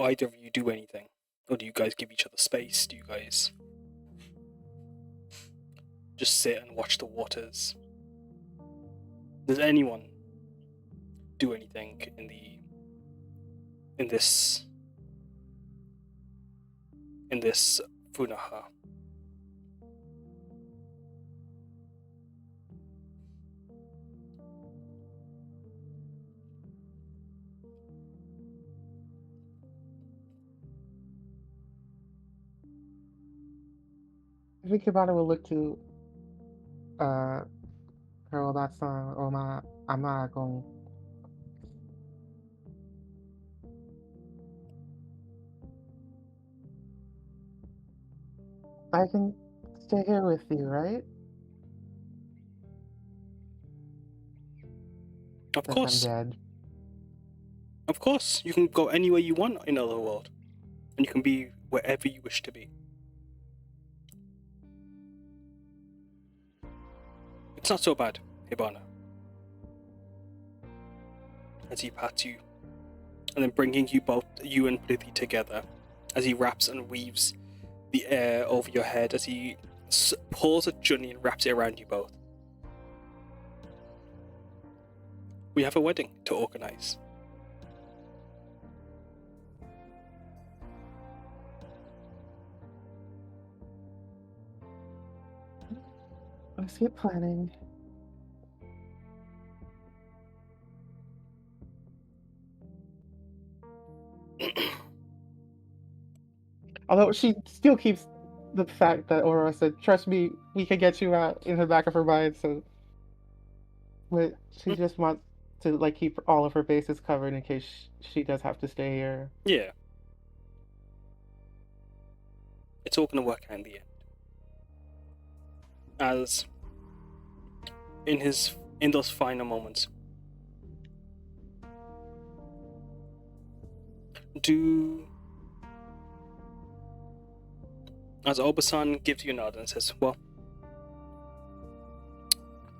either of you do anything? Or do you guys give each other space? Do you guys just sit and watch the waters? Does anyone do anything in this Funaha? think Hibana will look to Churel that song or I'm not going. I can stay here with you, right? Of Since I'm course. dead. Of course. You can go anywhere you want in Otherworld. And you can be wherever you wish to be. It's not so bad, Hibana. As he pats you, and then bringing you and Blithy together, as he wraps and weaves the air over your head, as he pulls a junny and wraps it around you both. We have a wedding to organize. Let's get planning. Although she still keeps the fact that Aurora said, "Trust me, we can get you out," in the back of her mind. So, but she just wants to like keep all of her bases covered in case she does have to stay here. Yeah. It's all going to work out in the end. As in those final moments, as Obasan gives you a nod and says, "Well,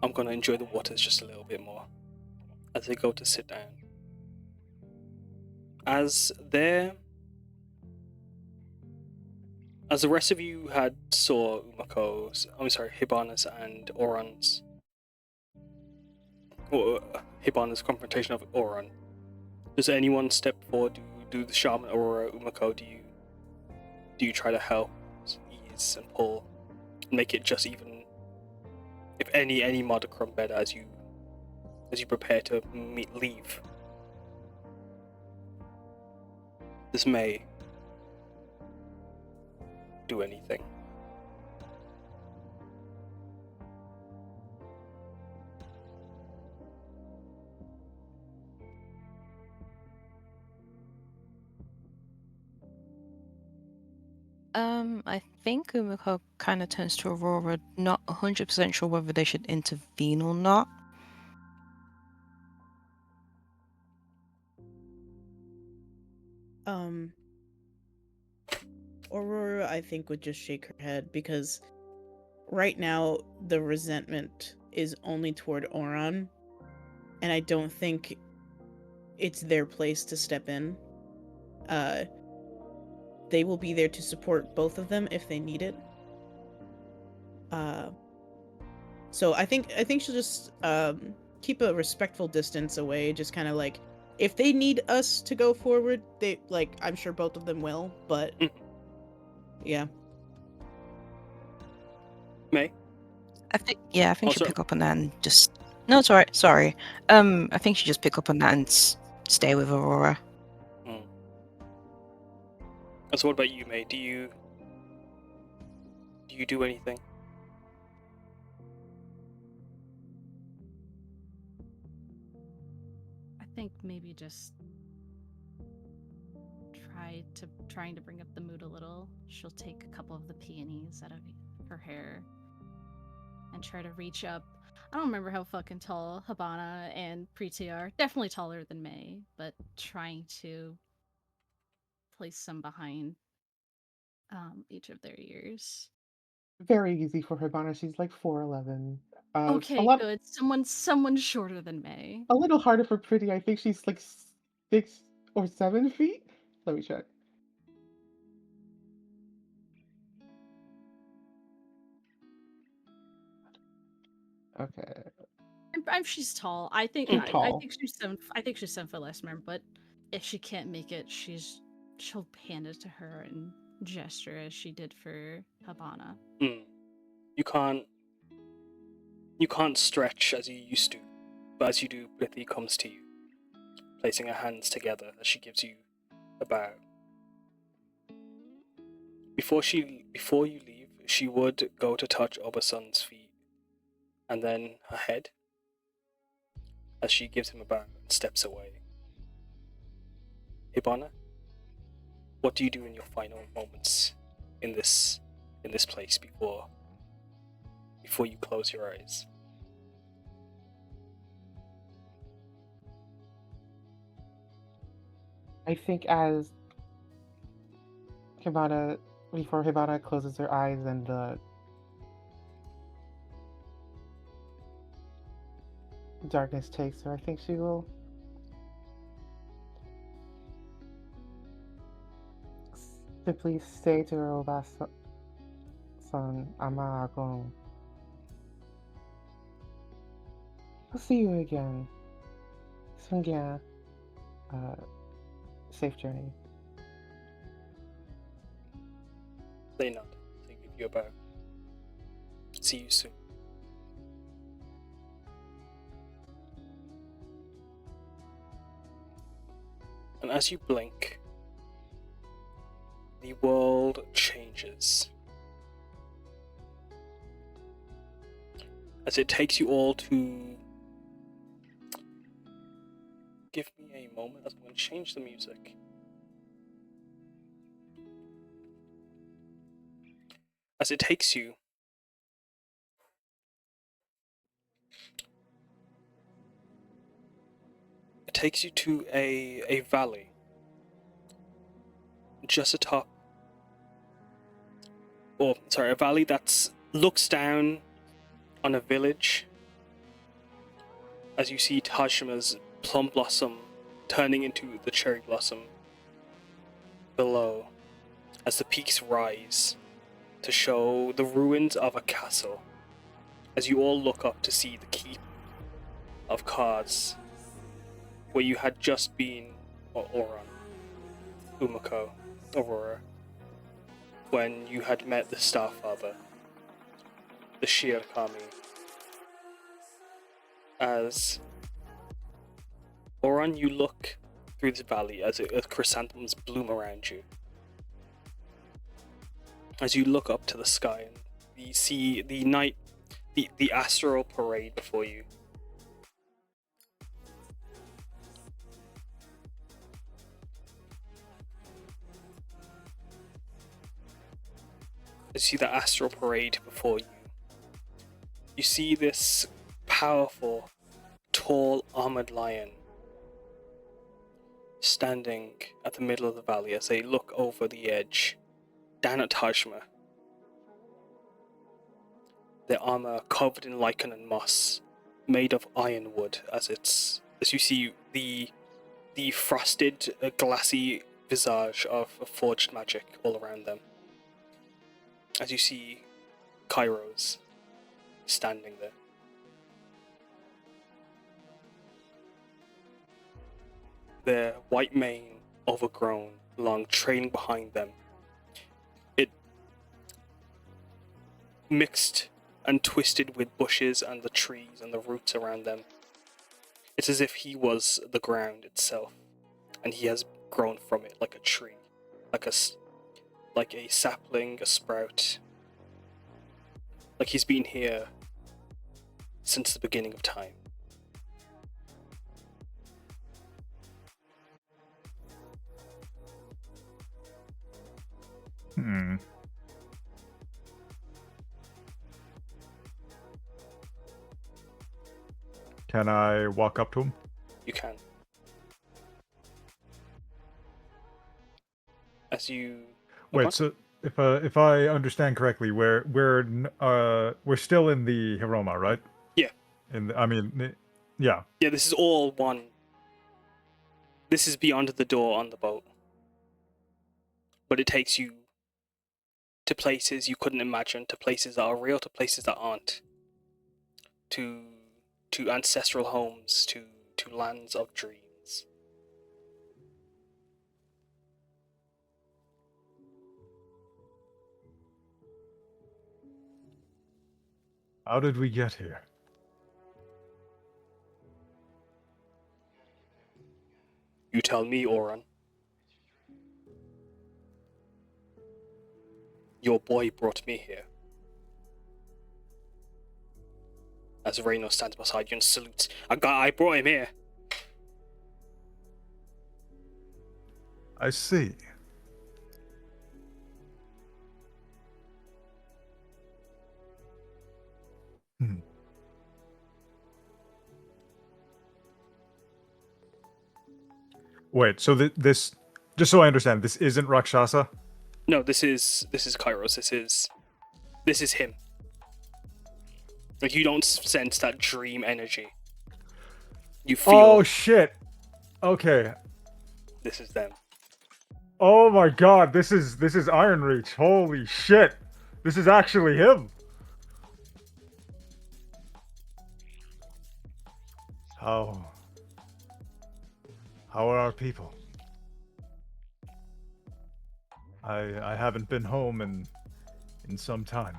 I'm going to enjoy the waters just a little bit more," as they go to sit down. As the rest of you saw Umeko's, Hibana's and Auron's, or Hibana's confrontation of Auron, does anyone step forward, do the shaman Aurora, Umeko, do you try to help ease and pull, make it just even, if any modicum better as you prepare to leave? This may do anything. I think Umeko kind of turns to Aurora, not 100% sure whether they should intervene or not. Aurora, I think, would just shake her head because right now the resentment is only toward Auron, and I don't think it's their place to step in. They will be there to support both of them if they need it. So I think she'll just keep a respectful distance away, just kind of like, if they need us to go forward, I'm sure both of them will, but yeah. May? I think she'll Also- pick up on that and just... No, it's alright, sorry. I think she'll just pick up on that and stay with Aurora. So what about you, May? Do you do anything? I think maybe just trying to bring up the mood a little. She'll take a couple of the peonies out of her hair and try to reach up. I don't remember how fucking tall Hibana and Preeti are. Definitely taller than May, but trying to place some behind each of their ears. Very easy for Hibana. She's like 4'11". Okay, good. Someone shorter than May. A little harder for Pretty. I think she's like 6 or 7 feet. Let me check. Okay. She's tall. I think Tall. she's 7 foot less, remember, but if she can't make it, she'll hand it to her and gesture as she did for Hibana. You can't stretch as you used to, but as you do, Blithy comes to you, placing her hands together as she gives you a bow. Before you leave, she would go to touch Obasan's feet, and then her head, as she gives him a bow and steps away. Hibana, what do you do in your final moments in this place before you close your eyes? I think as before Hibana closes her eyes and the darkness takes her, I think she will simply say to her son, Ama, I'll see you again. Sungya, safe journey. They nod. They give you a bow. See you soon. And as you blink, the world changes. As it takes you all to... Give me a moment, as I'm going to change the music. As it takes you to a valley just atop, a valley that looks down on a village, as you see Tashima's plum blossom turning into the cherry blossom below, as the peaks rise to show the ruins of a castle, as you all look up to see the keep of cards where you had just been, or Auron, Umeko, Aurora, when you had met the Starfather, the Shield Kami. As Auron, you look through this valley as chrysanthemums bloom around you. As you look up to the sky and you see the astral parade before you. As you see the astral parade before you, you see this powerful, tall, armored lion standing at the middle of the valley as they look over the edge, down at Tajma. Their armor covered in lichen and moss, made of ironwood, as you see the frosted, glassy visage of forged magic all around them. As you see Kairos standing there. Their white mane overgrown, long trailing behind them. It mixed and twisted with bushes and the trees and the roots around them. It's as if he was the ground itself, and he has grown from it like a tree, like a sapling, a sprout. Like he's been here since the beginning of time. Can I walk up to him? You can. As you Wait, so if I understand correctly, we're still in the Hiroma, right? Yeah. Yeah. Yeah, this is all one. This is beyond the door on the boat. But it takes you to places you couldn't imagine, to places that are real, to places that aren't. To ancestral homes, to lands of dreams. How did we get here? You tell me, Auron. Your boy brought me here. As Reno stands beside you and salutes. I brought him here. I see. Hmm. Wait, so this, just so I understand, this isn't Rakshasa? No, this is Kairos. This is him. Like, you don't sense that dream energy. You feel. Oh shit. Okay. This is them. Oh my god, this is Iron Reach. Holy shit. This is actually him. How are our people? I haven't been home in some time.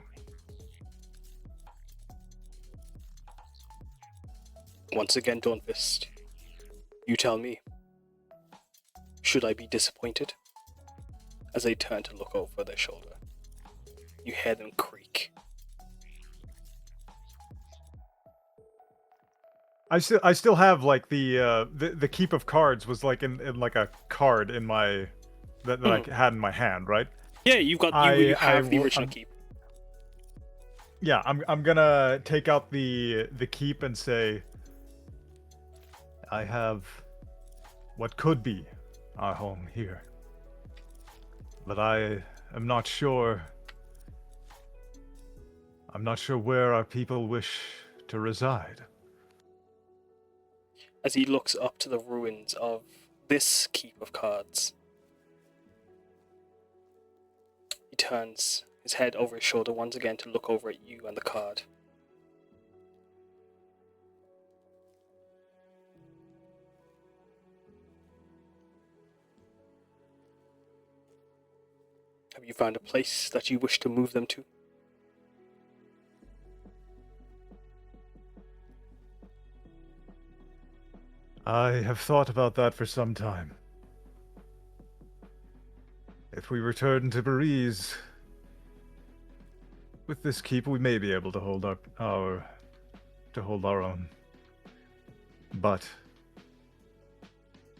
Once again, Dawnfist. You tell me. Should I be disappointed? As they turn to look over their shoulder, you hear them creak. I still have like the keep of cards was like in like a card in my that I had in my hand, right? Yeah, you have the original keep. Yeah, I'm gonna take out the keep and say, I have what could be our home here, but I am not sure. I'm not sure where our people wish to reside. As he looks up to the ruins of this keep of cards, he turns his head over his shoulder once again to look over at you and the card. Have you found a place that you wish to move them to? I have thought about that for some time. If we return to Belize with this keep, we may be able to hold our own. But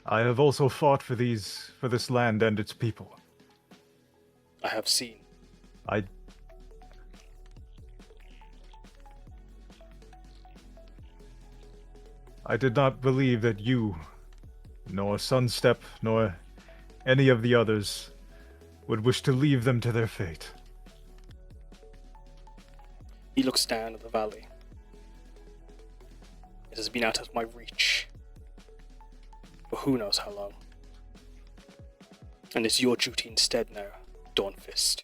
I have also fought for this land and its people. I have seen. I did not believe that you, nor Sunstep, nor any of the others, would wish to leave them to their fate. He looks down at the valley. It has been out of my reach for who knows how long. And it's your duty instead now, Dawnfist.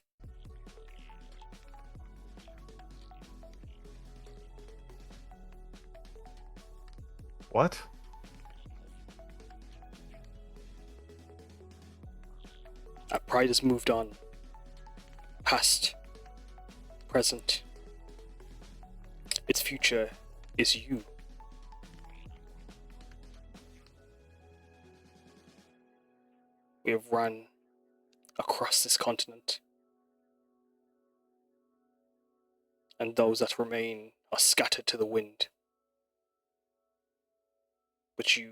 What? Our pride has moved on. Past. Present. Its future is you. We have run across this continent. And those that remain are scattered to the wind. But you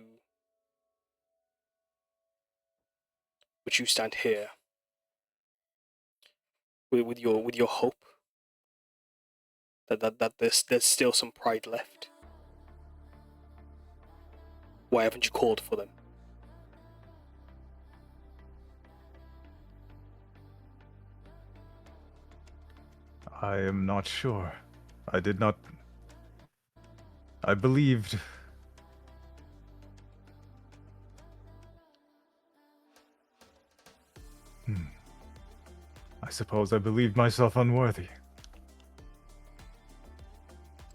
stand here with your hope that there's still some pride left. Why haven't you called for them? I am not sure. I did not. I believed. I suppose I believed myself unworthy.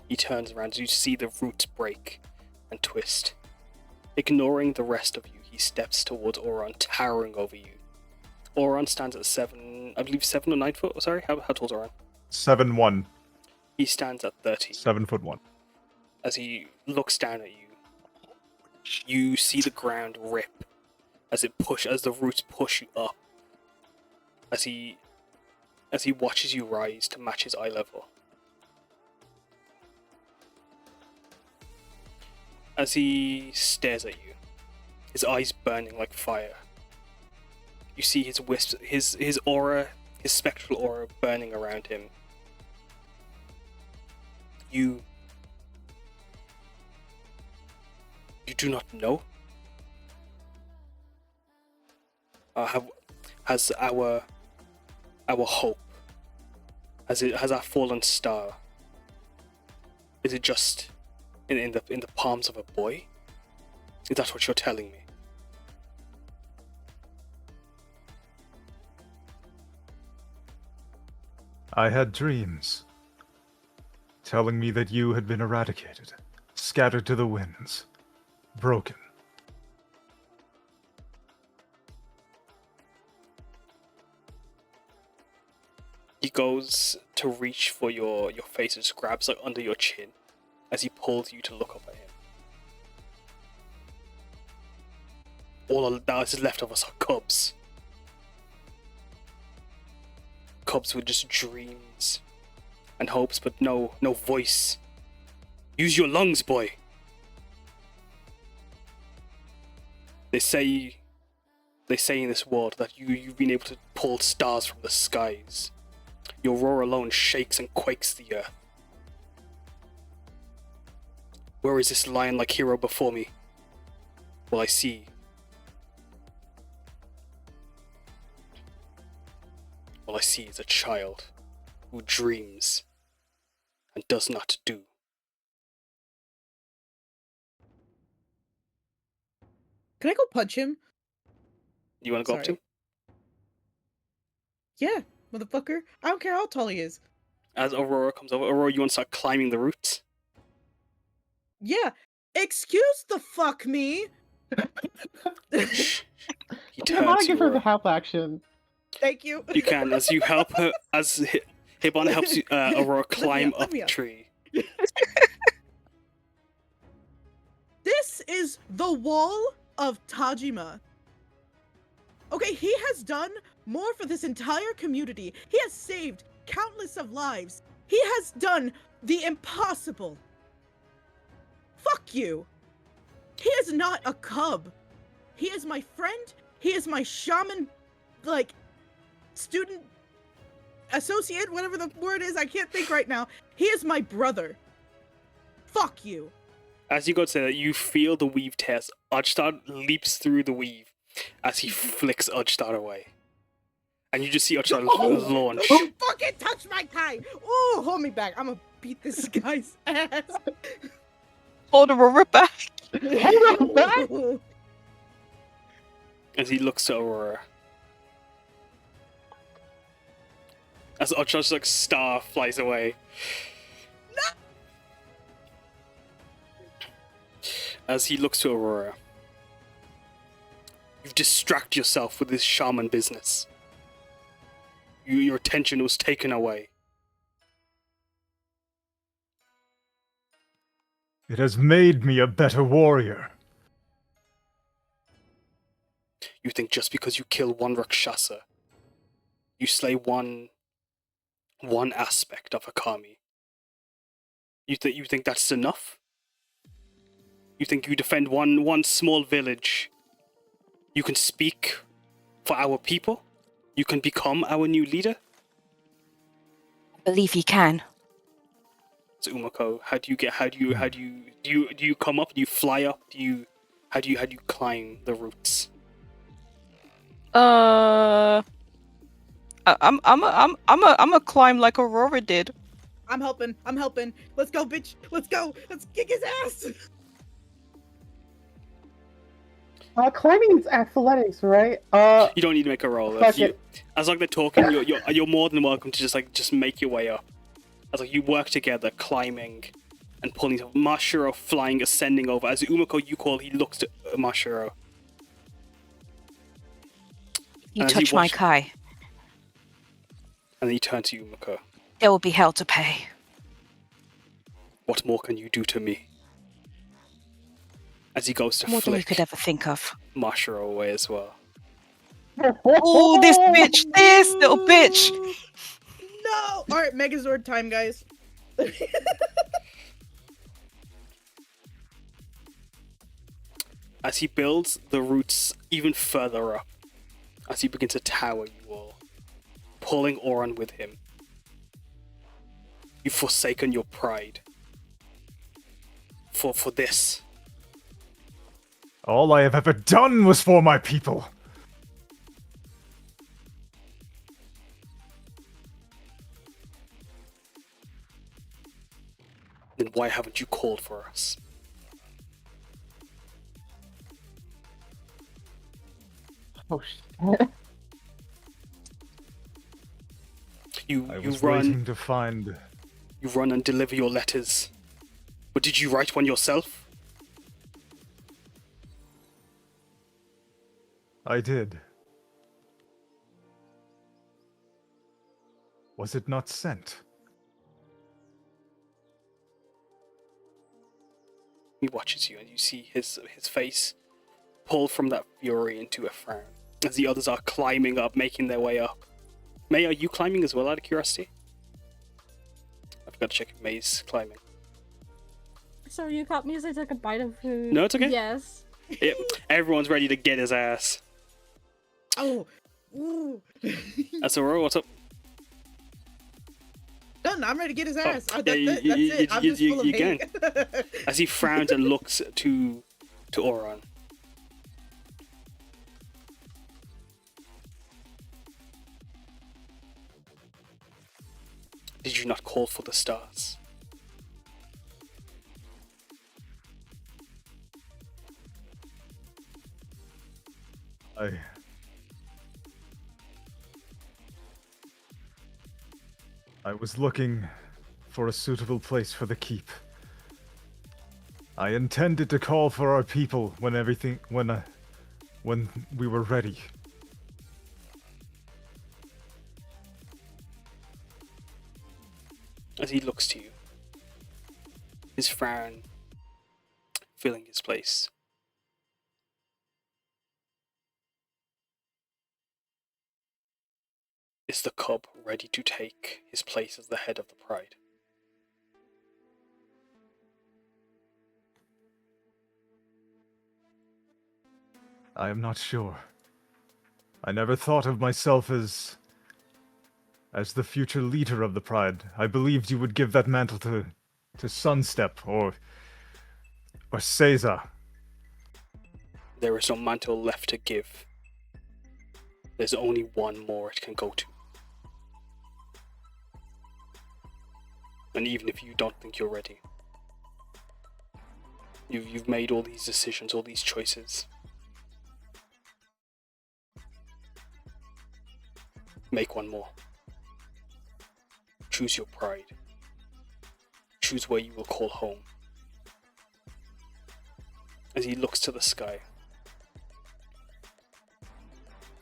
He turns around, you see the roots break and twist. Ignoring the rest of you, he steps towards Auron, towering over you. Auron stands at 7 or 9 foot. Sorry, how tall's Auron? 7'1". He stands at 30. 7'1". As he looks down at you, you see the ground rip as the roots push you up. As he watches you rise to match his eye level. As he stares at you, his eyes burning like fire. You see his wisps, his aura, his spectral aura burning around him. You do not know? Has our hope, has our fallen star, is it just in the palms of a boy? Is that what you're telling me? I had dreams, telling me that you had been eradicated, scattered to the winds, broken. He goes to reach for your face and just grabs like under your chin as he pulls you to look up at him. All that is left of us are cubs. Cubs with just dreams and hopes, but no voice. Use your lungs, boy. They say in this world that you've been able to pull stars from the skies. Your roar alone shakes and quakes the earth. Where is this lion-like hero before me? Well, I see. All I see is a child who dreams and does not do. Can I go punch him? You want to go up to him? Yeah, motherfucker. I don't care how tall he is. As Aurora comes over, Aurora, you want to start climbing the roots? Yeah. Excuse the fuck me. He I want turns to give you her the around. help action. Thank you. You can, as you help her, as Hibana helps you, Aurora climb let up me the up. tree. This is the wall of Tajima. Okay, he has done more for this entire community. He has saved countless of lives. He has done the impossible. Fuck you. He is not a cub. He is my friend. He is my shaman, like, student, associate, whatever the word is. I can't think right now. He is my brother. Fuck you. As you go to say that, you feel the weave tears. Udstar leaps through the weave as he flicks Udstar away. And you just see Udstar launch. Don't you fucking touch my tie! Ooh, hold me back. I'm gonna beat this guy's ass. Hold Aurora back. As he looks to Aurora. As Udstar's like star flies away. As he looks to Aurora. You've distracted yourself with this shaman business. Your attention was taken away. It has made me a better warrior. You think just because you kill one Rakshasa, you slay one aspect of a kami. You think that's enough? You think you defend one small village, you can speak for our people? You can become our new leader? I believe he can. So Umeko, do you come up? Do you fly up? How do you climb the roots? I'm a climb like Aurora did. I'm helping. Let's go, bitch. Let's go. Let's kick his ass. Climbing is athletics, right? You don't need to make a roll. Fuck it. As like they're talking, you're more than welcome to just make your way up. As like you work together, climbing and pulling. Mashiro flying, ascending over. As Umeko you call, he looks to Mashiro. You As touch he my watch- Kai. And then he turns to Umeko. There will be hell to pay. What more can you do to me? As he goes to More than you flick could ever think of. Mashiro away as well. Oh, this bitch! This little bitch! No. All right, Megazord time, guys. as he builds the roots even further up, as he begins to tower you all, pulling Auron with him. You've forsaken your pride. For this. All I have ever done was for my people. Then why haven't you called for us? Oh shit. You was run. waiting to find. You run and deliver your letters. But did you write one yourself? I did. Was it not sent? He watches you, and you see his face pull from that fury into a frown as the others are climbing up, making their way up. May, are you climbing as well, out of curiosity? I forgot to check if May's climbing. Sorry, you caught me as I took a bite of food. No, it's okay. Yes. Yep, everyone's ready to get his ass. Oh. Ooh. That's Aurora, what's up? No, I'm ready to get his ass. yeah, That's it. I'm just full of you hate. As he frowns and looks to Auron. Did you not call for the stars? I was looking for a suitable place for the keep. I intended to call for our people when we were ready. As he looks to you, his frown filling his place. Is the cub ready to take his place as the head of the pride? I am not sure. I never thought of myself as the future leader of the pride. I believed you would give that mantle to Sunstep or Caesar. There is no mantle left to give. There's only one more it can go to. And even if you don't think you're ready, you've made all these decisions, all these choices. Make one more. Choose your pride. Choose where you will call home. As he looks to the sky,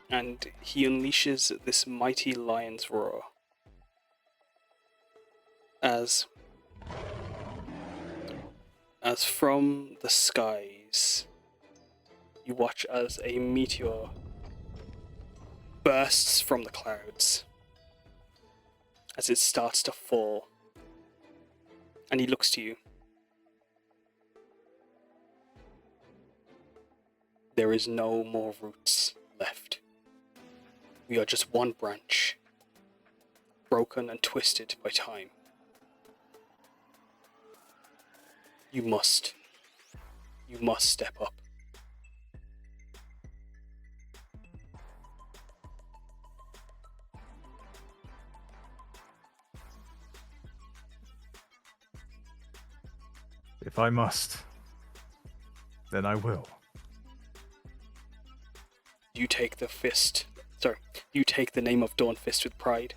and he unleashes this mighty lion's roar as from the skies you watch as a meteor bursts from the clouds as it starts to fall, and he looks to you. There is no more roots left. We are just one branch, broken and twisted by time. You must step up. If I must, then I will. You take the fist. Sorry, you take the name of Dawnfist with pride.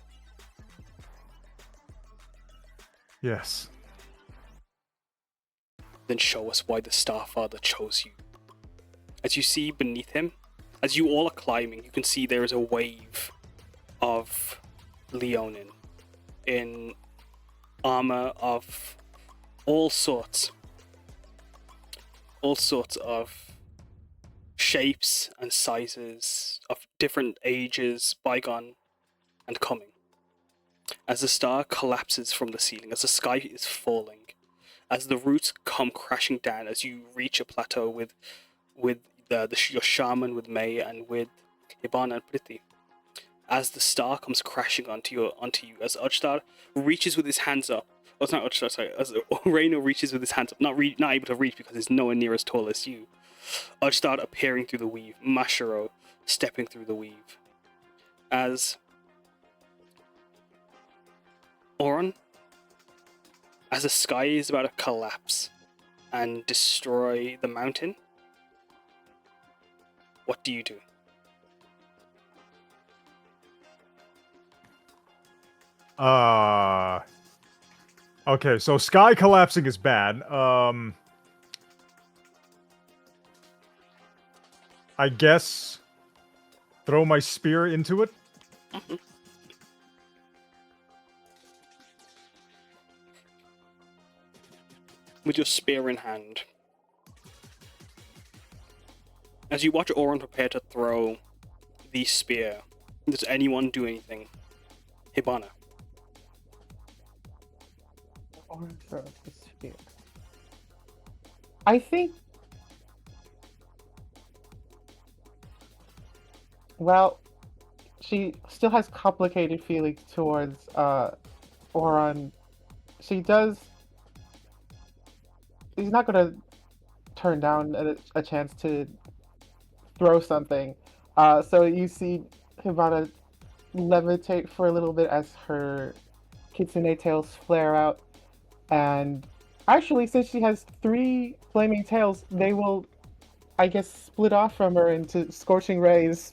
Yes. Then show us why the Starfather chose you. As you see beneath him, as you all are climbing, you can see there is a wave of Leonin in armor of all sorts of shapes and sizes, of different ages, bygone and coming. As the star collapses from the ceiling, as the sky is falling, as the roots come crashing down, as you reach a plateau with with your shaman, with May, and with Hibana and Priti. As the star comes crashing onto you, as Udstar reaches with his hands up. Oh, it's not Udstar, sorry. As Reino reaches with his hands up, not able to reach because he's nowhere near as tall as you. Udstar appearing through the weave, Mashiro stepping through the weave. As Auron, as the sky is about to collapse and destroy the mountain, what do you do? Okay, so sky collapsing is bad. I guess throw my spear into it. Mhm. With your spear in hand. As you watch Auron prepare to throw the spear, does anyone do anything? Hibana. Or throws the spear. I think. Well, she still has complicated feelings towards Auron. She's not gonna turn down a chance to throw something. So you see Hibana levitate for a little bit as her kitsune tails flare out. And actually, since she has 3 flaming tails, they will, I guess, split off from her into scorching rays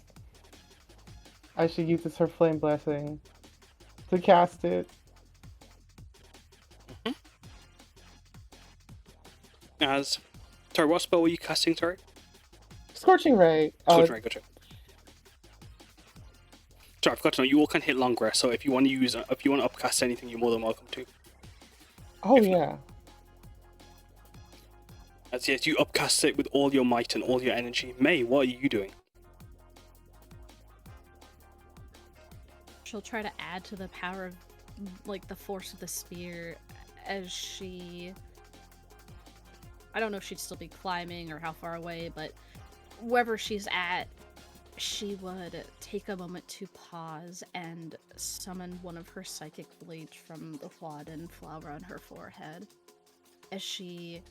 as she uses her flame blessing to cast it. Sorry, what spell were you casting, sorry? Scorching ray. Scorching Ray, gotcha. Sorry, I forgot to know, you all can hit long rest, so if you want to upcast anything, you're more than welcome to. Oh, if yeah. As yes, you upcast it with all your might and all your energy. May, what are you doing? She'll try to add to the power of, like, the force of the spear as she... I don't know if she'd still be climbing or how far away, but wherever she's at, she would take a moment to pause and summon one of her psychic blades from the wad and flower on her forehead. As she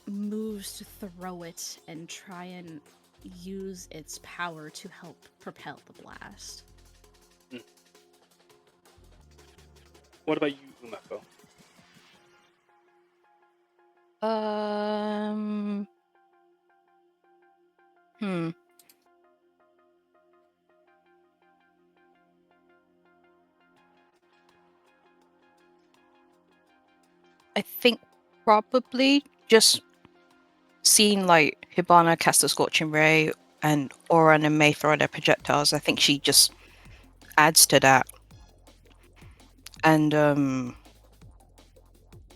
moves to throw it and try and use its power to help propel the blast. What about you, Umeko? I think probably just seeing like Hibana cast a Scorching Ray and Auron and May throw their projectiles. I think she just adds to that, and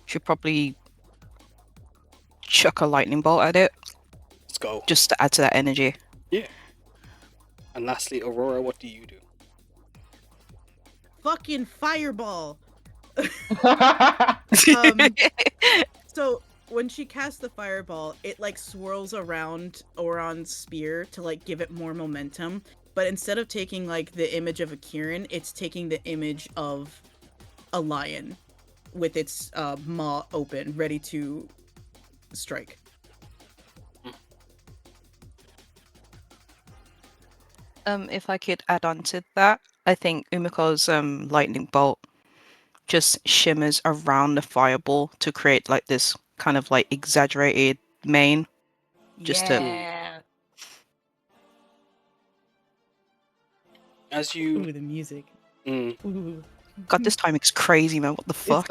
she'll probably chuck a lightning bolt at it. Let's go. Just to add to that energy. Yeah. And lastly, Aurora, what do you do? Fucking fireball. So when she casts the fireball, it like swirls around Auron's spear to like give it more momentum. But instead of taking like the image of a Kirin, it's taking the image of a lion with its maw open, ready to strike. If I could add on to that, I think Umeko's lightning bolt just shimmers around the fireball to create like this kind of like exaggerated mane. Just yeah. As you... Ooh, the music. Mm. God, this timing's crazy, man. What the fuck?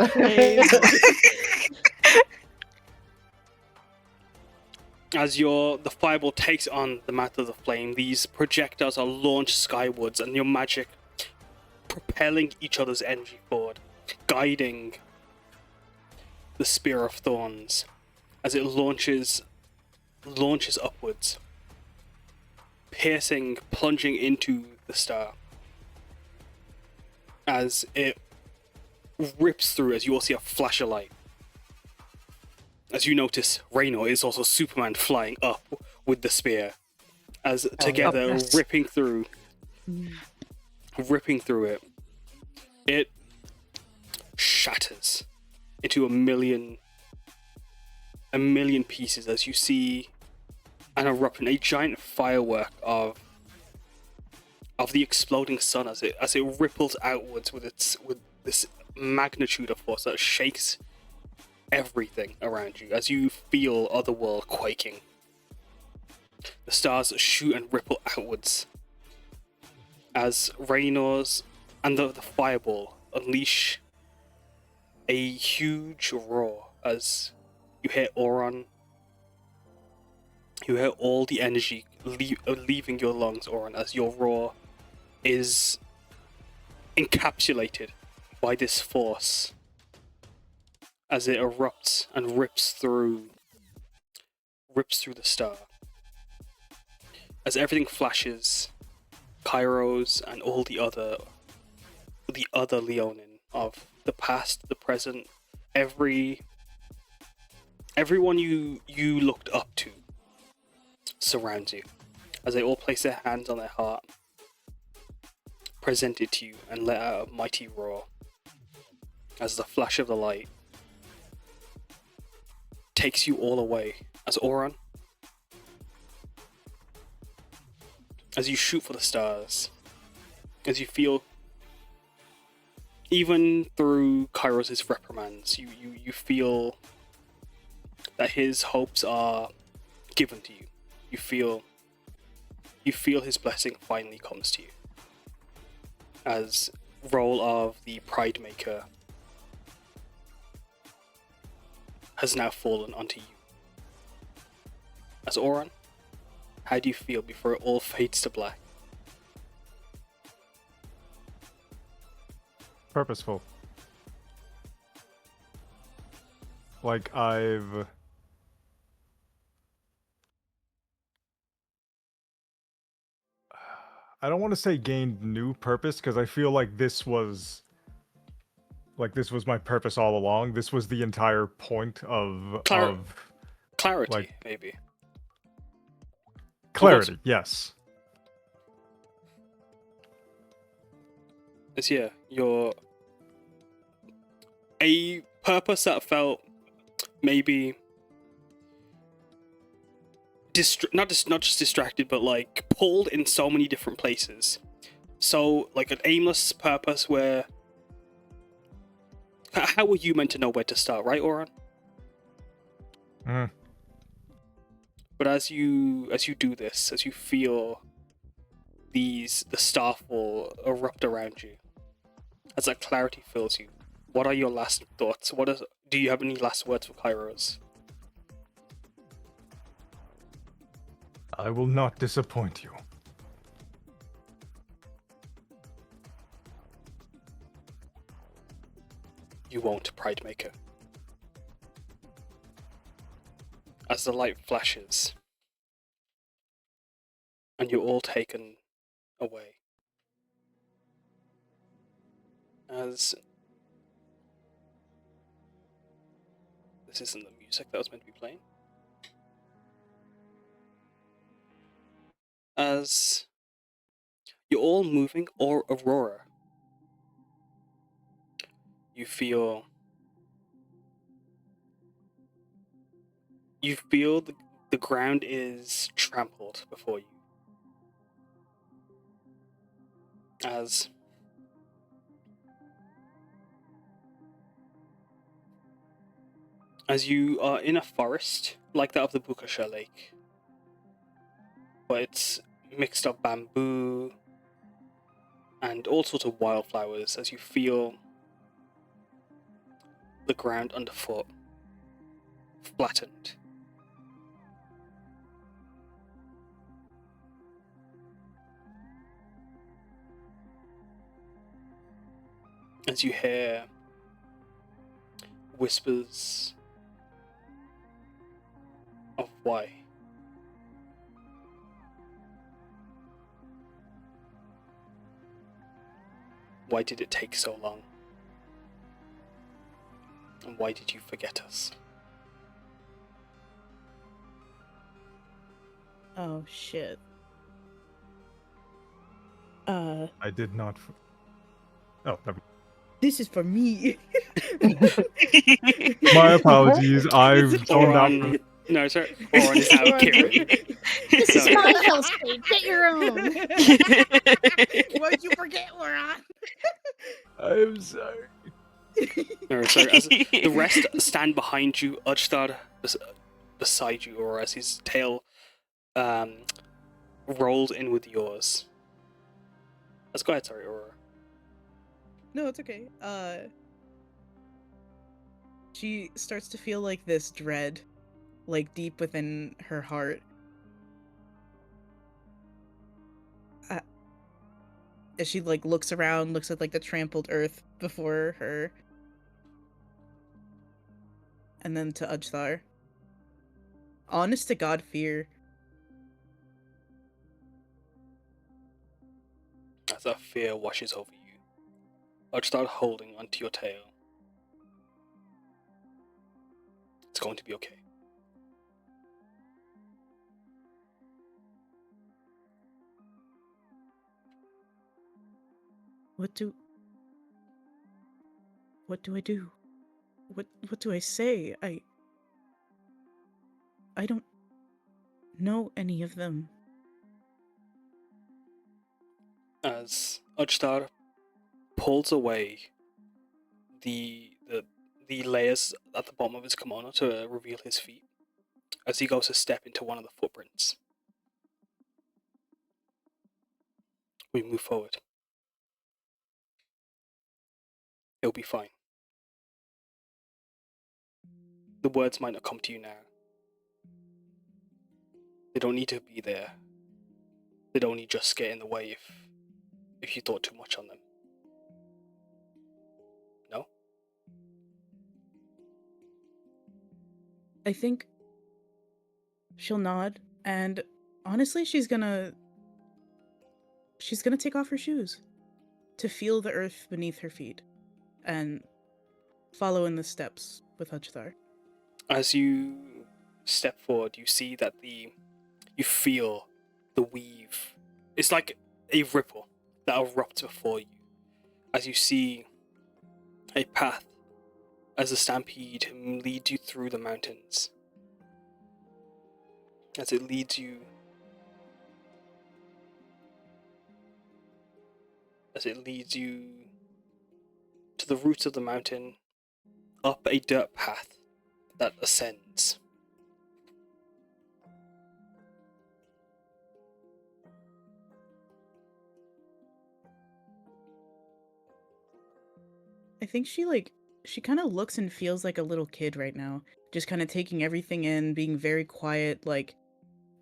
As the fireball takes on the mouth of the flame, these projectiles are launched skywards, and your magic propelling each other's energy forward, guiding the Spear of Thorns as it launches upwards, piercing, plunging into the star. As it rips through, as you all see a flash of light. as you notice, Raynor is also Superman flying up with the spear, as together Oh, yes. ripping through it. It shatters into a million pieces as you see an eruption, a giant firework of the exploding sun as it ripples outwards with this magnitude of force that shakes everything around you as you feel Otherworld quaking. The stars shoot and ripple outwards as Raynor's and the fireball unleash a huge roar as you hear Auron. You hear all the energy leaving your lungs, Auron, as your roar is encapsulated by this force as it erupts and rips through the star. As everything flashes, Kairos and all the other Leonin of the past, the present, everyone you looked up to surrounds you as they all place their hands on their heart, present it to you, and let out a mighty roar as the flash of the light takes you all away. As Auron, as you shoot for the stars, as you feel, even through Kairos' reprimands, you feel that his hopes are given to you. You feel his blessing finally comes to you. As role of the Pride Maker has now fallen onto you. As Auron, how do you feel before it all fades to black? Purposeful. Like I don't want to say gained new purpose because I feel like this was my purpose all along. This was the entire point of Clarity, like, maybe. clarity. Yes. It's you're a purpose that felt maybe not just distracted, but like pulled in so many different places. So like an aimless purpose where how were you meant to know where to start, right, Auron? But as you do this, as you feel the starfall erupt around you, as that clarity fills you, what are your last thoughts? Do you have any last words for Kairos? I will not disappoint you. You won't, Pride Maker. As the light flashes, and you're all taken away. As this isn't the music that was meant to be playing. As you're all moving, or Aurora, you feel the ground is trampled before you. As you are in a forest like that of the Bukasha Lake, but it's mixed up bamboo and all sorts of wildflowers, as you feel the ground underfoot flattened. As you hear whispers of why. Why did it take so long? And why did you forget us? Oh shit. I did not. Oh, never. This is for me. My apologies. I've This is zoned out. Auron, no, sorry. Auron is now Kieran. This is No. my hellscape. Get your own. Why'd you forget we're on? I'm sorry. No, sorry. As the rest stand behind you, Udstar beside you, or as his tail rolled in with yours. Let's go ahead, sorry, Aurora. No, it's okay. She starts to feel like this dread, like deep within her heart. As she like looks around, looks at like the trampled earth before her, and then to Ujthar. Honest to God fear. As that fear washes over you, Udstar holding onto your tail. It's going to be okay. What do I do? What do I say? I don't know any of them. As Udstar pulls away the layers at the bottom of his kimono to reveal his feet, as he goes to step into one of the footprints. We move forward. It'll be fine. The words might not come to you now. They don't need to be there. They'd only just get in the way if you thought too much on them. No? I think she'll nod, and honestly, she's gonna take off her shoes to feel the earth beneath her feet and follow in the steps with Ujdar. As you step forward, you see that you feel the weave. It's like a ripple that erupts before you, as you see a path as the stampede leads you through the mountains. As it leads you to the roots of the mountain, up a dirt path that ascends. I think she kind of looks and feels like a little kid right now, just kind of taking everything in, being very quiet, like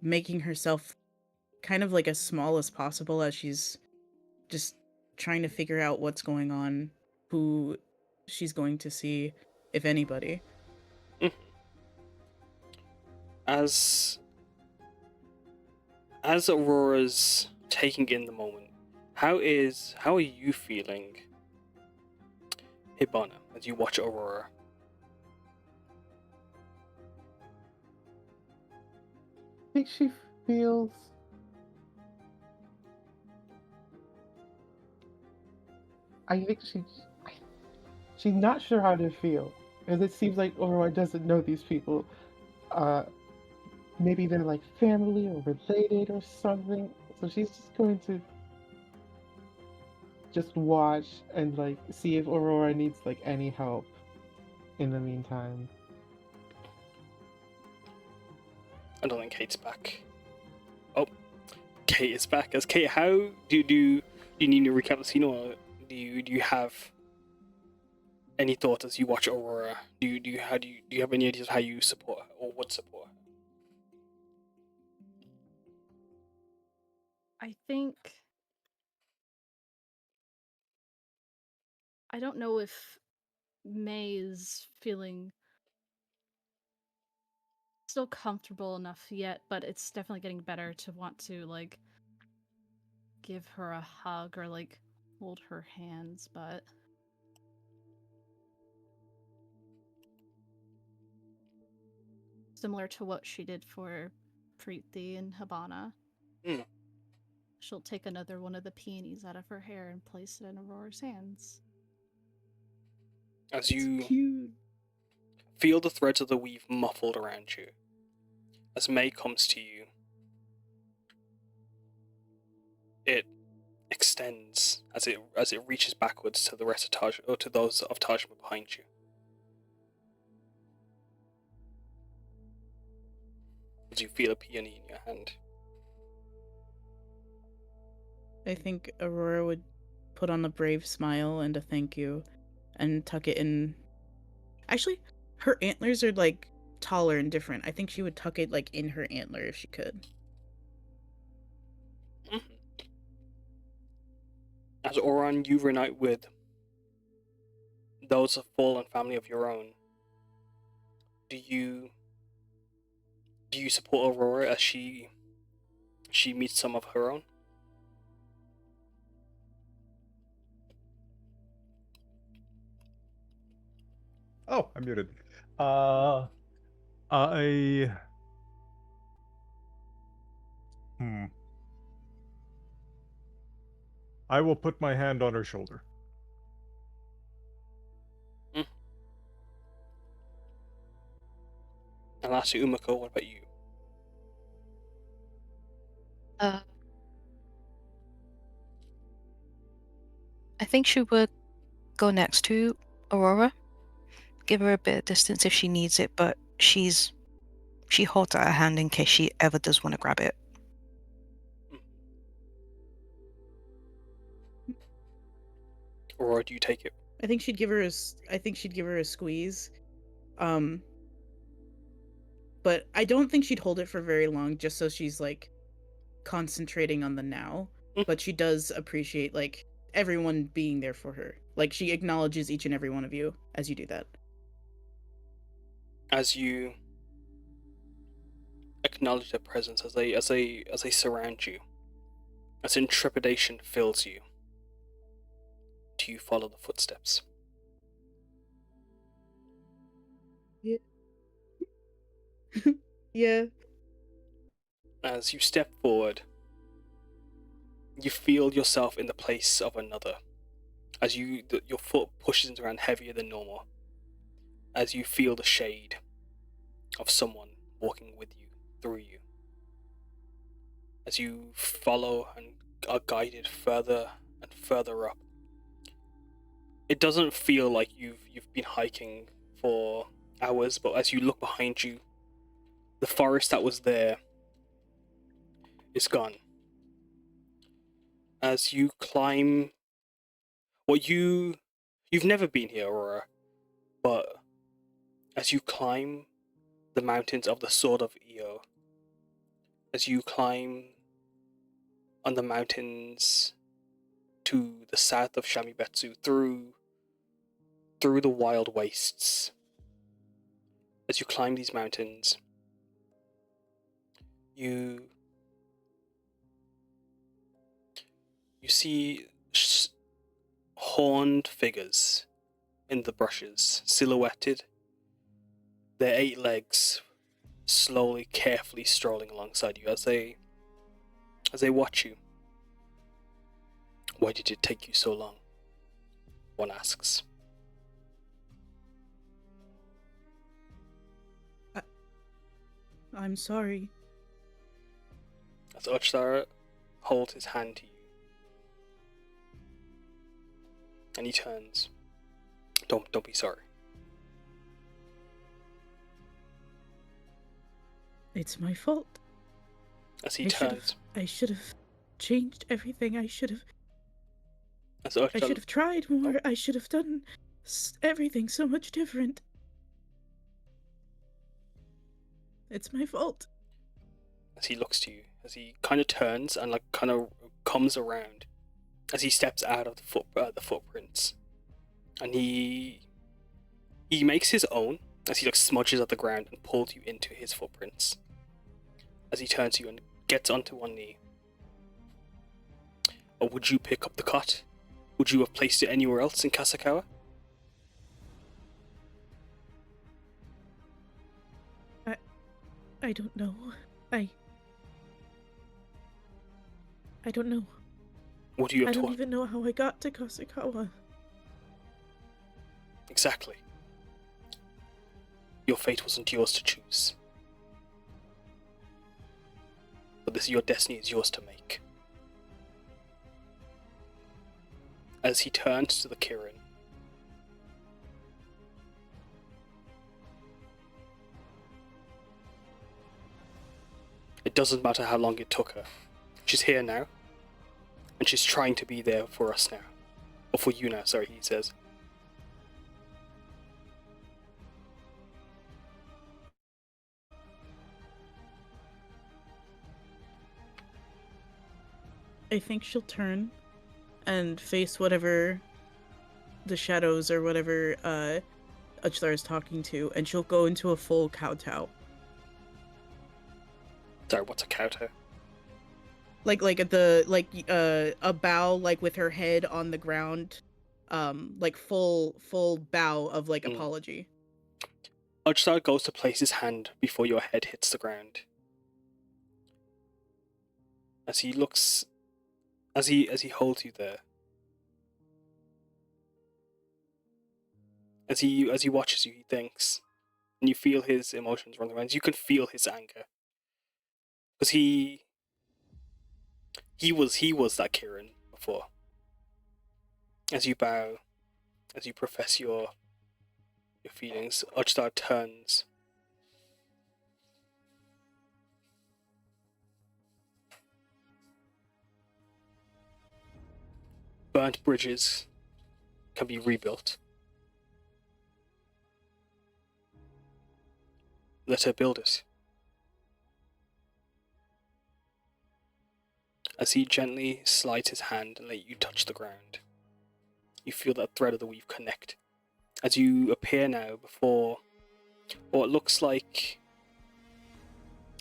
making herself kind of like as small as possible as she's just trying to figure out what's going on, who she's going to see, if anybody. As Aurora's taking in the moment, how are you feeling, Hibana, as you watch Aurora? I think she feels. I think she's not sure how to feel, because it seems like Aurora doesn't know these people. Maybe they're like family or related or something. So she's just going to just watch and like see if Aurora needs like any help in the meantime. I don't think Kate's back. Oh, Kate is back. As Kate, how do you need to recap the scene, or do you have any thoughts as you watch Aurora? Do you have any ideas of how you support her or would support her? I think I don't know if May is feeling still comfortable enough yet, but it's definitely getting better to want to like give her a hug or like hold her hands, but similar to what she did for treat thee in Hibana. Mm. She'll take another one of the peonies out of her hair and place it in Aurora's hands. As you Cute. feel the threads of the weave muffled around you, as May comes to you, it extends as it reaches backwards to the rest of Taj, or to those of Tajma behind you. As you feel a peony in your hand. I think Aurora would put on a brave smile and a thank you and tuck it in. Actually, her antlers are like taller and different. I think she would tuck it like in her antler if she could. Mm-hmm. As Auron, you reunite with those of fallen family of your own. Do you support Aurora as she meets some of her own? Oh, I'm muted. I will put my hand on her shoulder. Mm. And lastly, Umeko, what about you? I think she would go next to Aurora. Give her a bit of distance if she needs it, but she holds out her hand in case she ever does want to grab it. Aurora, do you take it? I think she'd give her a squeeze. But I don't think she'd hold it for very long, just so she's like concentrating on the now. But she does appreciate like everyone being there for her. Like she acknowledges each and every one of you as you do that. As you acknowledge their presence, as they surround you, as intrepidation fills you, do you follow the footsteps? Yeah. Yeah. As you step forward, you feel yourself in the place of another. As your foot pushes into the ground heavier than normal. As you feel the shade of someone walking with you, through you. As you follow and are guided further and further up. It doesn't feel like you've been hiking for hours, but as you look behind you, the forest that was there is gone. As you climb, you've never been here, Aurora, but as you climb the mountains of the Sword of Io, as you climb on the mountains to the south of Shamibetsu, through the wild wastes, as you climb these mountains, you see horned figures in the brushes, silhouetted, their 8 legs slowly, carefully strolling alongside you as they watch you. Why did it take you so long? One asks. I'm sorry. As Uchthar holds his hand to you, and he turns. Don't be sorry. It's my fault. As he turns. I should have changed everything. I should As have tried more. I should have done everything so much different. It's my fault. As he looks to you, as he kind of turns and like kind of comes around, as he steps out of the footprints, and he makes his own as he like smudges at the ground and pulls you into his footprints. As he turns to you and gets onto one knee. Or would you pick up the cot? Would you have placed it anywhere else in Kasakawa? I don't know. I don't know. Would you have I don't taught? even know how I got to Kasukawa. Exactly. Your fate wasn't yours to choose. But your destiny is yours to make. As he turns to the Kirin, it doesn't matter how long it took her. She's here now, and she's trying to be there for us now. Or for you now, sorry, he says. I think she'll turn and face whatever the shadows or whatever Uchthar is talking to, and she'll go into a full kowtow. Sorry, what's a kowtow? Like a bow, like with her head on the ground, like full bow of like apology. Uchthar goes to place his hand before your head hits the ground. As he looks, as he holds you there, as he watches you, he thinks, and you feel his emotions running around. You can feel his anger, because he was that Kirin before. As you bow, as you profess your feelings, Uchthar turns. Burnt bridges can be rebuilt. Let her build it. As he gently slides his hand and let you touch the ground, you feel that thread of the weave connect. As you appear now before what looks like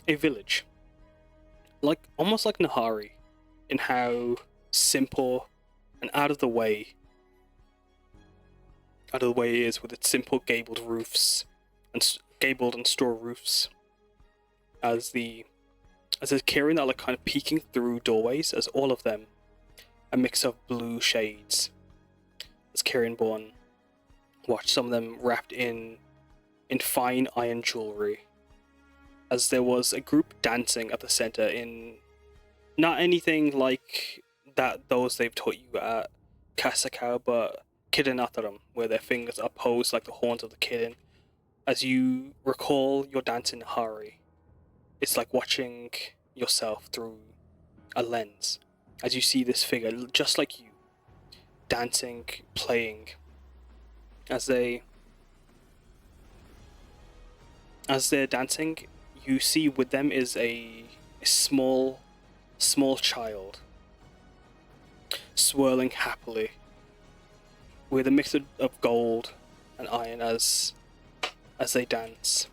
a village. Almost like Nahari, in how simple and out of the way it is, with its simple gabled roofs and gabled and straw roofs. As there's Kirin that are kind of peeking through doorways, as all of them a mix of blue shades. As Kirin born, watch some of them wrapped in fine iron jewelry. As there was a group dancing at the center in not anything like those they've taught you at Kasukawa, but Kidanataram, where their fingers are posed like the horns of the kitten. As you recall your dance in Nahari, it's like watching yourself through a lens. As you see this figure, just like you, dancing, playing. As they're dancing, you see with them is a small child, swirling happily, with a mix of gold and iron as they dance.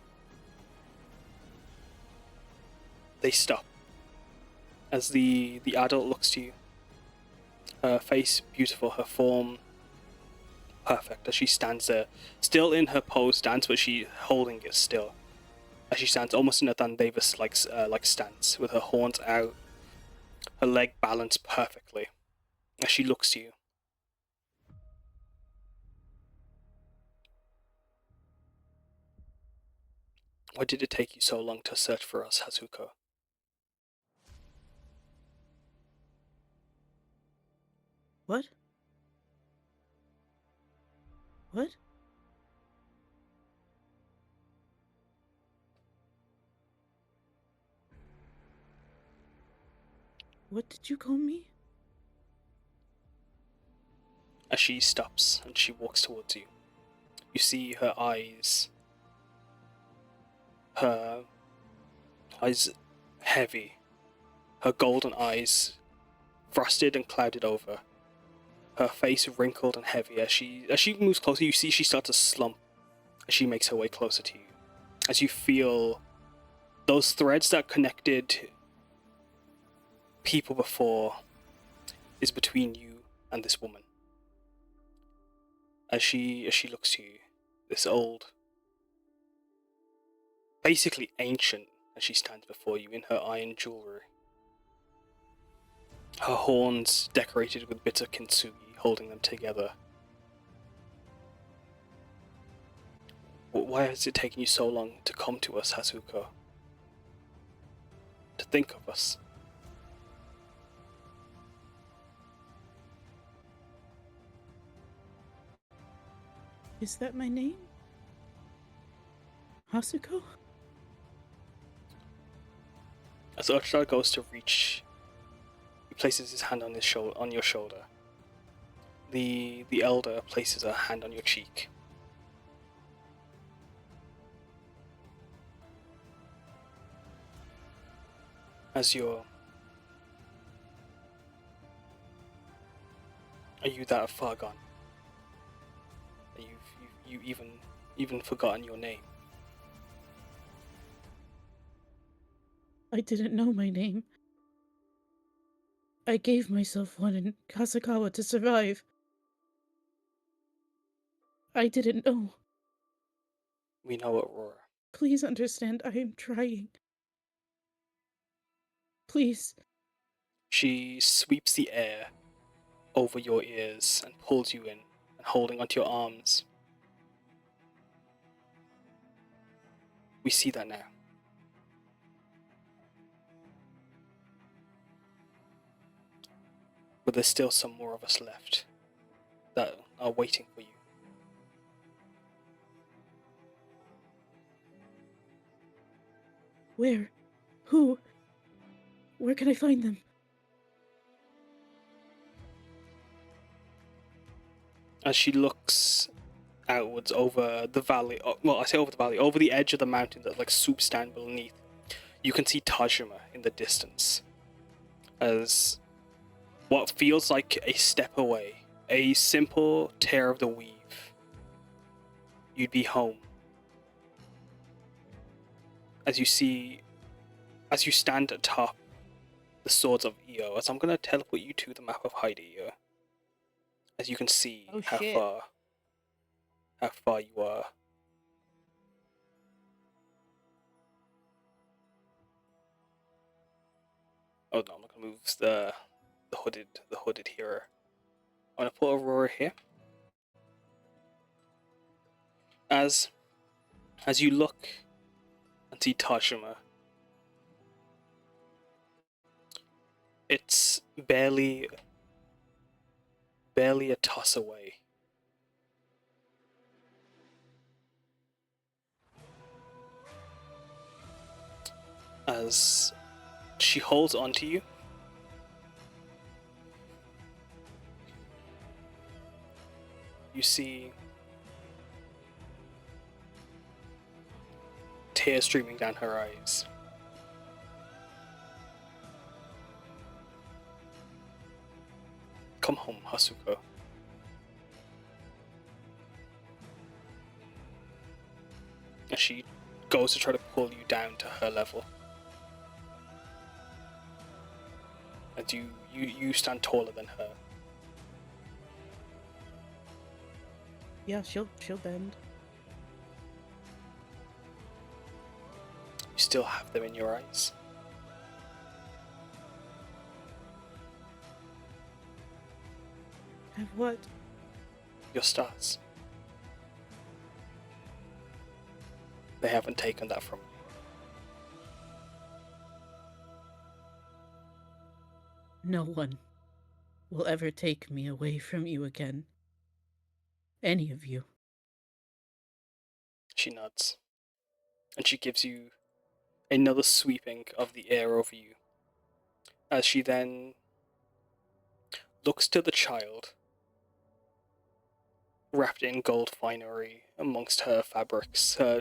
They stop. As the adult looks to you, her face beautiful, her form perfect, as she stands there, still in her pose dance, but she holding it still. As she stands almost in a Dandavis like stance, with her horns out, her leg balanced perfectly, as she looks to you. Why did it take you so long to search for us, Hazuko? What? What? What did you call me? As she stops and she walks towards you, you see her eyes heavy, her golden eyes frosted and clouded over, her face wrinkled and heavy. As she moves closer, you see she starts to slump as she makes her way closer to you. As you feel those threads that connected people before is between you and this woman. As she looks to you, this old, basically ancient, as she stands before you in her iron jewelry. her horns decorated with bits of kintsugi holding them together. Why has it taken you so long to come to us, Hazuko? To think of us? Is that my name? Hasuko? As Uchida goes to reach, he places his hand on your shoulder. The elder places a hand on your cheek. As you're... Are you that far gone? You even forgotten your name? I didn't know my name. I gave myself one in Kasakawa to survive. I didn't know. We know, Aurora. Please understand, I am trying. Please. She sweeps the air over your ears and pulls you in, and holding onto your arms. We see that now. But there's still some more of us left that are waiting for you. Where? Who? Where can I find them? As she looks outwards over the valley, well, I say over the valley, over the edge of the mountain that like swoops down beneath, you can see Tajima in the distance. As what feels like a step away, a simple tear of the weave, you'd be home. As you stand atop the swords of Io, as I'm going to teleport you to the map of Haida Io, as you can see how far you are. Oh no, I'm not going to move the hooded hero. I'm going to put Aurora here. As you look and see Tajima, it's barely a toss away. As she holds onto you, you see tears streaming down her eyes. Come home, Hasuko. And she goes to try to pull you down to her level. And you stand taller than her. Yeah, she'll bend. You still have them in your eyes. Have what? Your stars. They haven't taken that from you. No one will ever take me away from you again. Any of you. She nods. And she gives you another sweeping of the air over you. As she then looks to the child, wrapped in gold finery amongst her fabrics, her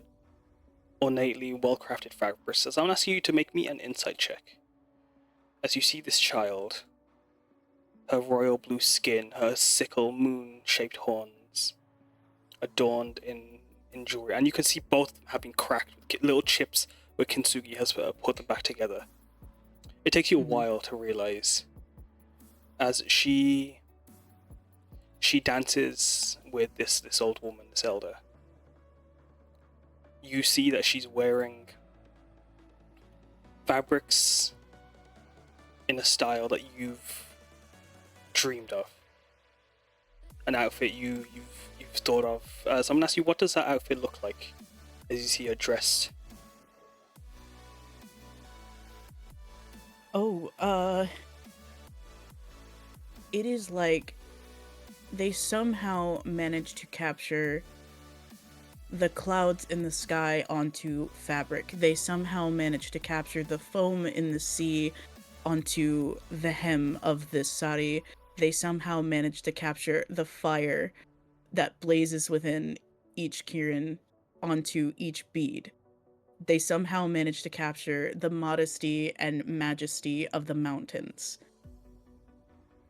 ornately well-crafted fabrics. As I'm asking you to make me an insight check. As you see this child, her royal blue skin, her sickle moon-shaped horns, adorned in jewelry, and you can see both of them have been cracked with little chips where Kintsugi has put them back together. It takes you a while to realize, as she dances with this old woman, this elder. You see that she's wearing fabrics in a style that you've dreamed of. An outfit you've thought of. So I'm gonna ask you, what does that outfit look like as you see her dressed? Oh, it is like they somehow managed to capture the clouds in the sky onto fabric. They somehow managed to capture the foam in the sea onto the hem of this sari. They somehow managed to capture the fire that blazes within each kirin onto each bead. They somehow managed to capture the modesty and majesty of the mountains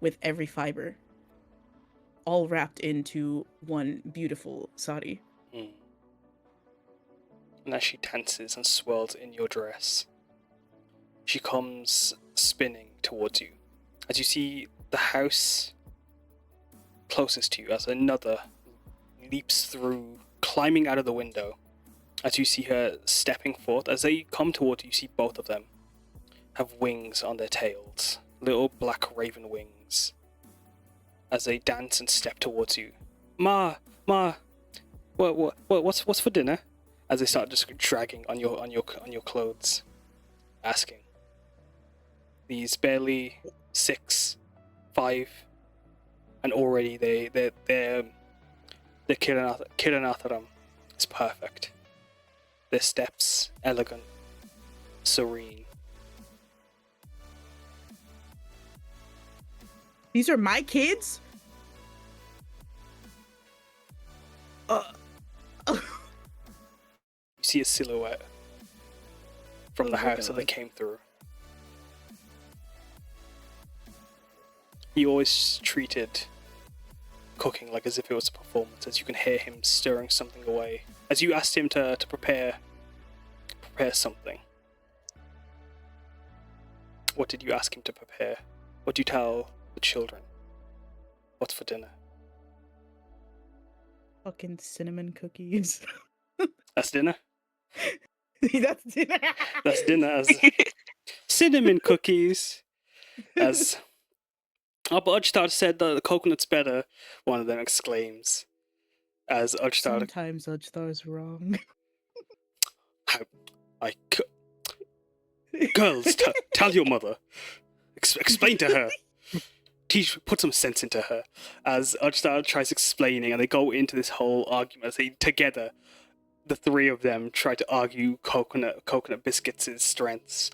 with every fiber, all wrapped into one beautiful sari. Mm. And as she dances and swirls in your dress, she comes spinning towards you. As you see the house closest to you, as another leaps through, climbing out of the window. As you see her stepping forth, as they come towards you, you see both of them have wings on their tails, little black raven wings. As they dance and step towards you, Ma, what's for dinner? As they start just dragging on your clothes, asking. These barely 6, 5, and already their Kiranatharam is perfect. Their steps elegant, serene. These are my kids? You see a silhouette from the house that they came through. He always treated cooking like as if it was a performance, as you can hear him stirring something away. As you asked him to prepare something. What did you ask him to prepare? What do you tell the children? What's for dinner? Fucking cinnamon cookies. That's dinner? That's dinner. That's dinner as cinnamon cookies. As but Ujtar said that the coconut's better, one of them exclaims. As Ujtar... Sometimes Ujtar's wrong. Girls, tell your mother. Explain to her. Put some sense into her. As Ujtar tries explaining, and they go into this whole argument. As they, together, the three of them try to argue coconut biscuits' strengths.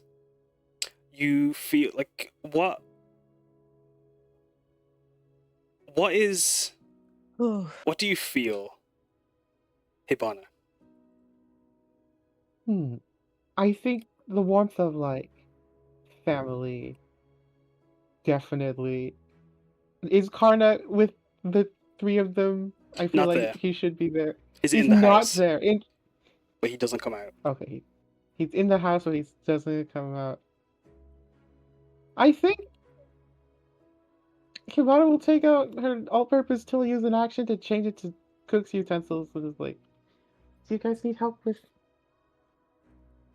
You feel like, what do you feel, Hibana? I think the warmth of, like, family definitely. Is Karna with the three of them? I feel Not like there. he should be there. He's He's in the not house, there. but he doesn't come out. Okay, he's in the house, but he doesn't come out. I think Hibana will take out her all-purpose tool, use an action to change it to cook's utensils. So it's like, do you guys need help with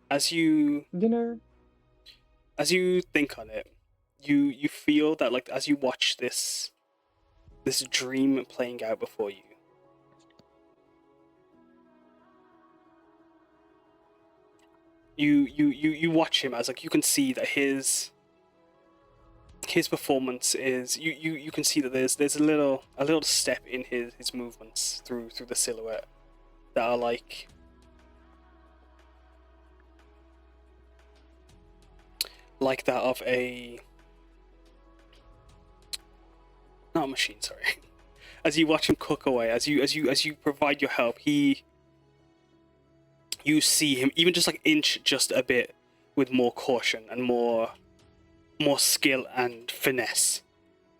As you dinner? As you think on it, you feel that, like, as you watch this dream playing out before you, you watch him as, like, you can see that his performance is, you can see that there's a little step in his movements through the silhouette that are like that of not a machine, sorry. As you watch him cook away, as you provide your help, you see him even just, like, inch just a bit with more caution and more skill and finesse.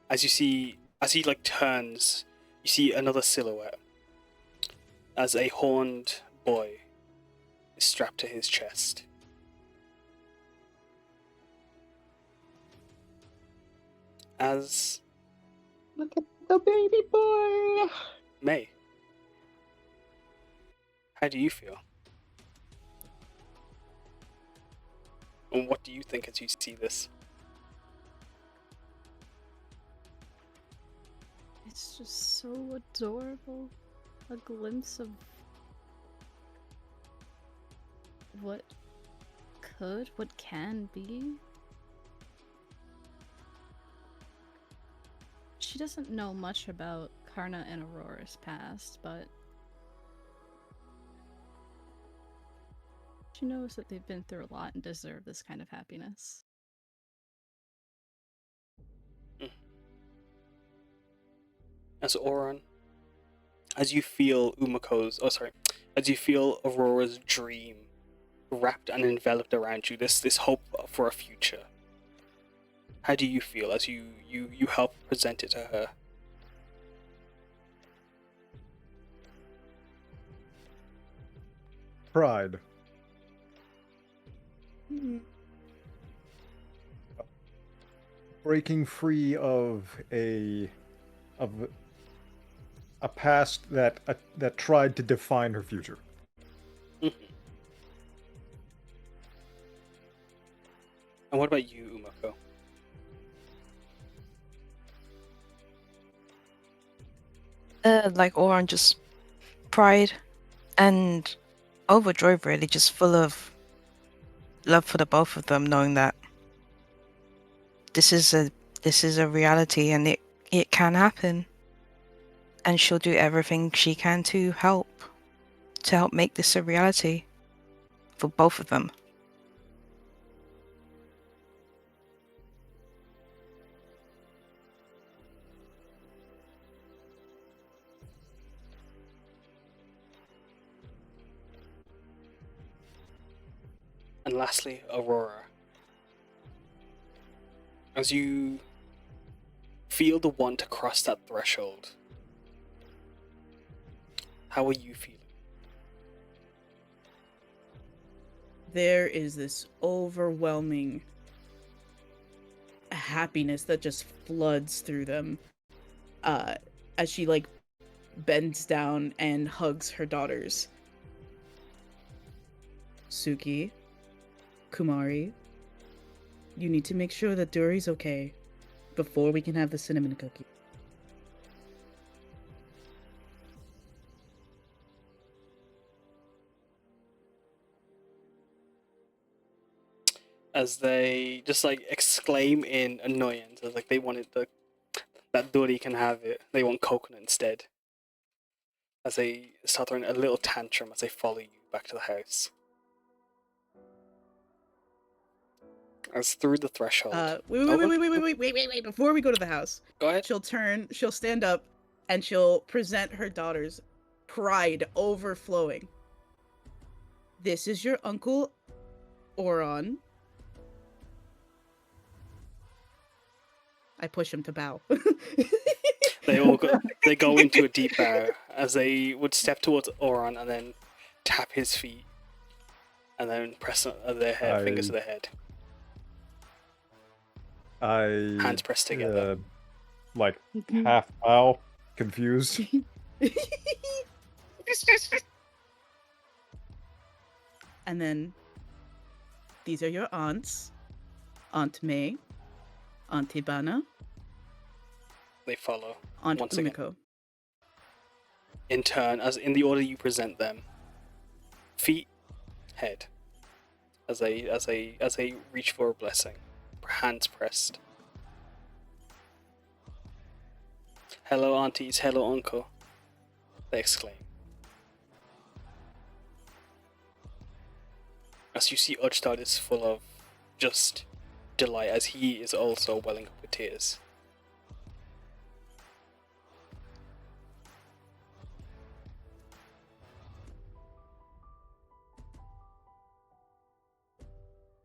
As he, like, turns, you see another silhouette as a horned boy is strapped to his chest. As Look at the baby boy! May, how do you feel? And what do you think as you see this? It's just so adorable. A glimpse of what what can be. She doesn't know much about Karna and Aurora's past, but she knows that they've been through a lot and deserve this kind of happiness. As Auron, as you feel as you feel Aurora's dream wrapped and enveloped around you, this hope for a future. How do you feel as you help present it to her? Pride. Breaking free of a past that tried to define her future. And what about you, Umeko? Like Auron, just pride and overjoyed, really, just full of love for the both of them, knowing that this is a reality and it can happen, and she'll do everything she can to help make this a reality for both of them. And lastly, Aurora. As you feel the want to cross that threshold, how are you feeling? There is this overwhelming happiness that just floods through them as she like bends down and hugs her daughters. Suki, Kumari, you need to make sure that Duri's okay before we can have the cinnamon cookie. As they just like exclaim in annoyance, as like they wanted that Dori can have it. They want coconut instead. As they start throwing a little tantrum as they follow you back to the house. As through the threshold. Wait. Before we go to the house, Go ahead. She'll stand up, and she'll present her daughters, pride overflowing. This is your uncle, Auron. I push him to bow. They go into a deep bow as they would step towards Auron and then tap his feet and then press their head, fingers to their head. Hands pressed together. Like half bow, confused. And then these are your aunts, Aunt May, Aunt Hibana. They follow. Aunt once Umeko. again. In turn, as in the order you present them. Feet, head. As they reach for a blessing. Hands pressed. Hello aunties, hello uncle. They exclaim. As you see Ujstad is full of just delight as he is also welling up with tears.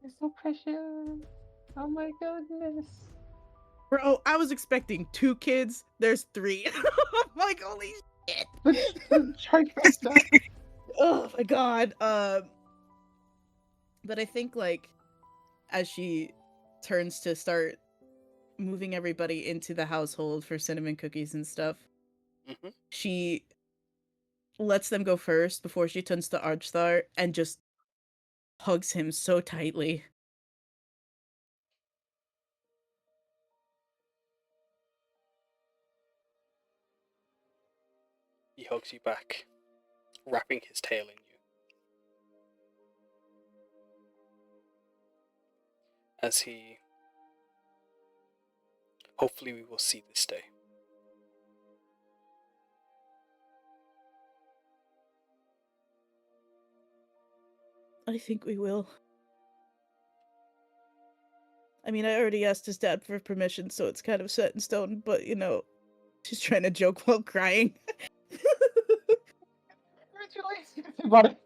You're so precious. Oh my goodness. Bro, I was expecting 2 kids. There's 3. I'm like, holy shit. Trifecta. Oh my god. But I think like as she turns to start moving everybody into the household for cinnamon cookies and stuff, she lets them go first before she turns to Archthar and just hugs him so tightly. hugs you back, wrapping his tail in you. As he... Hopefully we will see this day. I think we will. I mean, I already asked his dad for permission, so it's kind of set in stone, but, you know, she's trying to joke while crying. Congratulations, God.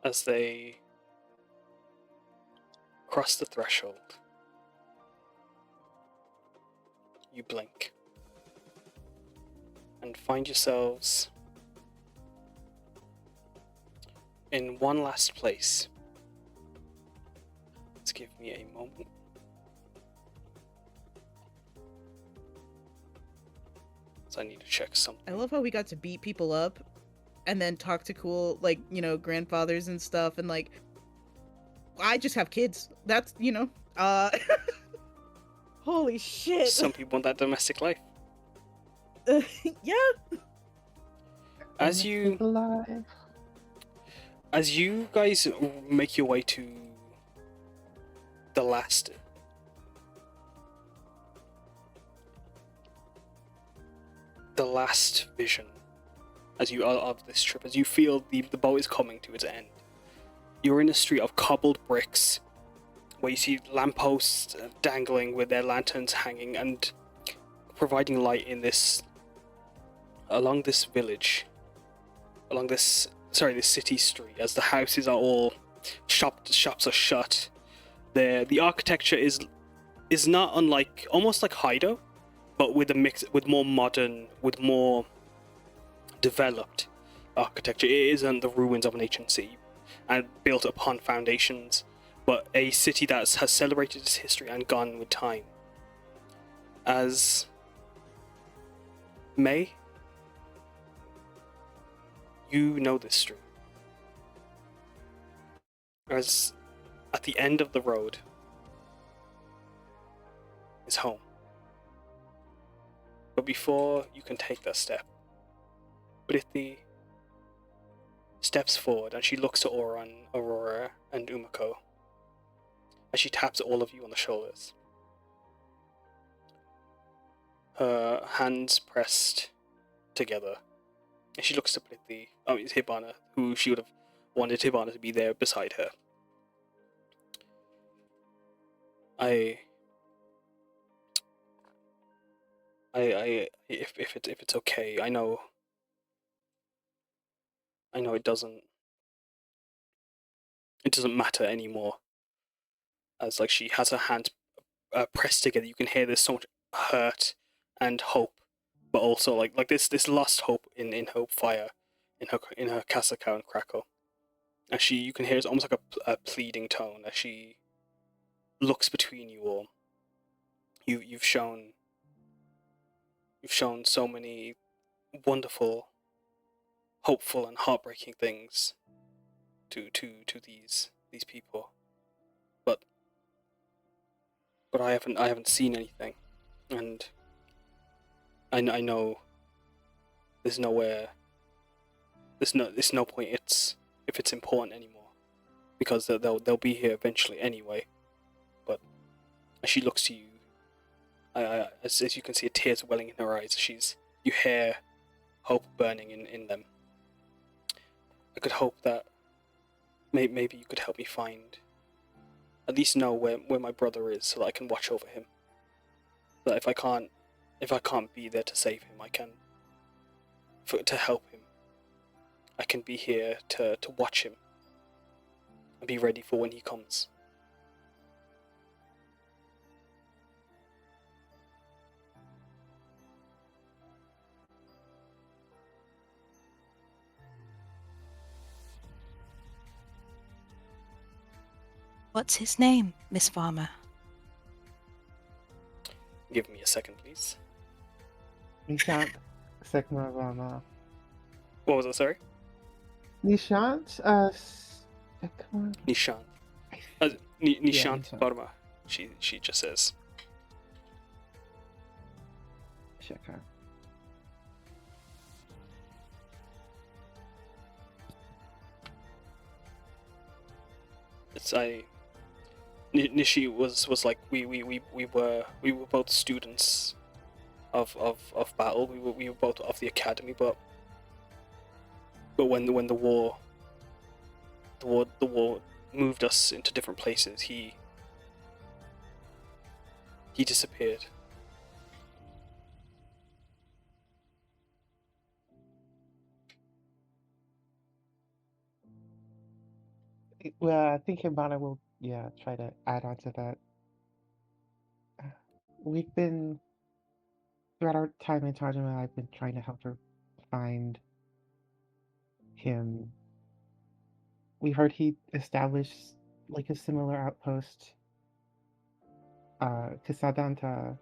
As they cross the threshold, you blink and find yourselves in one last place. Let's give me a moment. So I need to check something. I love how we got to beat people up and then talk to cool, like, you know, grandfathers and stuff, and like, I just have kids. That's, you know, holy shit. Some people want that domestic life. Yeah. As you guys make your way to the last vision as you are of this trip, as you feel the boat is coming to its end, you're in a street of cobbled bricks where you see lampposts dangling with their lanterns hanging and providing light in this along this village, along this city street, as the houses are all shops are shut. The architecture is not unlike, almost like Hido, but with a mix, with more modern, with more developed architecture. It isn't the ruins of an ancient city and built upon foundations, but a city that has celebrated its history and gone with time. As May, you know this street. As at the end of the road is home. But before you can take that step, Brittany steps forward and she looks to Auron, Aurora, and Umeko as she taps all of you on the shoulders. Her hands pressed together, and she looks to Brittany, it's Hibana, who she would have wanted Hibana to be there beside her. If it's okay, I know it doesn't matter anymore. As like she has her hands pressed together, you can hear there's so much hurt and hope, but also like this lost hope in her fire, in her Kasaka and Crackle. And you can hear it's almost like a pleading tone as she looks between you all. You've shown so many wonderful, hopeful, and heartbreaking things to these people, but I haven't seen anything, and I know there's no point if it's important anymore, because they'll be here eventually anyway. But as she looks to you, as you can see, tears welling in her eyes. You hear hope burning in them. I could hope that maybe you could help me find, at least know where my brother is, so that I can watch over him. That if I can't be there to save him, to help him, I can be here to watch him and be ready for when he comes. What's his name, Miss Farmer? Give me a second, please. Nishant Sekmarama. What was it, sorry? Nishant SpecterCrum? Nishan. I Nishant Nishan. Parma. She just says. Shaka. It's Nishi was like we were both students of battle. We were both of the academy, but when the war moved us into different places, he disappeared. Well, I think Hibana will, try to add on to that. We've been, throughout our time in Tajima, I've been trying to help her find him. We heard he established like a similar outpost to Sadanta.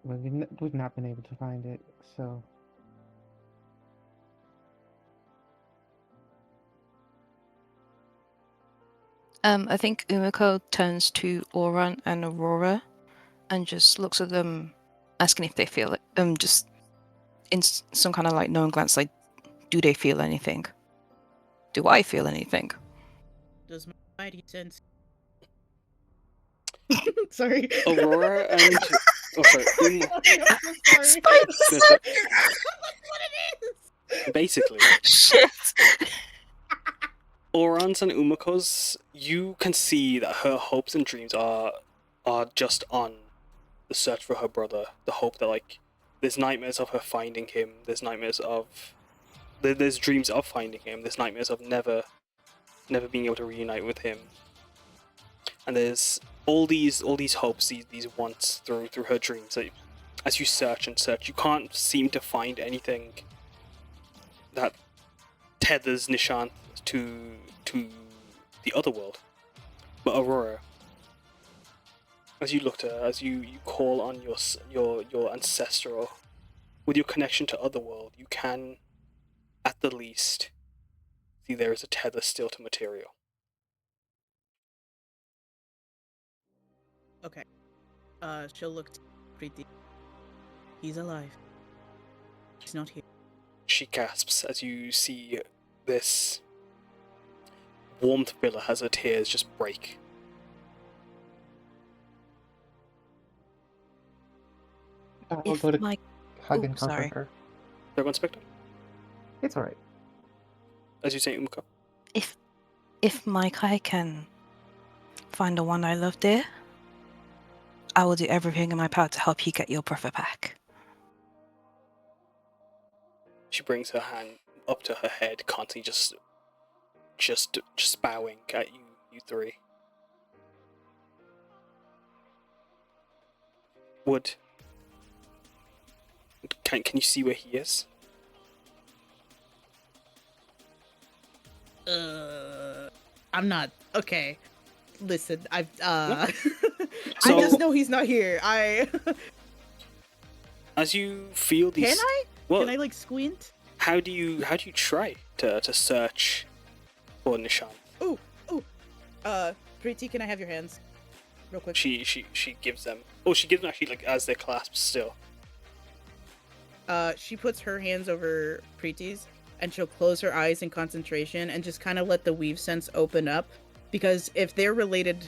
But we've not been able to find it, so I think Umeko turns to Auron and Aurora and just looks at them, asking if they feel it. Just in some kind of like knowing glance, like, do they feel anything? Do I feel anything? Does my mighty sense? Sorry. Aurora and sorry, I'm so sorry. That's That's what it is. basically. Shit. Auron's and Umeko's, you can see that her hopes and dreams are just on the search for her brother. The hope that, like, there's nightmares of her finding him. There's nightmares of there's dreams of finding him. There's nightmares of never being able to reunite with him. And there's all these hopes, these wants through her dreams. Like, as you search and search, you can't seem to find anything that tethers Nishant to the other world. But Aurora, as you look to her, as you call on your ancestral, with your connection to Otherworld, you can, at the least, see there is a tether still to material. Okay. She'll look pretty. He's alive. He's not here. She gasps as you see this warmth fill her as her tears just break. I'll If go to my hug Oh, and comfort sorry. her. They're going Spectre? It's alright. As you say, Umeko. if my Kai can find the one I love dear, I will do everything in my power to help you get your brother back. She brings her hand up to her head, constantly just bowing at you three. Wood, can you see where he is? I'm not okay. Listen, I So- just know he's not here. As you feel these, Can I? Well, Can I like squint? how do you try to search for Nishan? Preeti, can I have your hands? Real quick. She gives them. Oh, she gives them actually, like, as they're clasped still. She puts her hands over Preeti's and she'll close her eyes in concentration and just kind of let the weave sense open up, because if they're related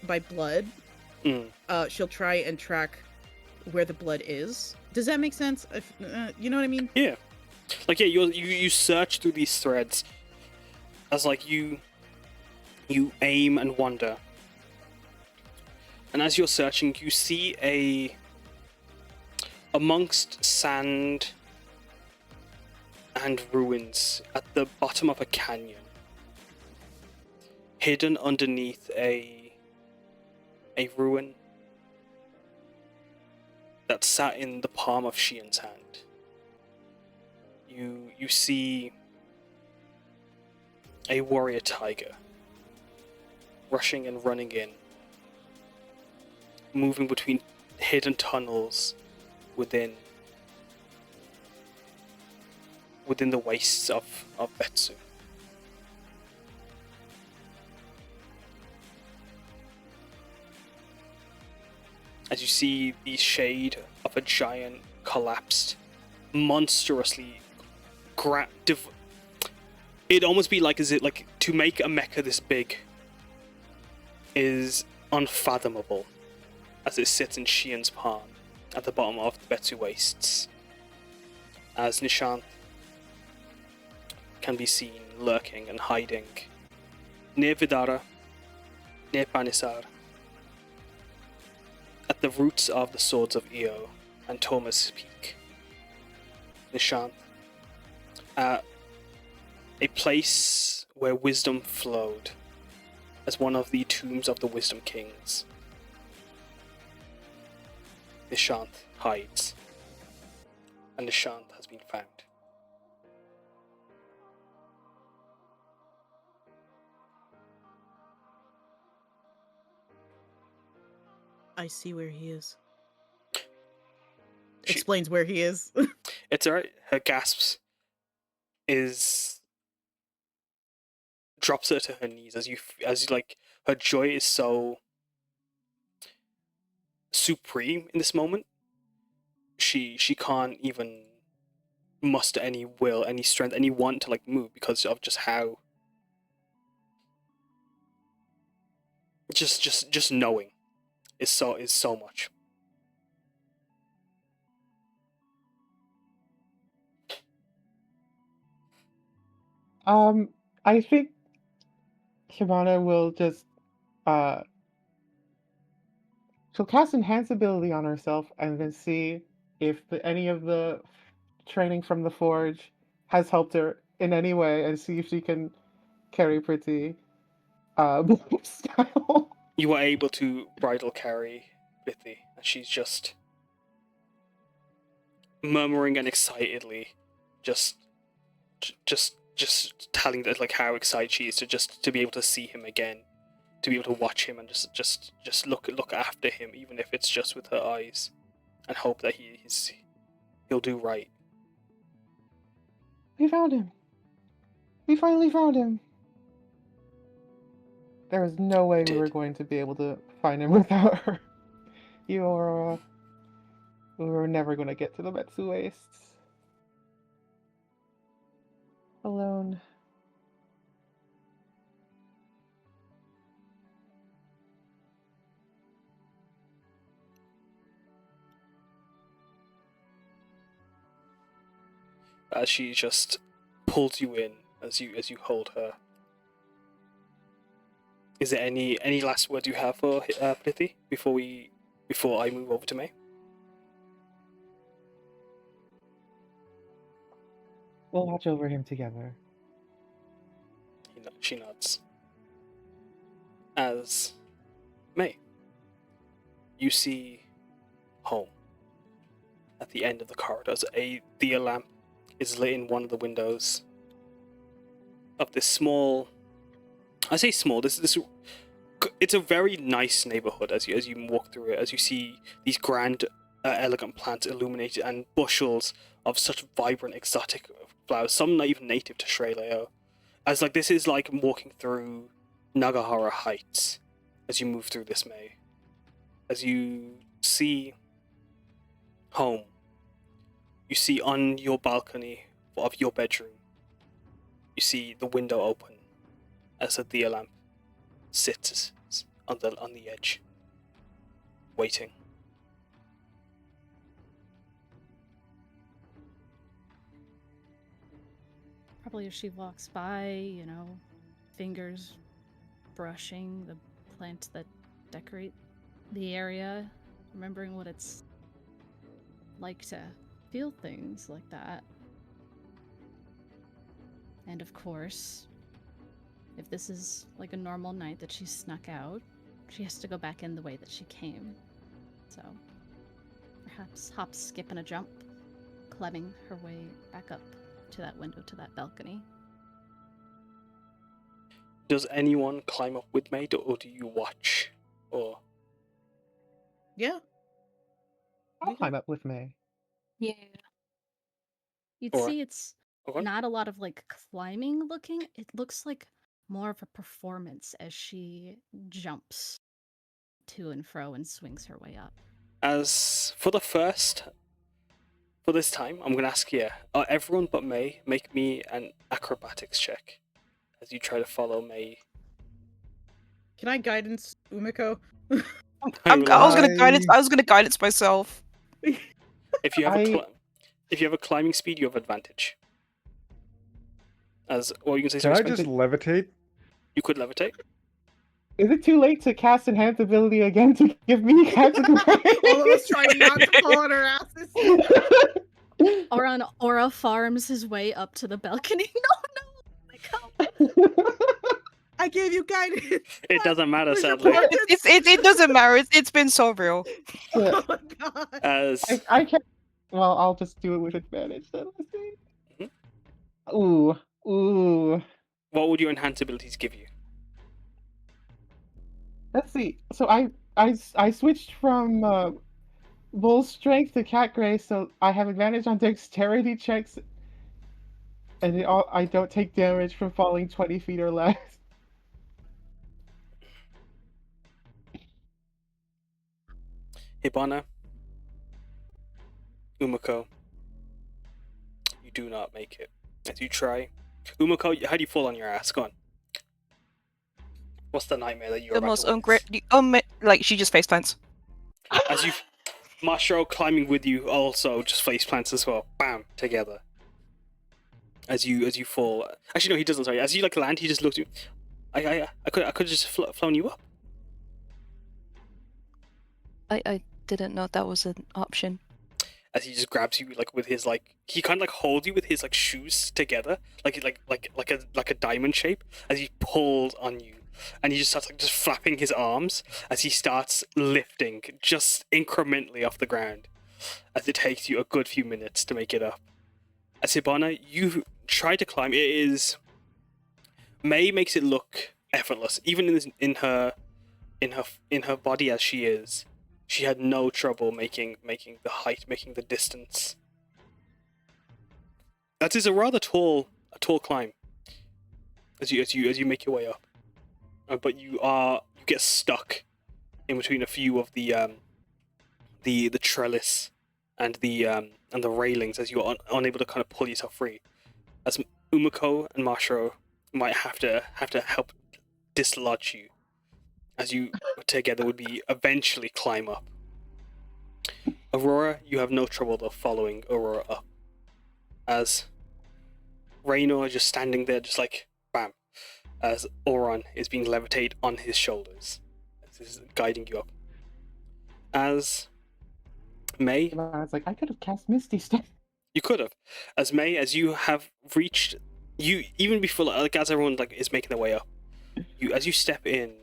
by blood, she'll try and track where the blood is. Does that make sense? If, you know what I mean? Yeah. Like, yeah, you search through these threads as, like, you aim and wander. And as you're searching, you see amongst sand and ruins at the bottom of a canyon, hidden underneath a ruin that sat in the palm of Shian's hand. You see a warrior tiger rushing and running in, moving between hidden tunnels within the wastes of Betsu. as you see the shade of a giant collapsed, monstrously it'd almost be like, is it like to make a mecha this big is unfathomable, as it sits in Shien's palm at the bottom of the Betsu Wastes, as Nishant can be seen lurking and hiding near Vidara, near Panisar, at the roots of the swords of Io and Thomas Peak. Nishant, at a place where wisdom flowed, as one of the tombs of the Wisdom Kings. Nishant hides, and Nishant has been found. I see where he is. She- Explains where he is. It's alright. Her gasps drops her to her knees as like her joy is so supreme in this moment. She can't even muster any will, any strength, any want to like move because of just how just knowing is so much. I think Hibana will just she'll cast Enhance ability on herself and then see if any of the training from the Forge has helped her in any way, and see if she can carry pretty style. You are able to bridal carry Bithy, and she's just murmuring and excitedly, just telling that like how excited she is to be able to see him again, to be able to watch him and just look after him, even if it's just with her eyes, and hope that he'll do right. We found him. We finally found him. There was no way we were going to be able to find him without her. You, Aurora. We were never going to get to the Betsu Wastes alone. As she just pulls you in as you hold her. Is there any last words you have for Bithy before I move over to May? We'll watch over him together. She nods. As May, you see home. At the end of the corridors, a Thea lamp is lit in one of the windows of this small. I say small. This it's a very nice neighborhood as you walk through it. As you see these grand, elegant plants illuminated and bushels of such vibrant, exotic flowers. Some not even native to Shreleo. As like this is like walking through Nagahara Heights as you move through this May. As you see home, you see on your balcony of your bedroom, you see the window open as a Thea lamp sits on the edge, waiting. Probably as she walks by, fingers brushing the plants that decorate the area, remembering what it's like to feel things like that. And of course, if this is like a normal night that she snuck out, she has to go back in the way that she came. So perhaps hop, skip, and a jump, climbing her way back up to that window, to that balcony. Does anyone climb up with May, or do you watch? Or Yeah. I'll climb up with May. Yeah. You'd Or- see it's Okay. not a lot of like climbing looking. It looks like more of a performance as she jumps to and fro and swings her way up. As for the first, for this time, I'm gonna ask you, everyone but May, make me an acrobatics check as you try to follow May. Can I guidance Umeko? I was gonna guidance. I was gonna guidance myself. If you have if you have a climbing speed, you have advantage. As or you can say. Can I sorry, just Spencer? levitate? You could levitate. Is it too late to cast Enhance ability again to give me Captain All of us trying not to fall on our asses. Auron Aura farms his way up to the balcony. No, I gave you guidance. It doesn't matter, Where's your sadly. point? It doesn't matter. It's been so real. Oh my god. As I can't. Well, I'll just do it with advantage then. I think. Ooh. what would your enhanced abilities give you? Let's see. So I switched from bull strength to cat grace, so I have advantage on dexterity checks, and I don't take damage from falling 20 feet or less. Hibana, Umeko, you do not make it. As you try, Umeko, how do you fall on your ass? Go on. What's the nightmare that you're The about most to witness? like she just face plants. As you, Mashro climbing with you also just face plants as well. Bam, together. As you fall. Actually, no, he doesn't. Sorry. As you like land, he just looks at you. I could just flown you up. I didn't know that was an option. As he just grabs you like with his like he kind of like holds you with his like shoes together like a diamond shape as he pulls on you, and he just starts like just flapping his arms as he starts lifting just incrementally off the ground as it takes you a good few minutes to make it up. As Hibana, you try to climb. It is May makes it look effortless, even in her body as she is. She had no trouble making the height, making the distance. That is a rather tall climb. As you make your way up, but you get stuck in between a few of the trellis and the railings as you're unable to kind of pull yourself free. As Umeko and Mashro might have to help dislodge you, as you together would be eventually climb up. Aurora, you have no trouble though following Aurora up. As Raynor is just standing there, just like bam, as Auron is being levitated on his shoulders, as he's guiding you up. As May, I was like, I could have cast Misty Step. you could have, as May, as you have reached, you even before like as everyone like is making their way up, as you step in.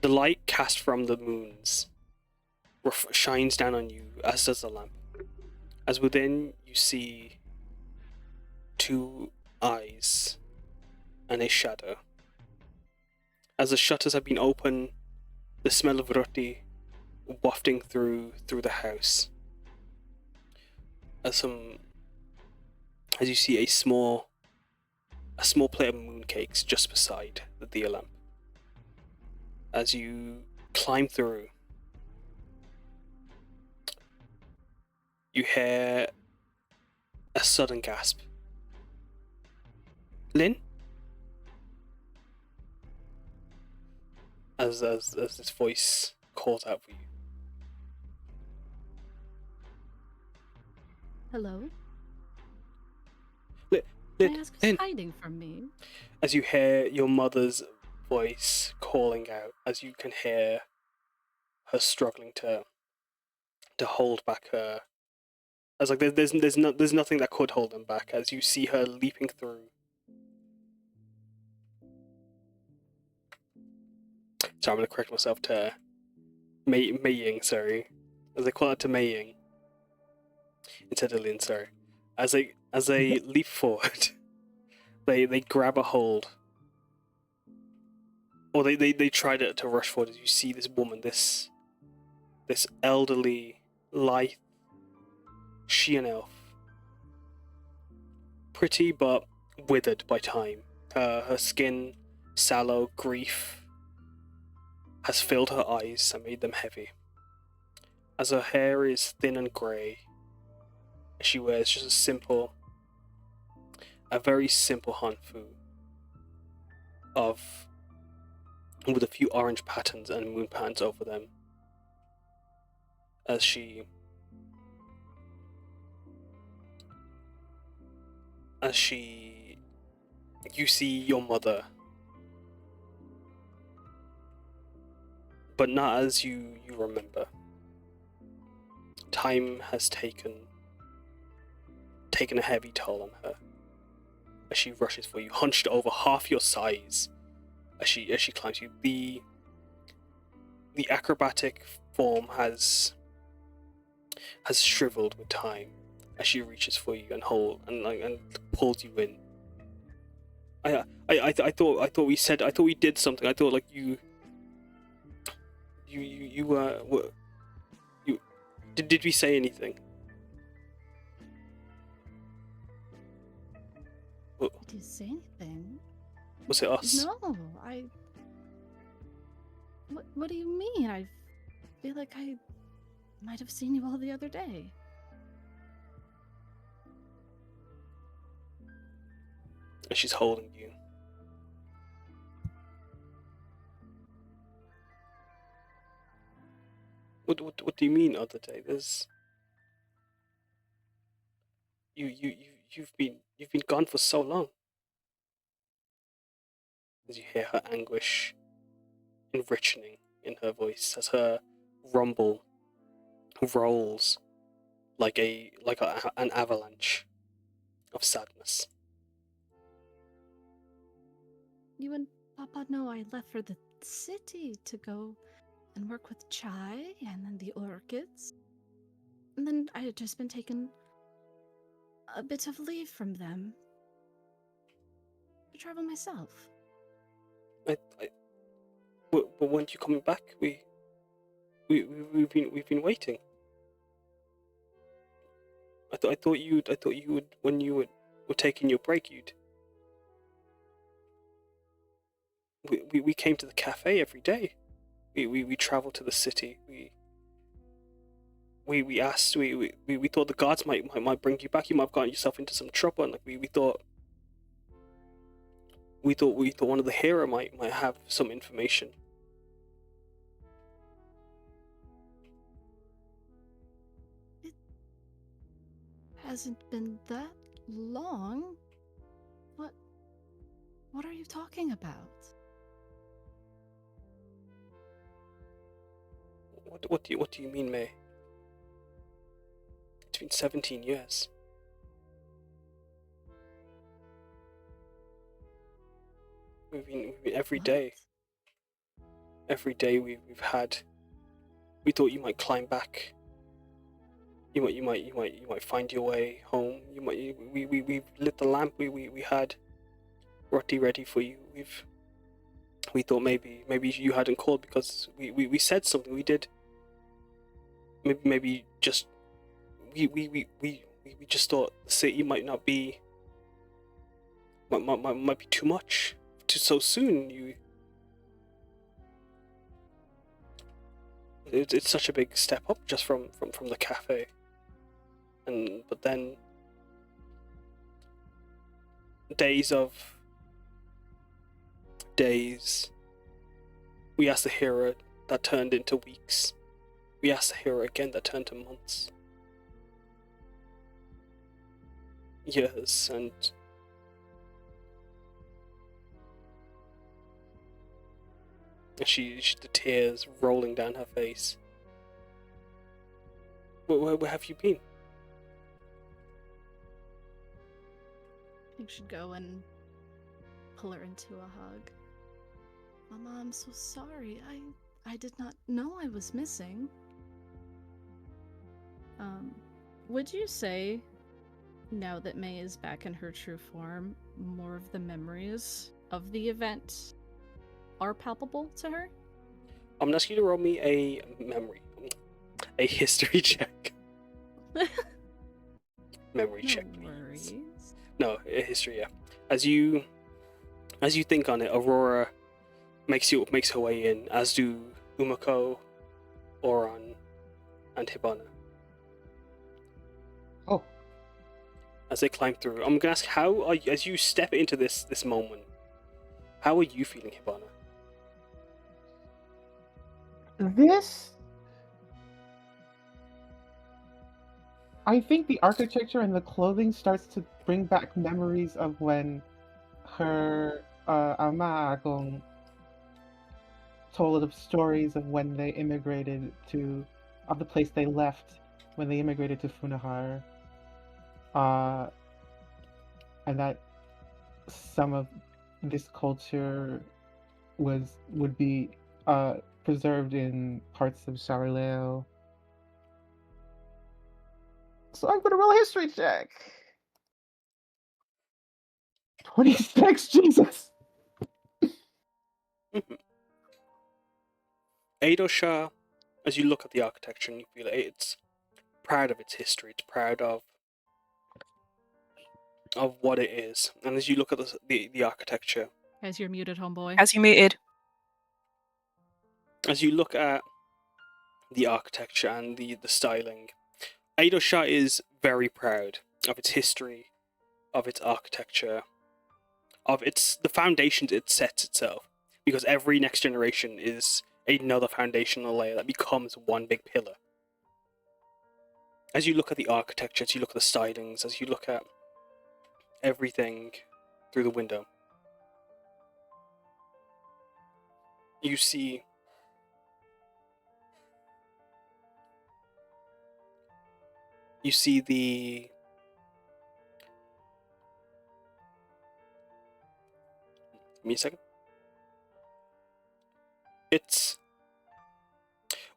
The light cast from the moons shines down on you, as does the lamp. As within, you see 2 eyes and a shadow. As the shutters have been opened, the smell of roti wafting through the house. As you see a small plate of mooncakes just beside the deer lamp. As you climb through, you hear a sudden gasp. Lynn? As this voice calls out for you. Hello? Lynn, Can I ask who's Lynn. hiding from me? As you hear your mother's voice calling out, as you can hear her struggling to hold back her, as like there's nothing that could hold them back, as you see her leaping through. So I'm gonna correct myself to Meiying, sorry, as they call it to Meiying instead of Lin, sorry. As they leap forward, they grab a hold. Or they try to rush forward as you see this woman, this elderly, lithe, Shean elf. Pretty but withered by time. Her skin, sallow, grief has filled her eyes and made them heavy. as her hair is thin and grey. She wears just a very simple hanfu with a few orange patterns and moon patterns over them. As you see your mother, but not as you remember. Time has taken a heavy toll on her as she rushes for you, hunched over half your size. As she climbs you, the acrobatic form has shriveled with time as she reaches for you and pulls you in. I thought we did something. I thought like you did we say anything? Did you say anything? Was it us? No, What do you mean? I feel like I might have seen you all the other day. And she's holding you. What do you mean other day? There's you've been gone for so long. As you hear her anguish enriching in her voice as her rumble rolls like an avalanche of sadness. You and Papa know I left for the city to go and work with Chai and then the orchids. And then I had just been taking a bit of leave from them to travel myself. But weren't you coming back? We've been waiting. I thought you would, when you were taking your break, we came to the cafe every day. We traveled to the city. We asked. We thought the guards might bring you back. You might have gotten yourself into some trouble, and we thought one of the hero might have some information. It hasn't been that long. What are you talking about? What do you mean, May? It's been 17 years. We've been every day. Every day we've had. We thought you might climb back. You might find your way home. We lit the lamp. We had roti ready for you. We thought maybe you hadn't called because we said something. We did. Maybe just we just thought the city might not be might be too much to so soon. It's such a big step up just from the cafe, but then days. We asked the hero, that turned into weeks. We asked the hero again, that turned to months. Years, and she the tears rolling down her face. Where have you been? You should go and pull her into a hug. Mama, I'm so sorry. I did not know I was missing. Would you say, now that May is back in her true form, more of the memories of the event are palpable to her? I'm gonna ask you to roll me a history check. Memory check, please. Worries. No, a history, yeah. As you think on it, Aurora makes her way in, as do Umeko, Auron, and Hibana. Oh, As they climb through, I'm gonna ask how are you, as you step into this moment. How are you feeling, Hibana? this. I think the architecture and the clothing starts to bring back memories of when her ama Agong told of stories of when they immigrated of the place they left when they immigrated to Funahar. And that some of this culture would be preserved in parts of Charoleo. So I'm gonna roll a history check. 26, Jesus! Eidosha, as you look at the architecture and you feel it's proud of its history, it's proud of what it is. And as you look at the architecture, As you're muted, homeboy. As you muted. as you look at the architecture and the styling, Eidosha is very proud of its history, of its architecture, of the foundations it sets itself. Because every next generation is another foundational layer that becomes one big pillar. As you look at the architecture, as you look at the stylings, as you look at everything through the window, you see the give me a second. It's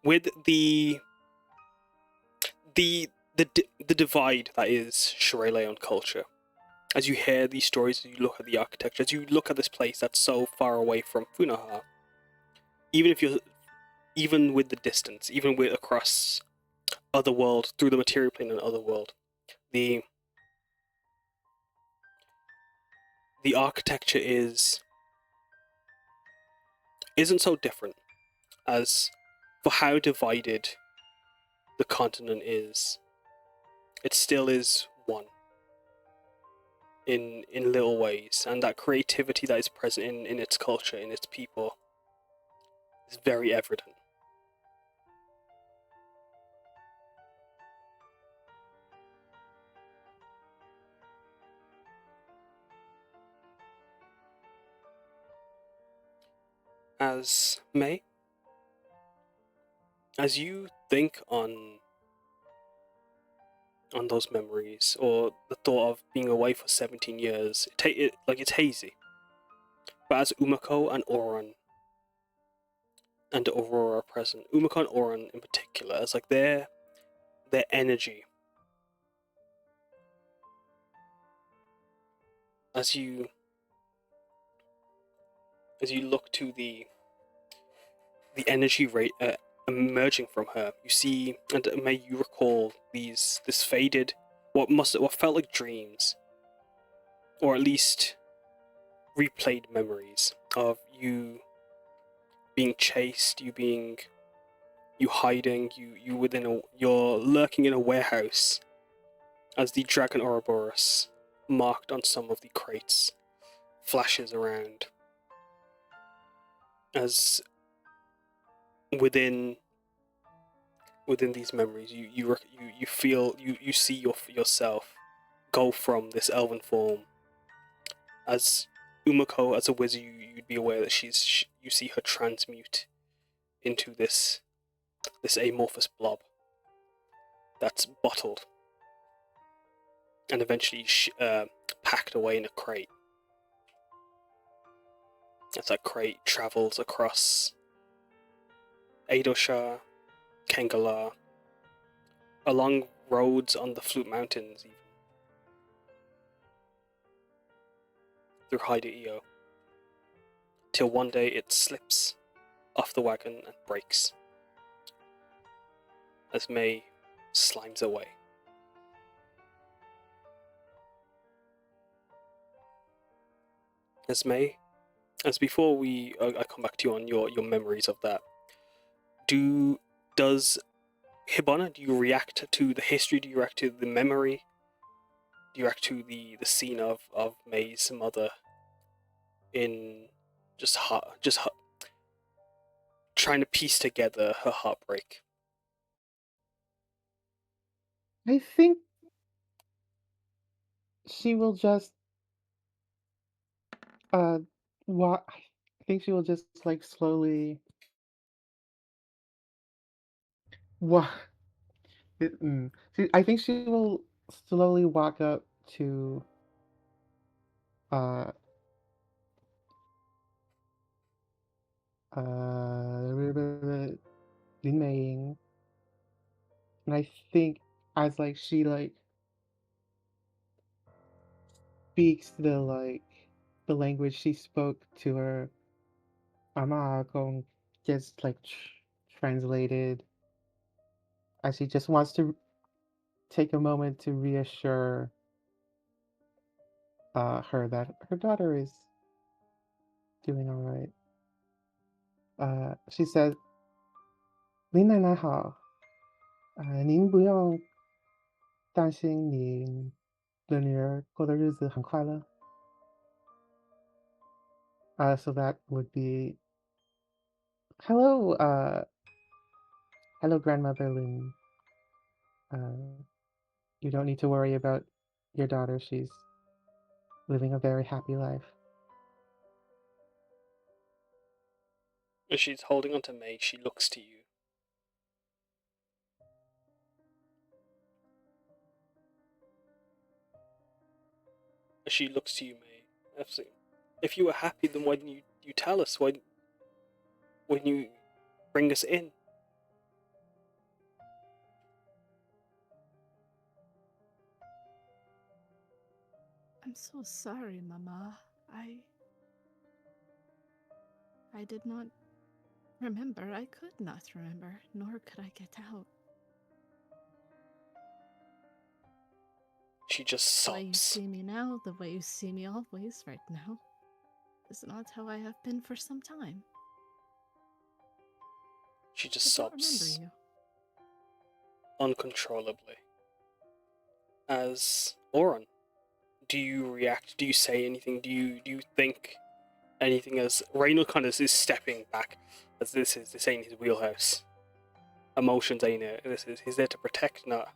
with the divide that is Chureleon culture. As you hear these stories, as you look at the architecture, as you look at this place that's so far away from Funahar, even with the distance, even with across other world, through the material plane and other world, the architecture isn't so different as for how divided the continent is. It still is one in little ways, and that creativity that is present in its culture, in its people, is very evident. As you think on those memories, or the thought of being away for 17 years, it's hazy. But as Umeko and Auron and Aurora are present, Umeko and Auron in particular, as like their energy, as you look to the energy rate emerging from her, you see, and may you recall this faded, what felt like dreams, or at least replayed memories of you being chased, you hiding, you're lurking in a warehouse, as the dragon Ouroboros, marked on some of the crates, flashes around. As within these memories, you feel you see yourself go from this elven form. As Umeko, as a wizard, you'd be aware that you see her transmute into this amorphous blob that's bottled and eventually packed away in a crate. As that crate travels across Eidosha, Kengalar, along roads on the Flute Mountains, even through Haida-Io, till one day it slips off the wagon and breaks, as May slimes away. As before I come back to you on your memories of that, does Hibana, do you react to the history? Do you react to the memory? Do you react to the scene of May's mother in trying to piece together her heartbreak? I think she will just walk. I think she will just like slowly walk. I think she will slowly walk up to uh Lin Meiying, and I think as like she like speaks the language she spoke to her Aurora gets like translated, as she just wants to take a moment to reassure her that her daughter is doing all right. She says,"林奶奶好，您不用担心您的女儿过的日子很快乐." So that would be, hello, hello, grandmother Lin. You don't need to worry about your daughter. She's living a very happy life. As she's holding onto May, she looks to you. As she looks to you, May, if you were happy, then why didn't you tell us? Why when you bring us in? I'm so sorry, Mama. I did not remember. I could not remember, nor could I get out. She just sobs. The way you see me now, the way you see me always right now, is not how I have been for some time. She just sobs. I don't remember you. Uncontrollably. As Auron, do you react? Do you say anything? Do you think anything? As Reynald kind of is stepping back, as this ain't his wheelhouse. Emotions ain't it. He's there to protect, not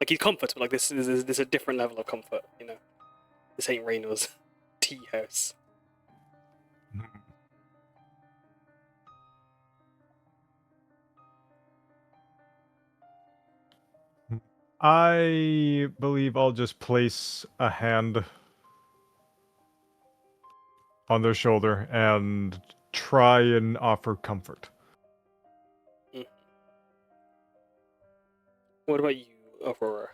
like he's comfort, but like this is a different level of comfort. You know, this ain't Reynald's tea house. I believe I'll just place a hand on their shoulder and try and offer comfort. What about you, Aurora?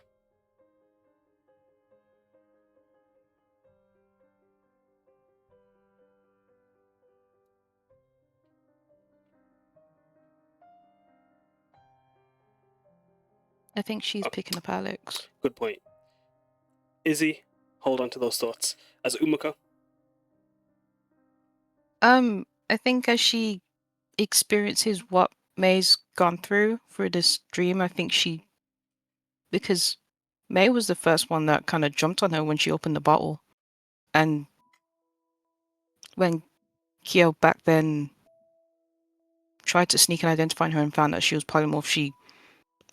I think she's picking up Alex. Good point. Izzy, hold on to those thoughts. As Umeko? I think as she experiences what May's gone through this dream, I think because May was the first one that kind of jumped on her when she opened the bottle. And when Kyo back then tried to sneak and identify her and found that she was polymorph, she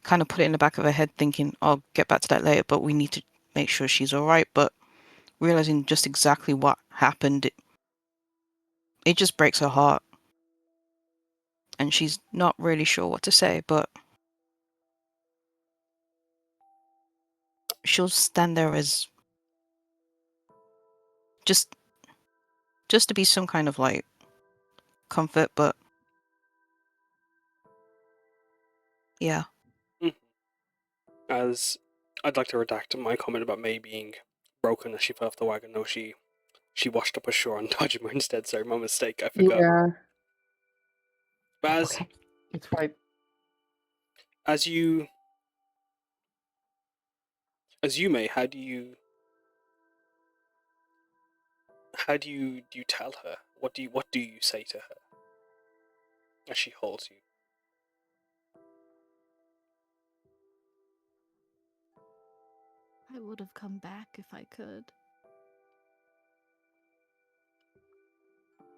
kind of put it in the back of her head thinking, I'll get back to that later, but we need to make sure she's alright. But realizing just exactly what happened, it just breaks her heart. And she's not really sure what to say, but she'll stand there as just to be some kind of like comfort, but yeah. As I'd like to redact my comment about May being broken as she fell off the wagon. No, she washed up ashore on Dodgemer instead. Sorry, my mistake. I forgot. Yeah. But Okay. It's fine. As you May, how do you tell her? What do you say to her as she holds you? I would have come back if I could.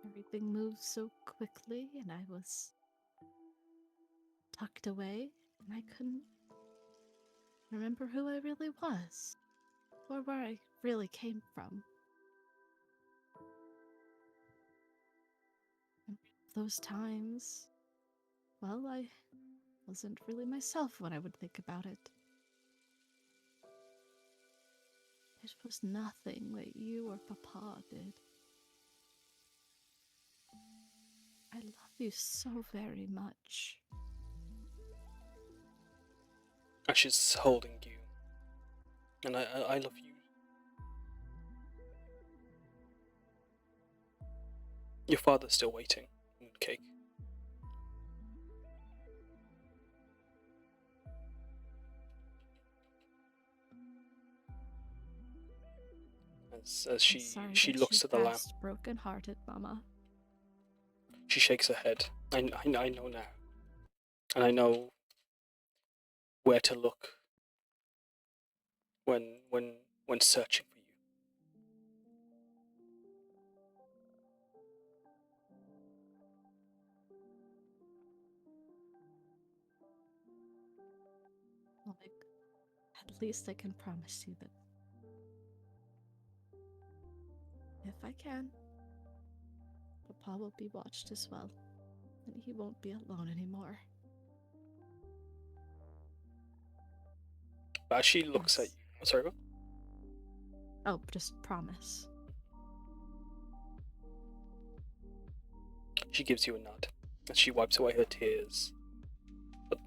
Everything moved so quickly, and I was tucked away, and I couldn't remember who I really was, or where I really came from. And those times, well, I wasn't really myself when I would think about it. It was nothing that you or Papa did. I love you so very much. And she's holding you. And I love you. Your father's still waiting, Mooncake. As she looks to the lamp. Broken-hearted, Mama. She shakes her head. I know now. And I know where to look when searching for you. Like, at least I can promise you that if I can, Papa will be watched as well, and he won't be alone anymore. But as she looks at you... Oh, sorry, what? Oh, just promise. She gives you a nod, and she wipes away her tears. But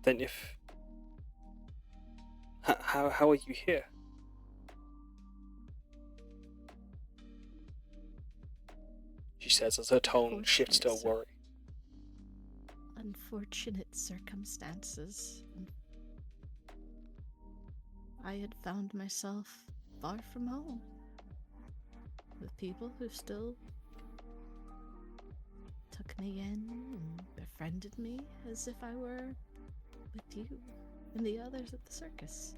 then if... How are you here? She says as her tone shifts to worry. Unfortunate circumstances. I had found myself far from home, with people who still took me in and befriended me as if I were with you and the others at the circus.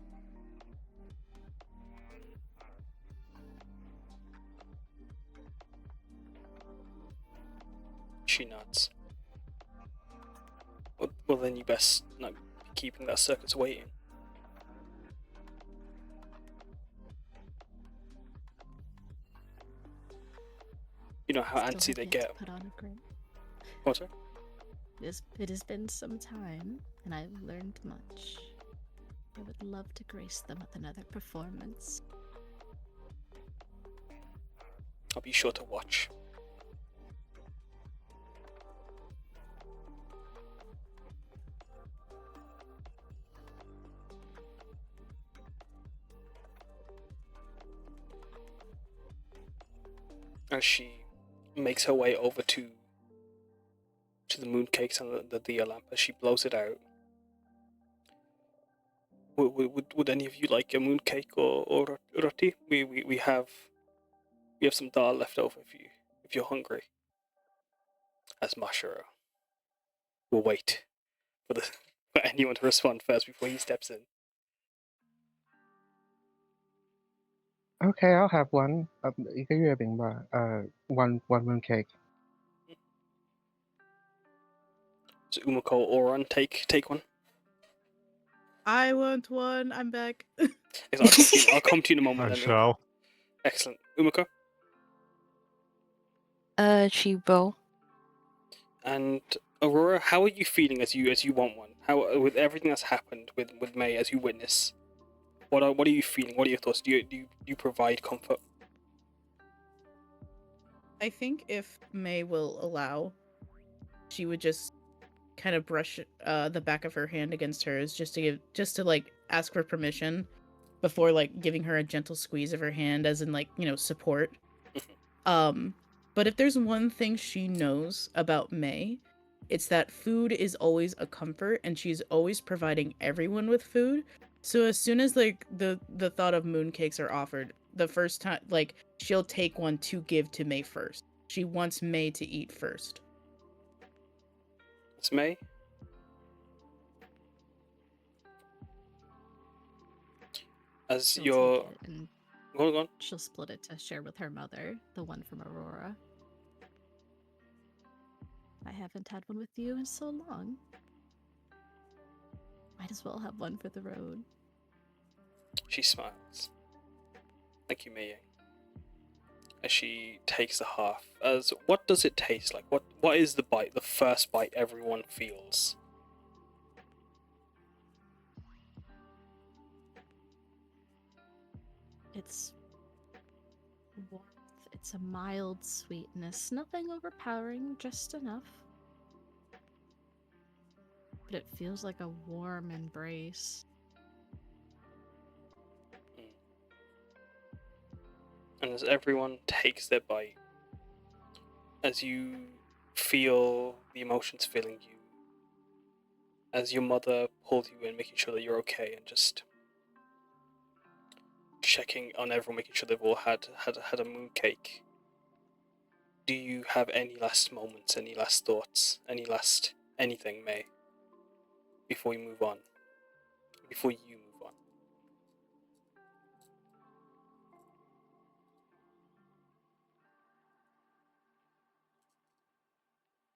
She nods. Well, then you best not be keeping that circus waiting. You know how antsy they get. Put on a grin. What's that? It has been some time, and I've learned much. I would love to grace them with another performance. I'll be sure to watch. As she makes her way over to the mooncakes and the lamp, as she blows it out. Would any of you like a mooncake or roti? We have some dal left over if you're hungry. As Mashiro will wait for anyone to respond first before he steps in. Okay, I'll have one. 一个月饼吧. One mooncake. So Umeko or Auron, take one. I want one. I'm back. Yes, I'll come to you in a moment. I Then. shall. Excellent. Umeko? Chibo. And Aurora, how are you feeling as you want one? How, with everything that's happened with Mei as you witness? What are you feeling? What are your thoughts? Do you provide comfort? I think if Mei will allow, she would just kind of brush the back of her hand against hers just to like ask for permission before like giving her a gentle squeeze of her hand as in like, you know, support. But if there's one thing she knows about Mei, it's that food is always a comfort and she's always providing everyone with food. So as soon as like the thought of mooncakes are offered, the first time like she'll take one to give to Mei first. She wants Mei to eat first. It's Mei. As She'll you're... take it and Go on. she'll split it to share with her mother, the one from Aurora. I haven't had one with you in so long. Might as well have one for the road. She smiles. Thank you, Meiying. As she takes the half. As what does it taste like? What is the bite? The first bite everyone feels. It's warmth. It's a mild sweetness. Nothing overpowering, just enough. But it feels like a warm embrace. And as everyone takes their bite, as you feel the emotions filling you, as your mother pulls you in, making sure that you're okay, and just checking on everyone, making sure they've all had a moon cake. Do you have any last moments, any last thoughts, any last anything, May, before we move on? Before you move on?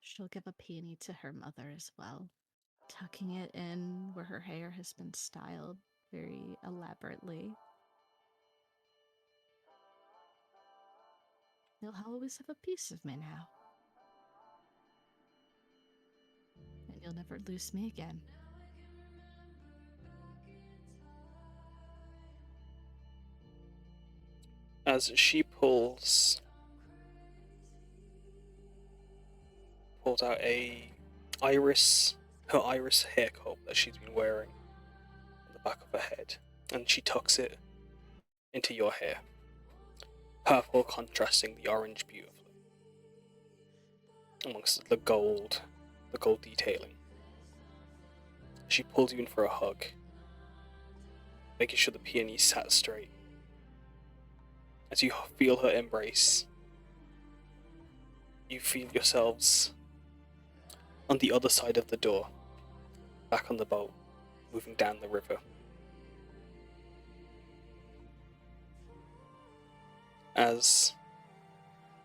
She'll give a peony to her mother as well, tucking it in where her hair has been styled very elaborately. You'll always have a piece of me now. And you'll never lose me again. As she pulls out her iris hair comb that she's been wearing on the back of her head, and she tucks it into your hair. Purple contrasting the orange beautifully, amongst the gold detailing. She pulls you in for a hug, making sure the peony sat straight. As you feel her embrace, you feel yourselves on the other side of the door, back on the boat, moving down the river. As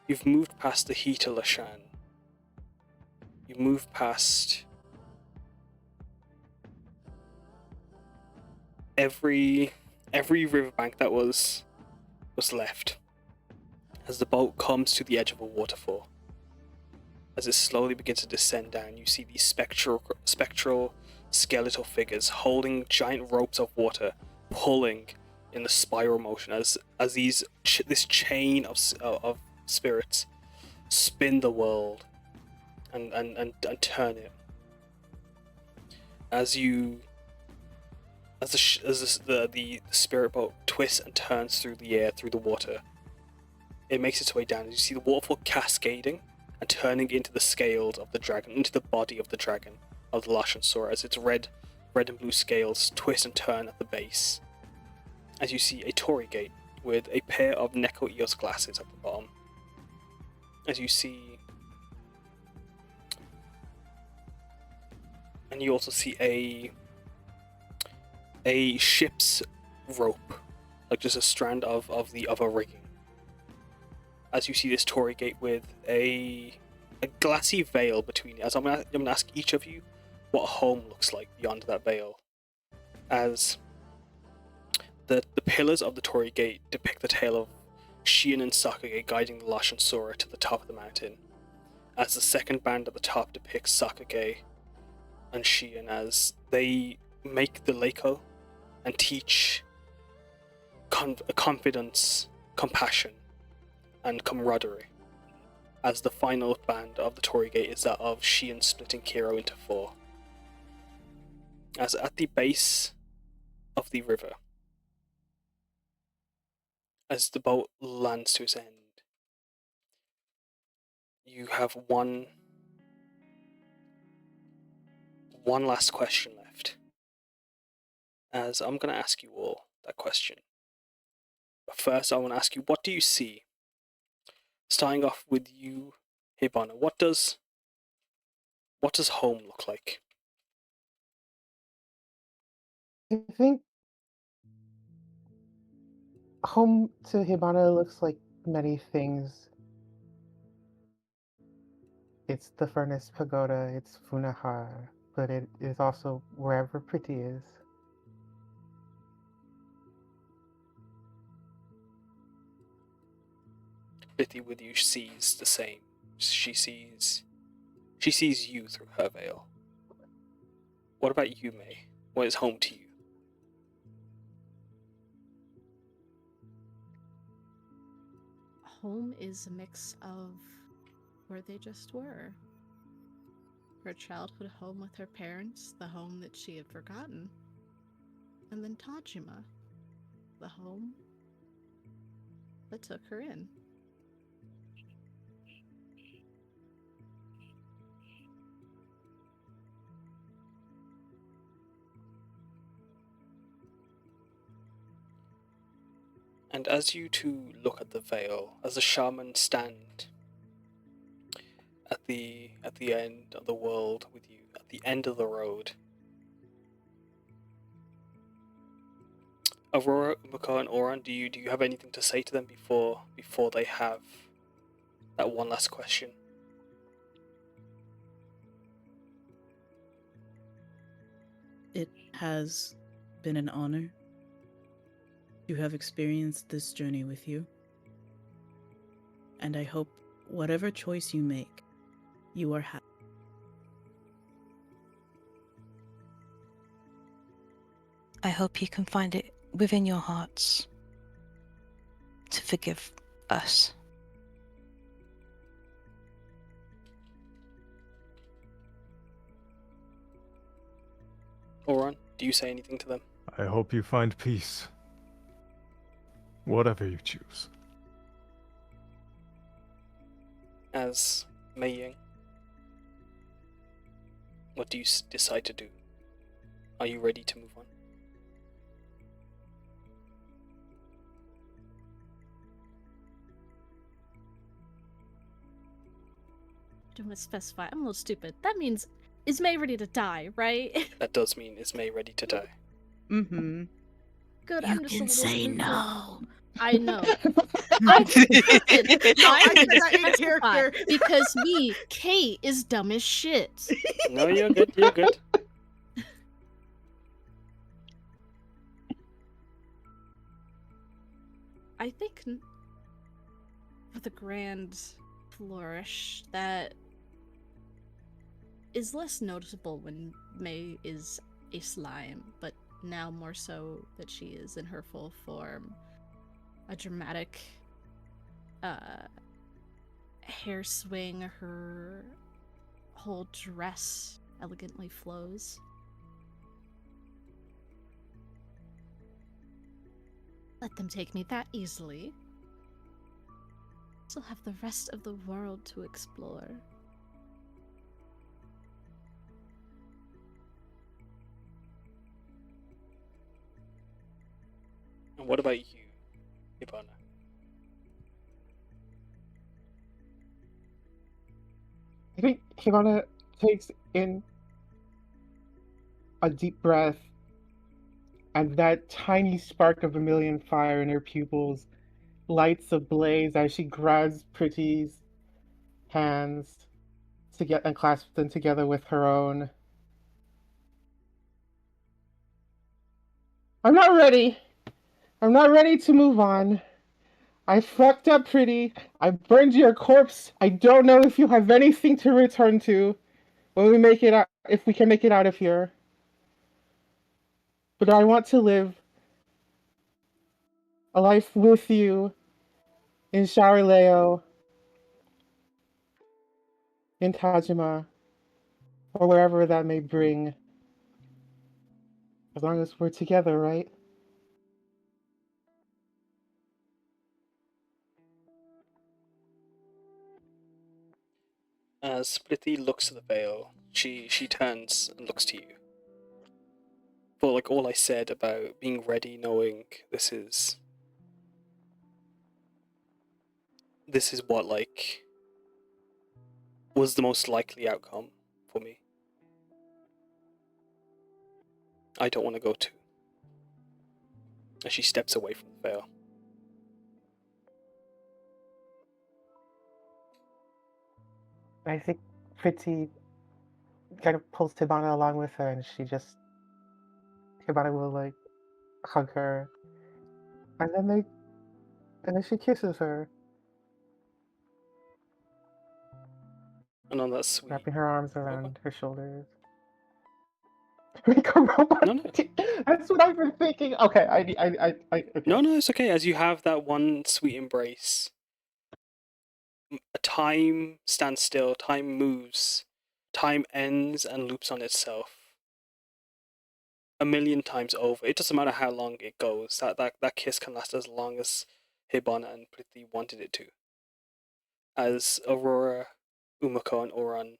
you've moved past the heat of Lashan, you move past every riverbank that was left. As the boat comes to the edge of a waterfall, as it slowly begins to descend down, you see these spectral skeletal figures holding giant ropes of water, pulling in the spiral motion as this chain of spirits spin the world and turn it. As the spirit boat twists and turns through the air, through the water, it makes its way down. As you see the waterfall cascading and turning into the scales of the dragon, into the body of the dragon, of the Lashan Sora, as its red and blue scales twist and turn at the base. As you see a Torii gate with a pair of Neko Eos glasses at the bottom. As you see... And you also see a ship's rope, like just a strand of a rigging. As you see this Torii gate with a glassy veil between it. As I'm gonna ask each of you what home looks like beyond that veil. As the pillars of the Torii gate depict the tale of Shion and Sakage guiding the Lashan Sora to the top of the mountain. As the second band at the top depicts Sakage and Shion as they make the Leiko and teach confidence, compassion, and camaraderie. As the final band of the Torii gate is that of Shion splitting Kiro into 4. As at the base of the river, as the boat lands to its end, you have one last question left. As I'm going to ask you all that question. But first I want to ask you, what do you see? Starting off with you, Hibana, what does home look like? I think Home to Hibana looks like many things. It's the Furnace Pagoda, it's Funahar, but it is also wherever Pretty is. Pretty with you sees the same. She sees you through her veil. What about you, May? What is home to you? Home is a mix of where they just were. Her childhood home with her parents, the home that she had forgotten. And then Tajima, the home that took her in. And as you two look at the veil, as the shaman stand at the end of the world with you, at the end of the road, Aurora, Umeko, and Auron, do you have anything to say to them before they have that one last question? It has been an honor to have experienced this journey with you. And I hope whatever choice you make, you are happy. I hope you can find it within your hearts to forgive us. Auron, do you say anything to them? I hope you find peace. Whatever you choose. As Meiying, what do you decide to do? Are you ready to move on? I don't want to specify. I'm a little stupid. That means, is May ready to die, right? That does mean, is May ready to die? Mm-hmm. Good, You I'm just a can little say stupid. no. I know. I I said can that in specify character. because me, Kate, is dumb as shit. No, you're good, you're good. I think for the grand flourish that is less noticeable when May is a slime, but now more so that she is in her full form. A dramatic hair swing, her whole dress elegantly flows. Let them take me that easily. Still have the rest of the world to explore. And what about you, Hibana? I think Hibana takes in a deep breath, and that tiny spark of vermilion fire in her pupils lights ablaze as she grabs Pretty's hands and clasps them together with her own. I'm not ready. I'm not ready to move on. I fucked up, Pretty. I burned your corpse. I don't know if you have anything to return to when we make it out, if we can make it out of here. But I want to live a life with you in Sharileo, in Tajima, or wherever that may bring. As long as we're together, right? As Splitty looks at the veil, she turns and looks to you. For like all I said about being ready, knowing this is what like was the most likely outcome for me. I don't want to go to. And she steps away from the veil. I think Pretty kind of pulls Hibana along with her, and Hibana will like hug her, and then she kisses her, And on that sweet. wrapping her arms around her shoulders. Make a robot. No, no. That's what I've been thinking. Okay, okay. No, it's okay. As you have that one sweet embrace, time stands still, time moves, time ends and loops on itself. 1,000,000 times over. It doesn't matter how long it goes. That kiss can last as long as Hibana and Prithvi wanted it to. As Aurora, Umeko, and Auron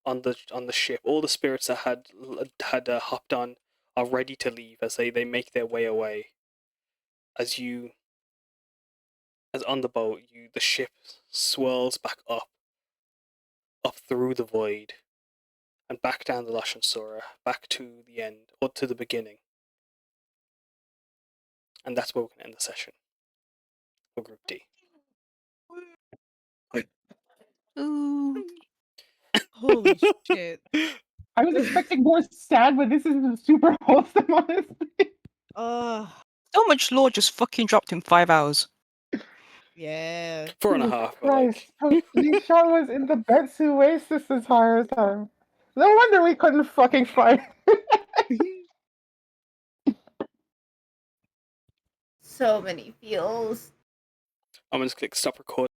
on the ship, all the spirits that had hopped on are ready to leave as they make their way away. As on the boat, the ship swirls back up through the void, and back down the Lashan Sora, back to the end, or to the beginning. And that's where we can end the session for Group D. Ooh. Holy shit. I was expecting more sad, but this is super wholesome, honestly. So much lore just fucking dropped in 5 hours. Yeah. 4.5. Christ, Lishan was in the Betsu Waste this entire time. No wonder we couldn't fucking fight. So many feels. I'm gonna just click stop recording.